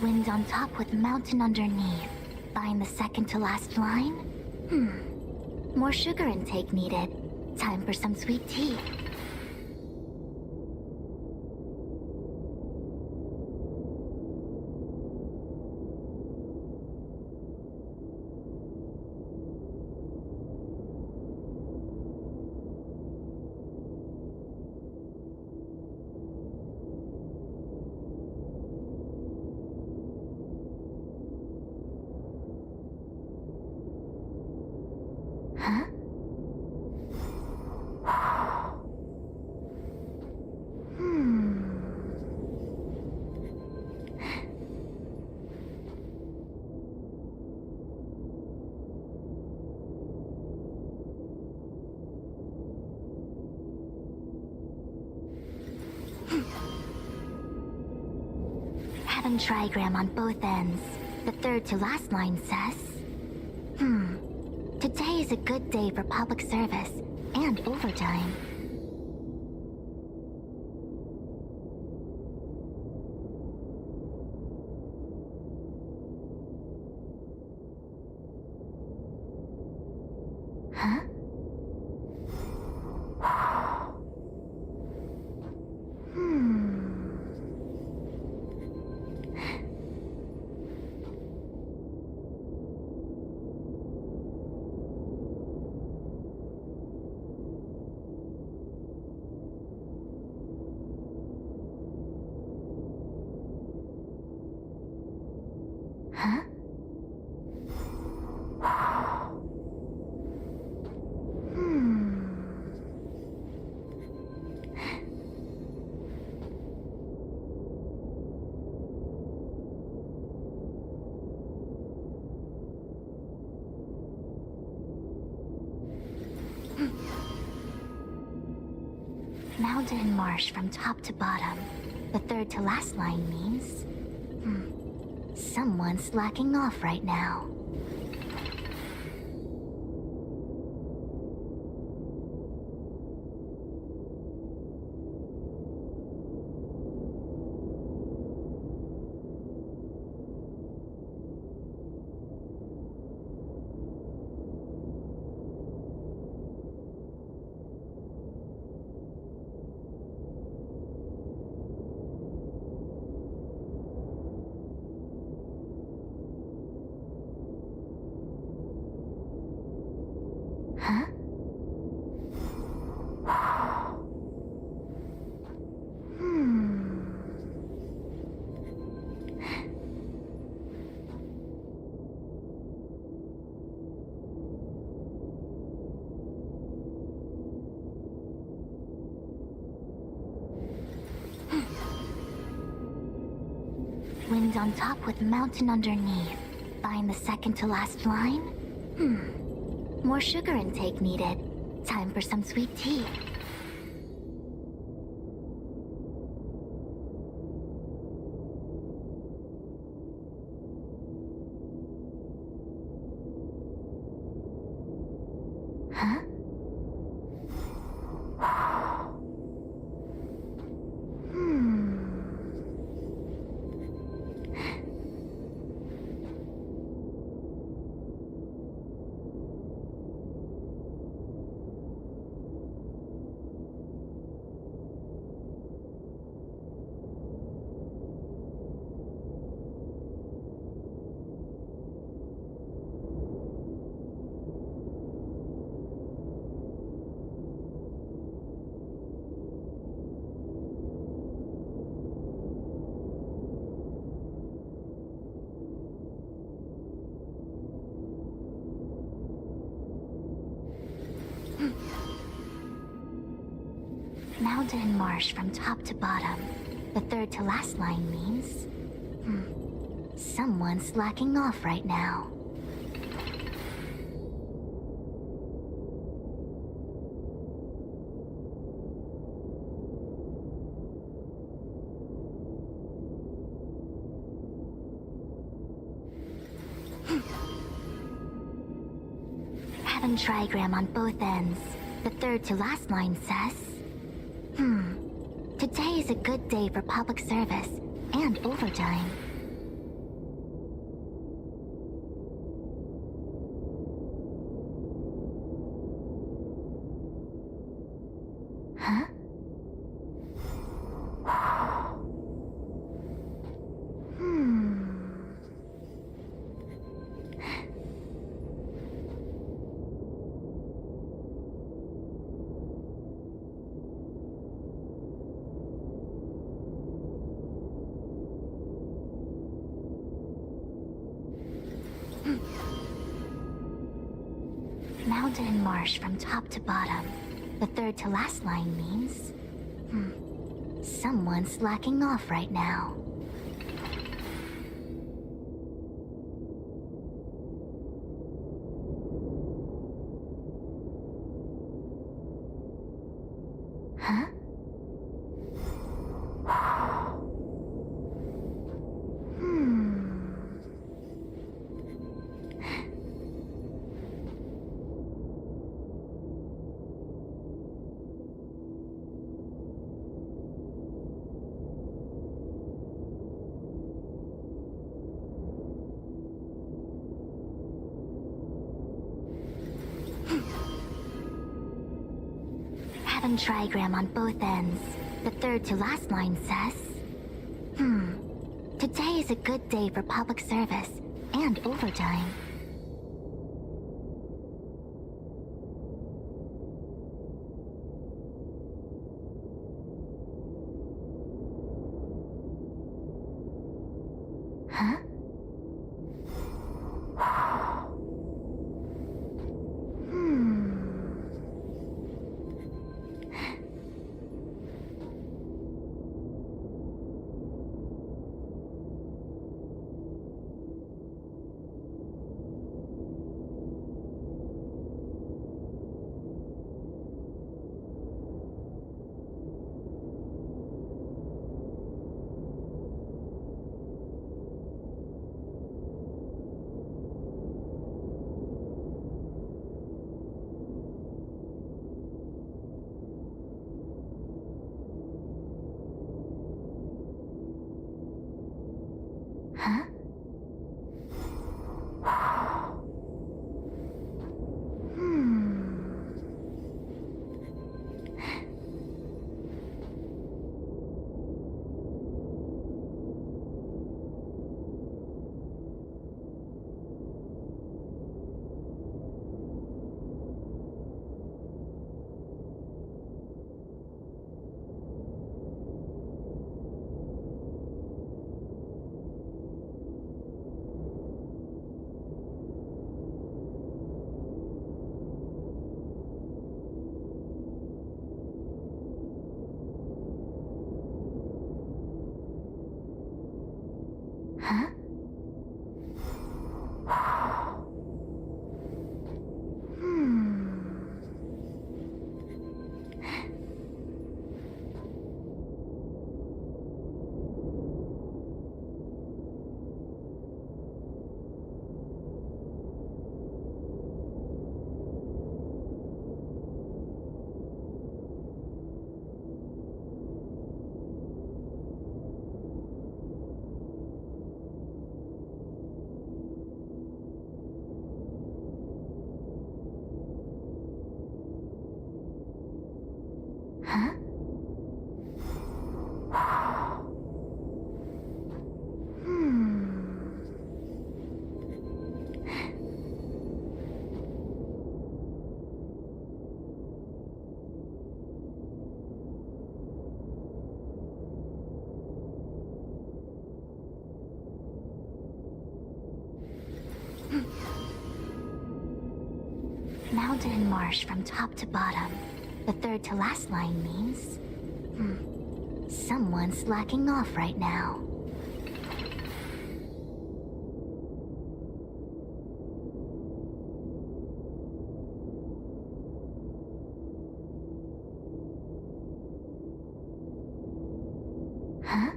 Wind on top with mountain underneath. Find the second to last line? More sugar intake needed. Time for some sweet tea. Having trigram on both ends. The third to last line says, today is a good day for public service and overtime. Huh? Huh? Mountain and marsh from top to bottom. The third to last line means... someone's slacking off right now. Huh? Wind on top with mountain underneath. Find the second to last line? More sugar intake needed. Time for some sweet tea. Huh? Mountain and marsh from top to bottom. The third to last line means... someone's slacking off right now. Having trigram on both ends. The third to last line says... today is a good day for public service and overtime. Huh? Mountain and marsh from top to bottom. The third to last line means... someone's slacking off right now. Huh? Having trigram on both ends. The third to last line says, today is a good day for public service and overtime. Huh? Huh? Huh? Huh? Mountain and marsh from top to bottom. The third to last line means... someone's slacking off right now. Huh?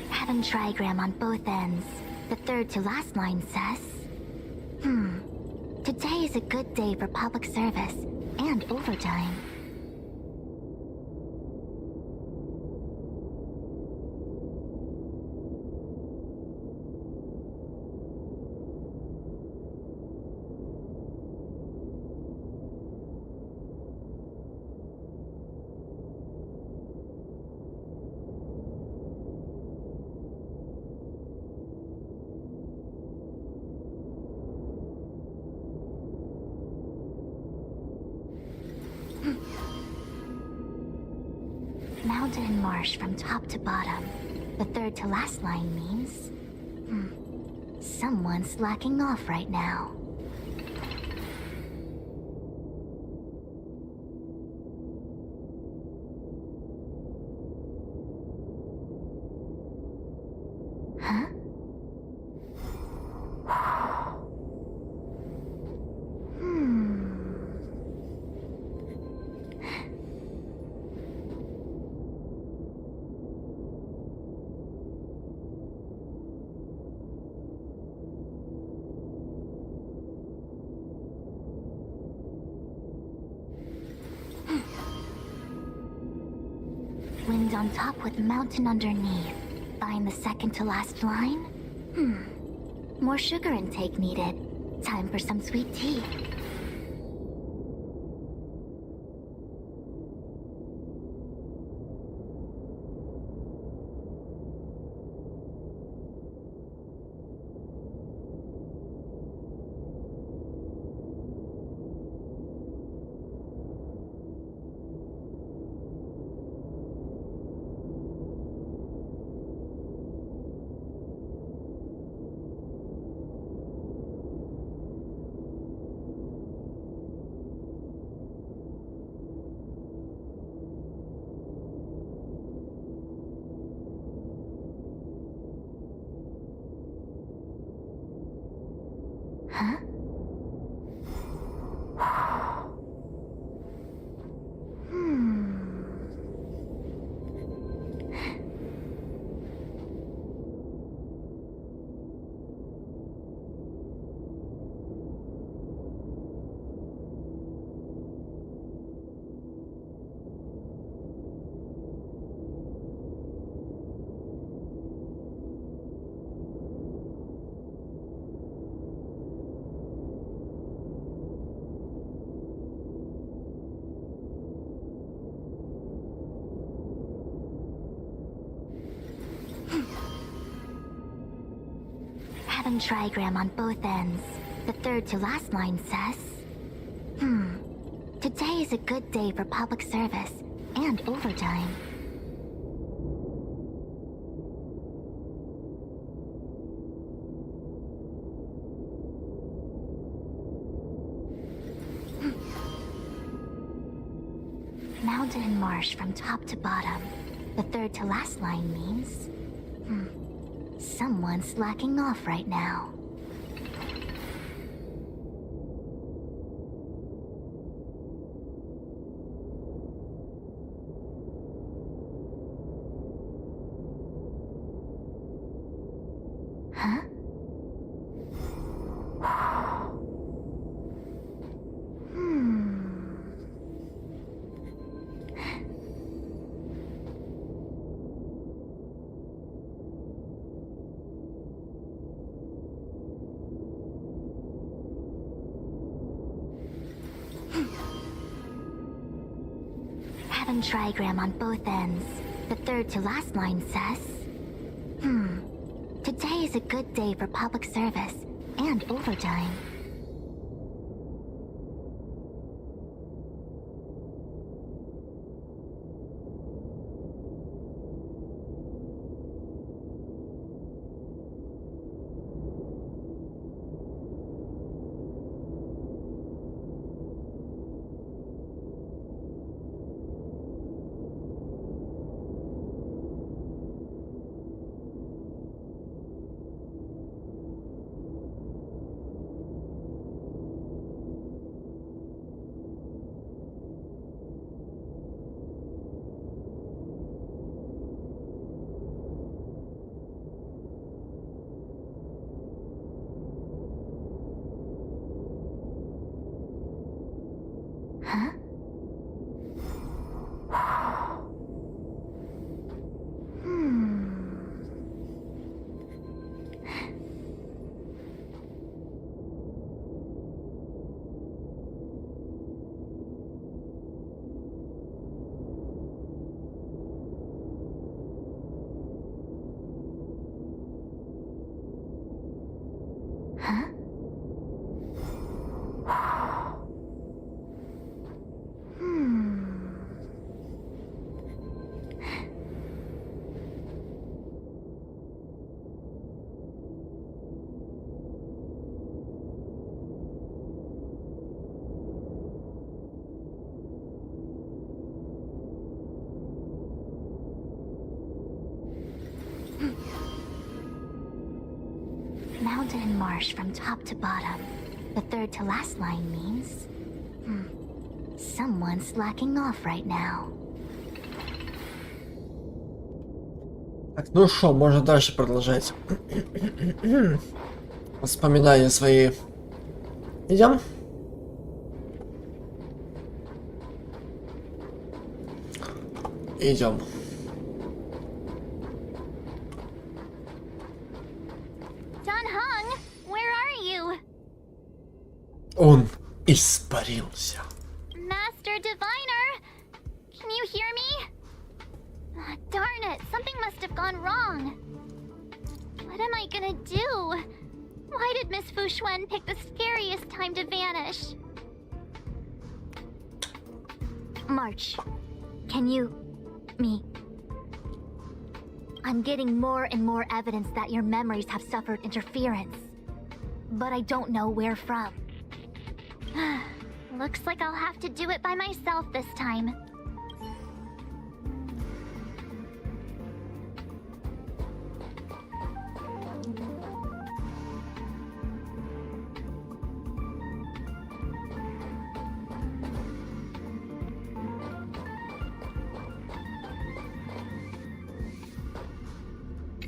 Having trigram on both ends. The third to last line says, today is a good day for public service and overtime. Mountain and marsh from top to bottom. The third to last line means... someone's slacking off right now. Huh? on top with mountain underneath. Find the second to last line? More sugar intake needed. Time for some sweet tea. Huh? Having trigram on both ends. The third to last line says, today is a good day for public service and overtime. Mountain and marsh from top to bottom. The third to last line means, someone's slacking off right now. Huh? Having trigram on both ends. The third to last line says, today is a good day for public service and overtime. Huh? Mountain and marsh from top to bottom. The third to last line means, someone's slacking off right now. Так, ну что, можно дальше продолжать. Воспоминания свои. Идем? Идем. Dunhung, where are you? Он испарился. Master Diviner, can you hear me? Darn it, something must have gone wrong. What am I gonna do? Why did Miss Fushuen pick the scariest time to vanish? March, can you... me... I'm getting more and more evidence that your memories have suffered interference. But I don't know where from. Looks like I'll have to do it by myself this time.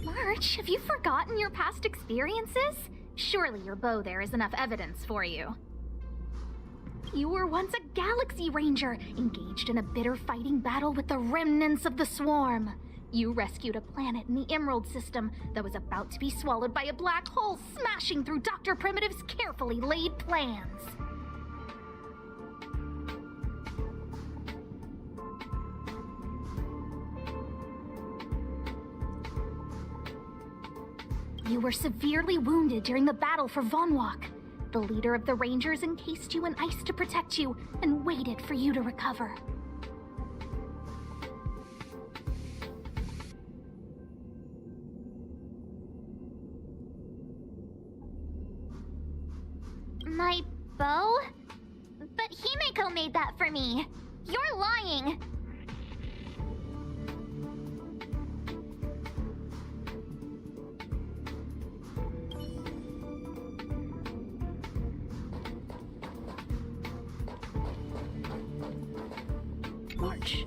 March, have you forgotten your past experiences? Surely your bow there is enough evidence for you. You were once a Galaxy Ranger, engaged in a bitter fighting battle with the remnants of the Swarm. You rescued a planet in the Emerald System that was about to be swallowed by a black hole, smashing through Dr. Primitive's carefully laid plans. You were severely wounded during the battle for Vonwalk. The leader of the Rangers encased you in ice to protect you and waited for you to recover. My bow? But Himeko made that for me. You're lying. March,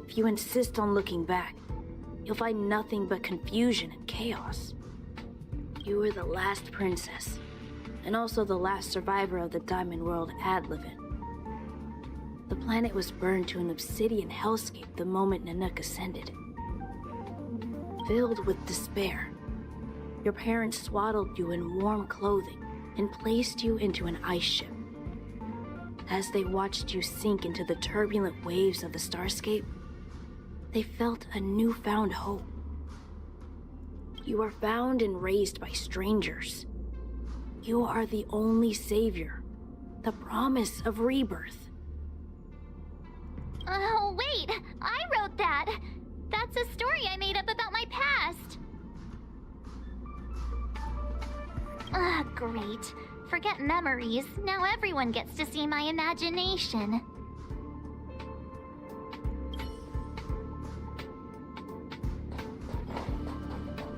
if you insist on looking back, you'll find nothing but confusion and chaos. You were the last princess, and also the last survivor of the Diamond World Adlevin. The planet was burned to an obsidian hellscape the moment Nanook ascended. Filled with despair, your parents swaddled you in warm clothing and placed you into an ice ship. As they watched you sink into the turbulent waves of the starscape, they felt a newfound hope. You are found and raised by strangers. You are the only savior, the promise of rebirth. Oh, wait! I wrote that! That's a story I made up about my past! Great. Forget memories. Now everyone gets to see my imagination.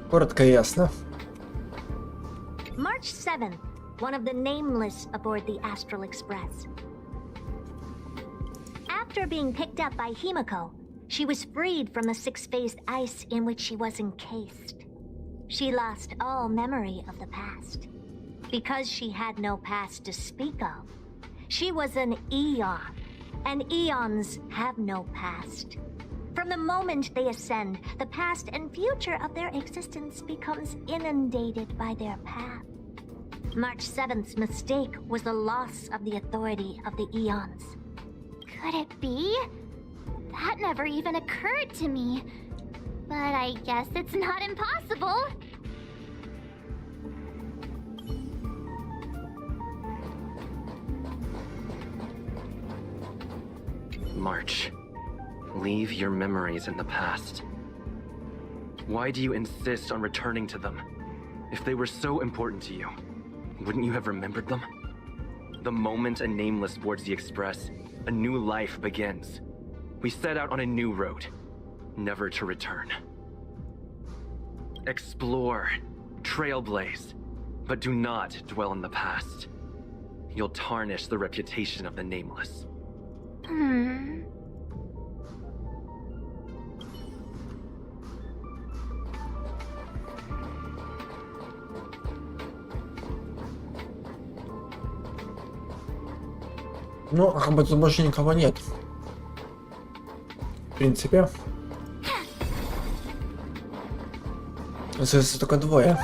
Коротко и ясно. March 7th, one of the nameless aboard the Astral Express. After being picked up by Himeko, she was freed from the six-phased ice in which she was encased. She lost all memory of the past. Because she had no past to speak of, she was an Eon, and Eons have no past. From the moment they ascend, the past and future of their existence becomes inundated by their path. March 7th's mistake was the loss of the authority of the Eons. Could it be? That never even occurred to me. But I guess it's not impossible. March, leave your memories in the past. Why do you insist on returning to them? If they were so important to you, wouldn't you have remembered them? The moment a Nameless boards the Express, a new life begins. We set out on a new road, never to return. Explore, trailblaze, but do not dwell in the past. You'll tarnish the reputation of the Nameless. Ну, как бы тут больше никого нет. В принципе. Остается только двое.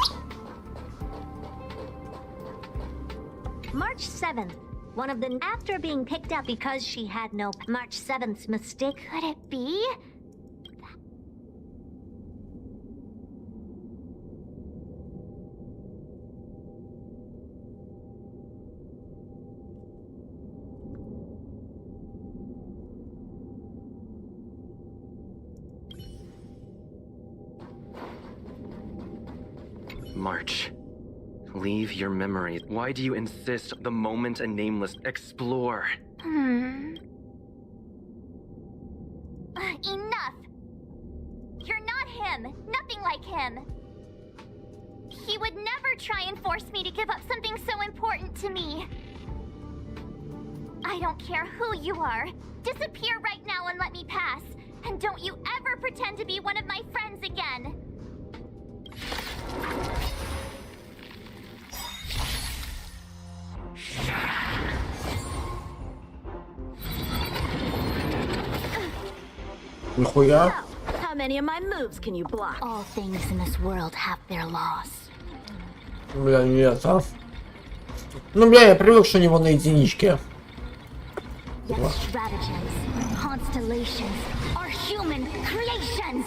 7th. One of them after being picked up because she had no March 7th mistake. Could it be? March. Leave your memories. Why do you insist the moment a nameless explore? Enough! You're not him. Nothing like him. He would never try and force me to give up something so important to me. I don't care who you are. Disappear right now and let me pass. And don't you ever pretend to be one of my friends again. Нихуя. How many of my moves can you block? All things in this world have their laws. Бля, нет, а. Ну, бля, я привык, что у него на единичке. Yet stratagems, constellations, are human creations!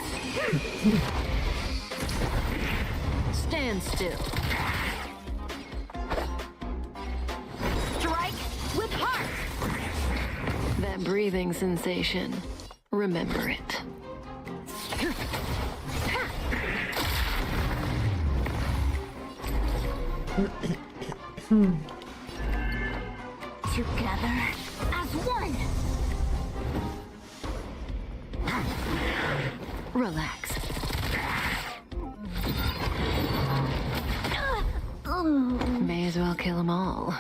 Stand still. Strike with heart! That breathing sensation. Remember it. Together as one! Relax. May as well kill them all.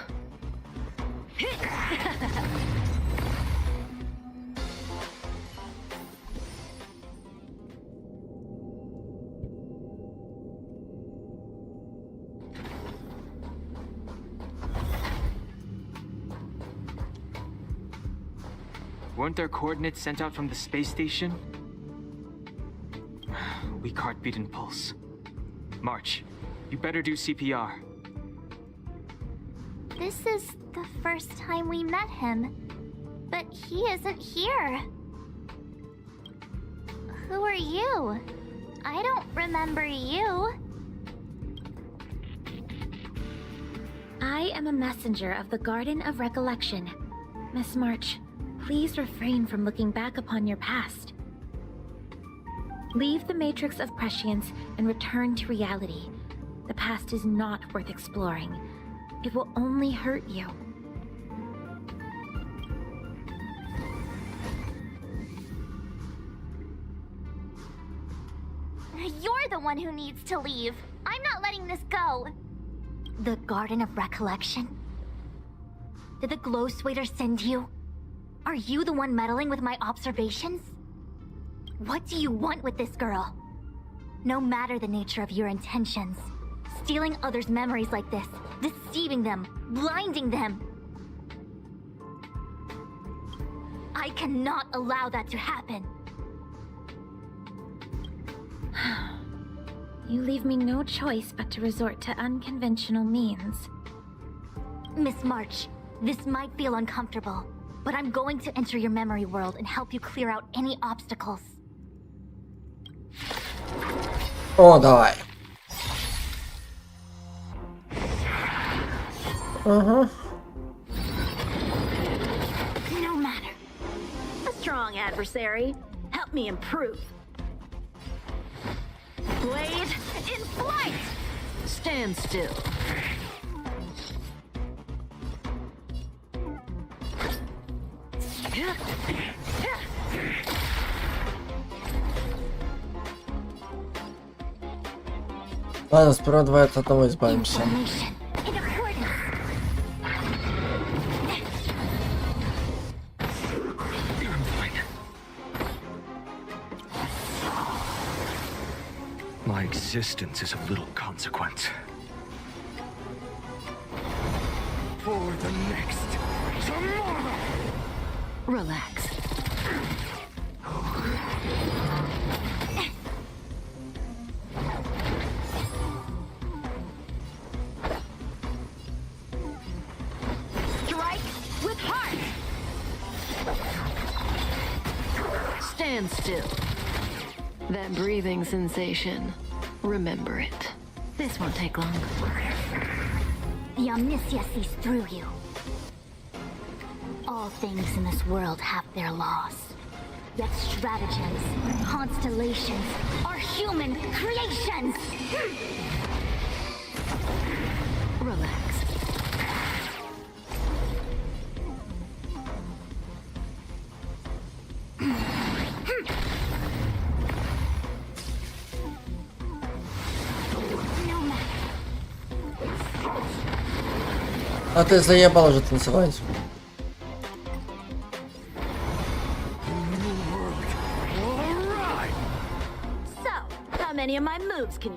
Weren't there coordinates sent out from the space station? Weak heartbeat and pulse. March, you better do CPR. This is the first time we met him, but he isn't here. Who are you? I don't remember you. I am a messenger of the Garden of Recollection. Miss March, please refrain from looking back upon your past. Leave the matrix of prescience and return to reality. The past is not worth exploring. It will only hurt you. You're the one who needs to leave. I'm not letting this go. The Garden of Recollection? Did the Glow Swader send you? Are you the one meddling with my observations? What do you want with this girl? No matter the nature of your intentions, stealing others' memories like this, deceiving them, blinding them. I cannot allow that to happen. You leave me no choice but to resort to unconventional means. Miss March, this might feel uncomfortable, but I'm going to enter your memory world and help you clear out any obstacles. О, давай. Ага. No matter. A strong adversary. Help me improve. Blade in flight! Stand still. Ладно, сперва давай от одного избавимся. My existence is of little consequence. For the next tomorrow! Relax. Stand still. That breathing sensation. Remember it. This won't take long. The omniscia sees through you. All things in this world have their laws. Yet stratagems, constellations, are human creations! Relax. А ты заебал уже танцевать. So, how many of my moves can...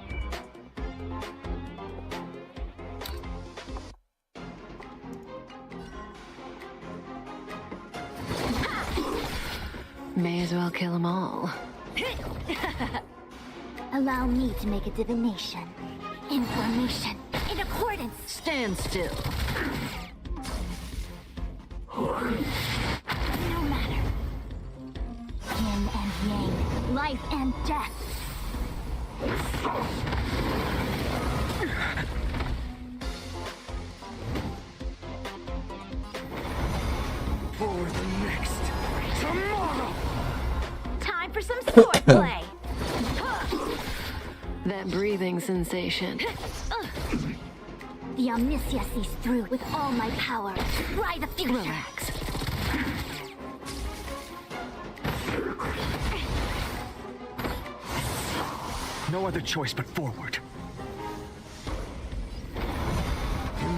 May as well kill them all. Allow me to make a divination. Information. In accordance. Stand still. No matter. Yin and yang. Life and death. For the next tomorrow. Time for some swordplay. That breathing sensation. The omniscia sees through with all my power. Try the future. Relax. No other choice but forward.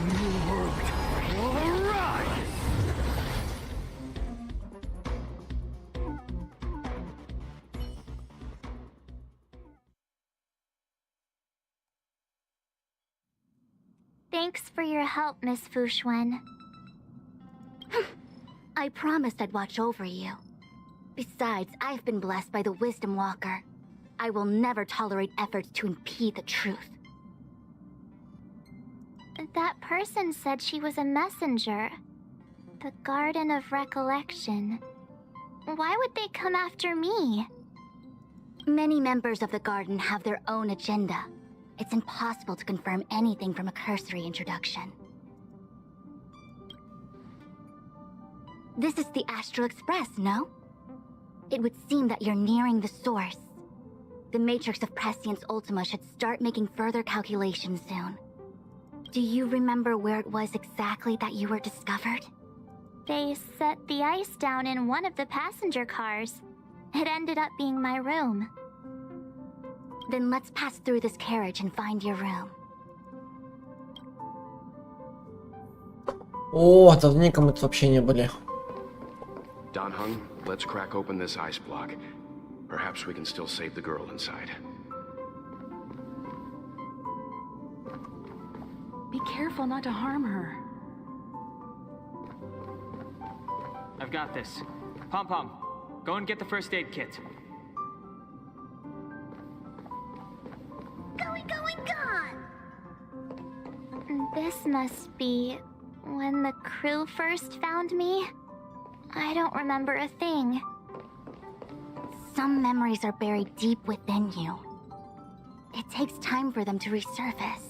New world. All right. Thanks for your help, Miss Fushuen. I promised I'd watch over you. Besides, I've been blessed by the Wisdom Walker. I will never tolerate efforts to impede the truth. That person said she was a messenger. The Garden of Recollection. Why would they come after me? Many members of the Garden have their own agenda. It's impossible to confirm anything from a cursory introduction. This is the Astral Express, no? It would seem that you're nearing the source. The Matrix of Prescience Ultima should start making further calculations soon. Do you remember where it was exactly that you were discovered? They set the ice down in one of the passenger cars. It ended up being my room. Then let's pass through this carriage and find your room. О, давненько мы тут вообще не были. Don Hung, let's crack open this ice block. Perhaps we can still save the girl inside. Be careful not to harm her. I've got this. Pom-Pom, go and get the first aid kit. Going, gone! This must be when the crew first found me. I don't remember a thing. Some memories are buried deep within you. It takes time for them to resurface.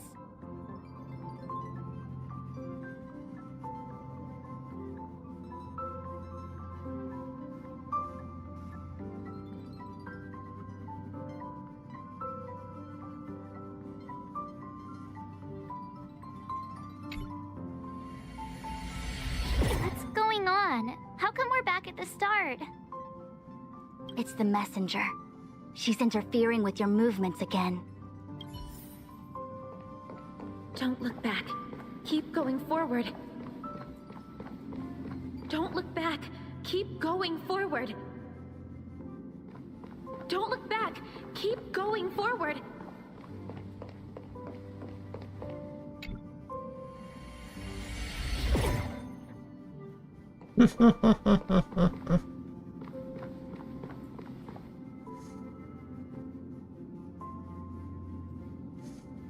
What's going on? How come we're back at the start? It's the messenger. She's interfering with your movements again. Don't look back. Keep going forward. Don't look back. Keep going forward. Don't look back. Keep going forward.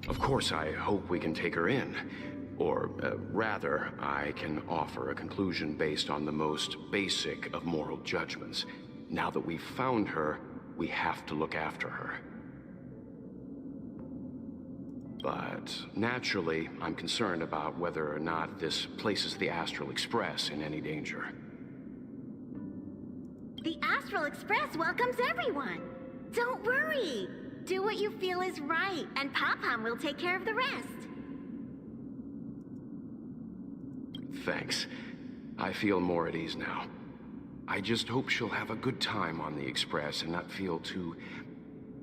Of course, I hope we can take her in. Or, rather, I can offer a conclusion based on the most basic of moral judgments. now that we've found her, we have to look after her. But naturally, I'm concerned about whether or not this places the Astral Express in any danger. The Astral Express welcomes everyone. Don't worry. Do what you feel is right, and Pom-Pom will take care of the rest. Thanks. I feel more at ease now. I just hope she'll have a good time on the Express and not feel too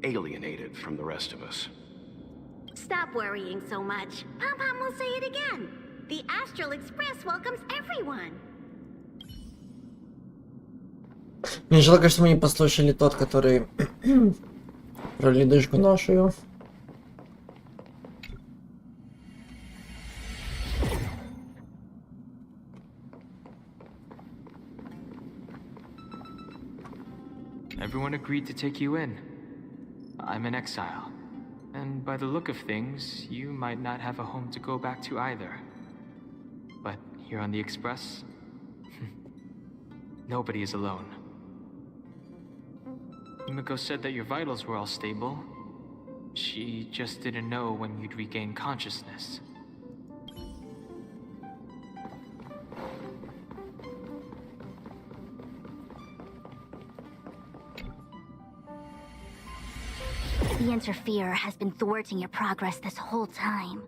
alienated from the rest of us. Stop worrying so much. Pom-Pom will say it again. The Astral Express welcomes everyone. Мне жалко, что мы не послушали тот, который про ледышку нашу. Everyone agreed to take you in. I'm in exile. And by the look of things, you might not have a home to go back to either. But here on the Express, nobody is alone. Himiko said that your vitals were all stable. She just didn't know when you'd regain consciousness. The Interferer has been thwarting your progress this whole time.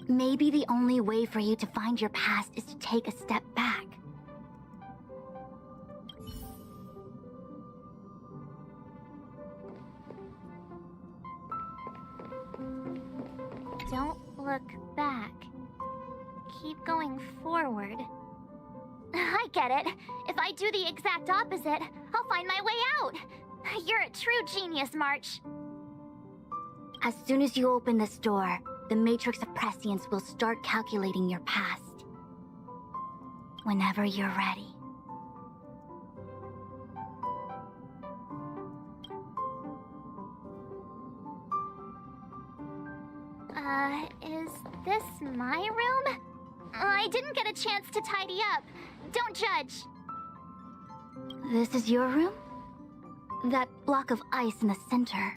Maybe the only way for you to find your past is to take a step back. Don't look back. Keep going forward. I get it. If I do the exact opposite, I'll find my way out. You're a true genius, March. As soon as you open this door, the Matrix of Prescience will start calculating your past. Whenever you're ready. Is this my room? I didn't get a chance to tidy up. Don't judge. This is your room? That block of ice in the center.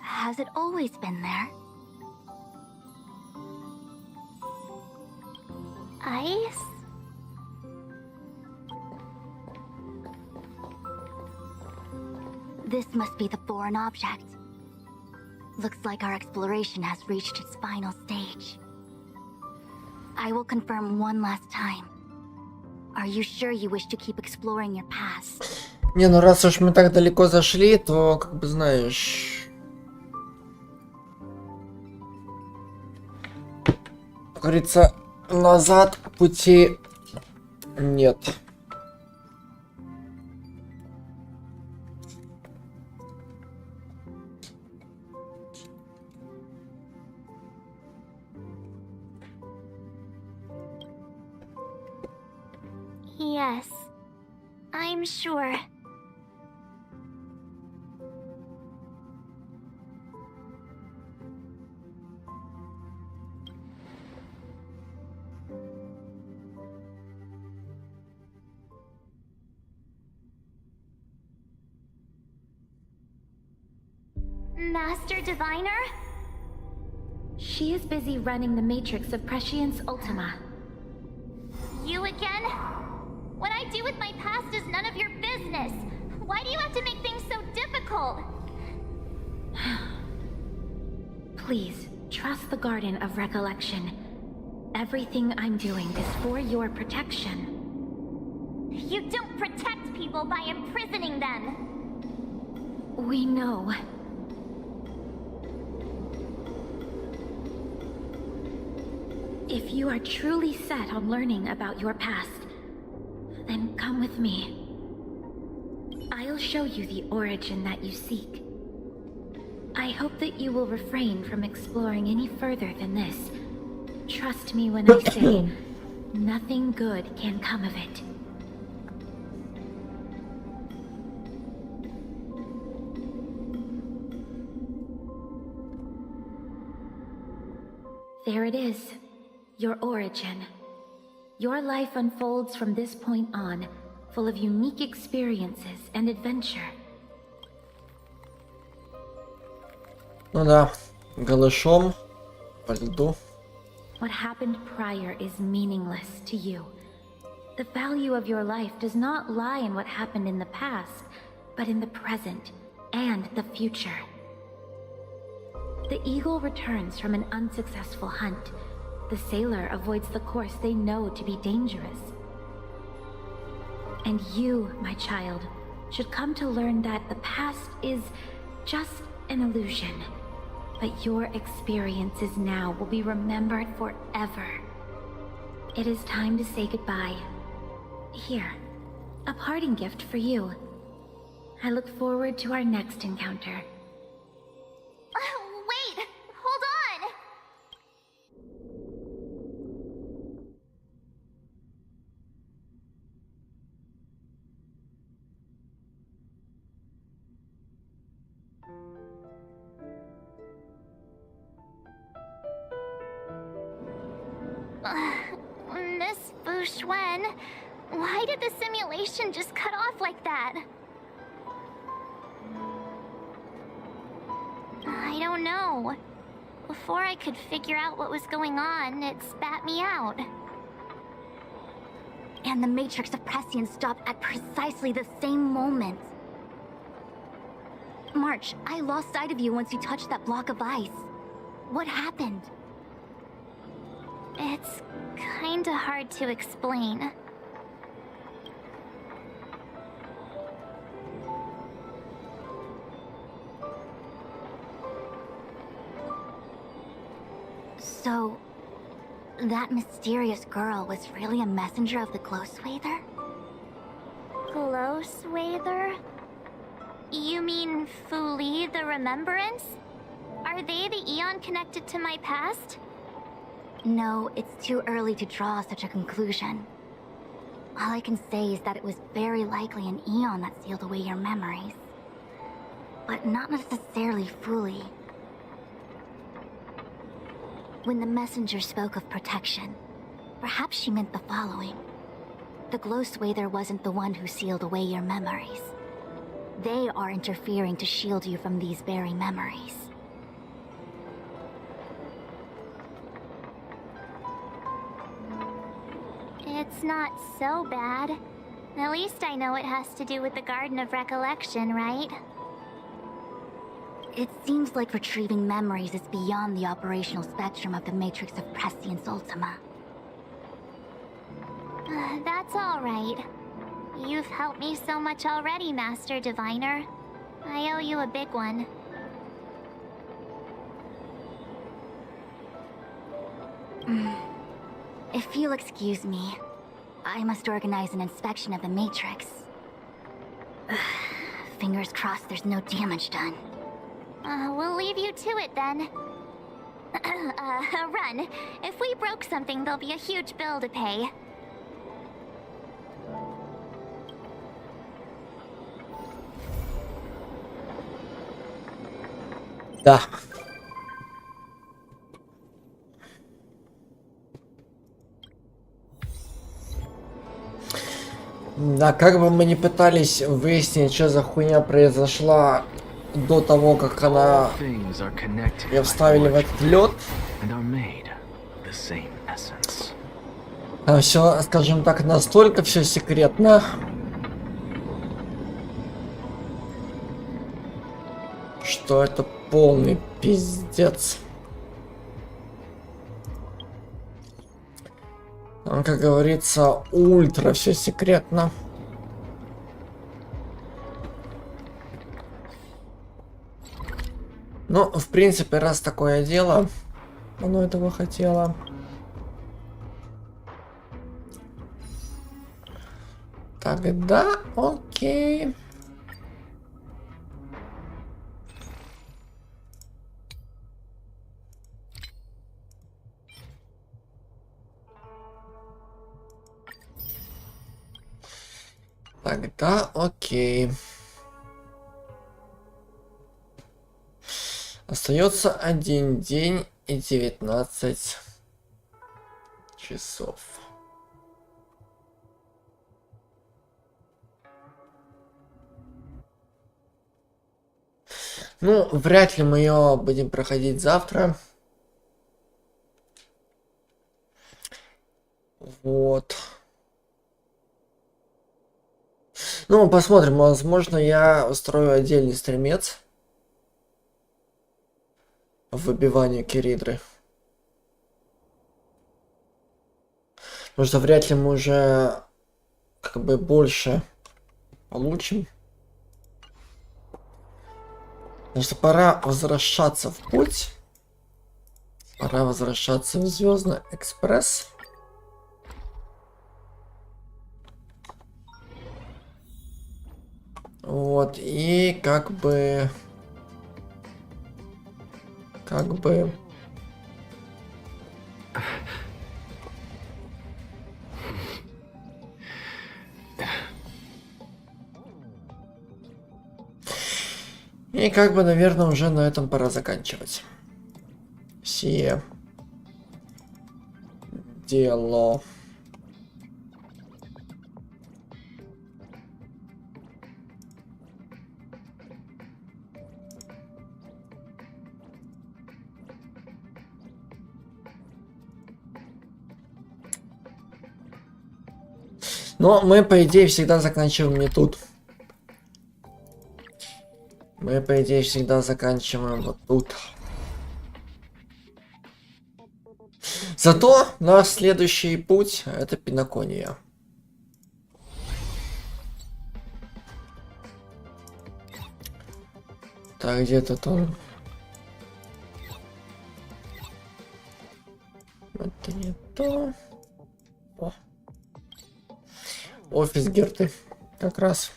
Has it always been there? Ice? This must be the foreign object. Looks like our exploration has reached its final stage. I will confirm one last time. Are you sure you wish to keep exploring your past? Не, ну раз уж мы так далеко зашли, то, как бы, знаешь... Как говорится, назад пути нет. Yes, I'm sure. Master Diviner? She is busy running the Matrix of Prescience Ultima. You again? What I do with my past is none of your business. Why do you have to make things so difficult? Please, trust the Garden of Recollection. Everything I'm doing is for your protection. You don't protect people by imprisoning them. We know. If you are truly set on learning about your past, then come with me. I'll show you the origin that you seek. I hope that you will refrain from exploring any further than this. Trust me when I say, nothing good can come of it. There it is, your origin. Your life unfolds from this point on, full of unique experiences and adventure. Ну да, голышом по льду. What happened prior is meaningless to you. The value of your life does not lie in what happened in the past, but in the present and the future. The eagle returns from an unsuccessful hunt. The sailor avoids the course they know to be dangerous. And you, my child, should come to learn that the past is just an illusion. But your experiences now will be remembered forever. It is time to say goodbye. Here, a parting gift for you. I look forward to our next encounter. Wait! Hold on! Miss Spúșeny, why did the simulation just cut off like that? I don't know. Before I could figure out what was going on, it spat me out. And the Matrix of Prescience stopped at precisely the same moment. March, I lost sight of you once you touched that block of ice. What happened? It's kinda hard to explain. So, that mysterious girl was really a messenger of the Glowswather? Glowswather? You mean Fu Li, the Remembrance? Are they the Eon connected to my past? No, it's too early to draw such a conclusion. All I can say is that it was very likely an Eon that sealed away your memories. But not necessarily fully. When the messenger spoke of protection, perhaps she meant the following. The Glowswather wasn't the one who sealed away your memories. They are interfering to shield you from these very memories. It's not so bad. At least I know it has to do with the Garden of Recollection, right? It seems like retrieving memories is beyond the operational spectrum of the Matrix of Prescience Ultima. That's all right. You've helped me so much already, Master Diviner. I owe you a big one. If you'll excuse me, I must organize an inspection of the Matrix. Fingers crossed there's no damage done. We'll leave you to it then. Run. If we broke something, there'll be a huge bill to pay. Да. Да, как бы мы ни пытались выяснить, что за хуйня произошла до того, как она ее вставили в этот лед. Там все, скажем так, настолько все секретно, что это полный пиздец. Там, как говорится, ультра все секретно. Ну, в принципе, раз такое дело, оно этого хотело. Тогда окей. Тогда окей. Остается 1 день и 19 часов. Ну, вряд ли мы ее будем проходить завтра. Вот. Ну, посмотрим. Возможно, я устрою отдельный стримец. В выбивании Киридры. Потому что вряд ли мы уже как бы больше получим. Потому что пора возвращаться в путь. Пора возвращаться в Звездный экспресс. Вот, и как бы... И как бы, наверное, уже на этом пора заканчивать. Все дело. Но мы, по идее, всегда заканчиваем не тут. Мы, по идее, всегда заканчиваем вот тут. Зато наш следующий путь — это Пинокония. Так, где-то там... Это не то. О. Офис Герты. Как раз.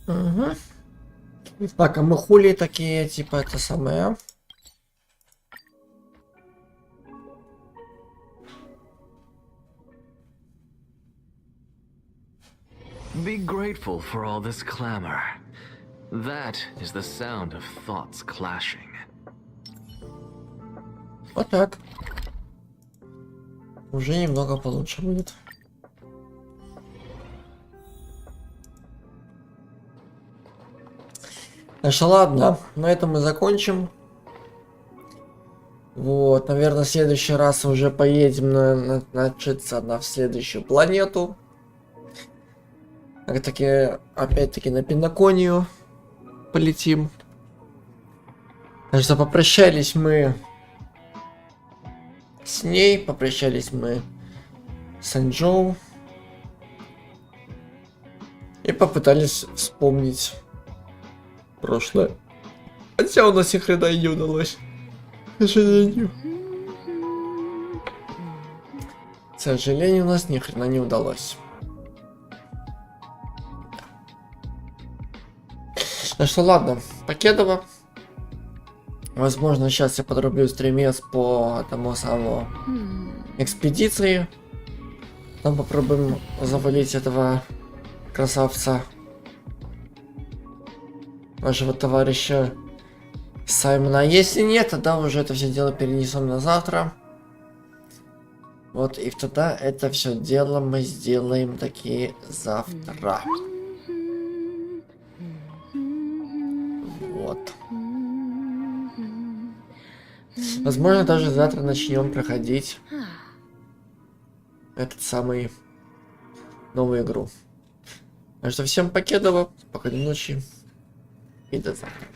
Угу. Так, а мы хули такие, типа, это самое. Be grateful for all this clamor. That is the sound of thoughts clashing. Вот так. Уже немного получше будет. Так что ладно, на этом мы закончим. Вот, наверное, в следующий раз уже поедем на следующую планету. Опять-таки на Пиноконию полетим. Так что попрощались мы с ней, попрощались мы с Анджоу. И попытались вспомнить прошлое. Хотя у нас ни хрена и не удалось. К сожалению. К сожалению, у нас ни хрена не удалось. Так что ладно, покедово. Возможно, сейчас я подрублю стримец по тому самому экспедиции. Там попробуем завалить этого красавца, нашего товарища Саймона. Если нет, тогда уже это все дело перенесем на завтра. Вот, и тогда это все дело мы сделаем такие завтра. Вот. Возможно, даже завтра начнем проходить этот самый новую игру. Так что всем покедово, спокойной ночи и до завтра.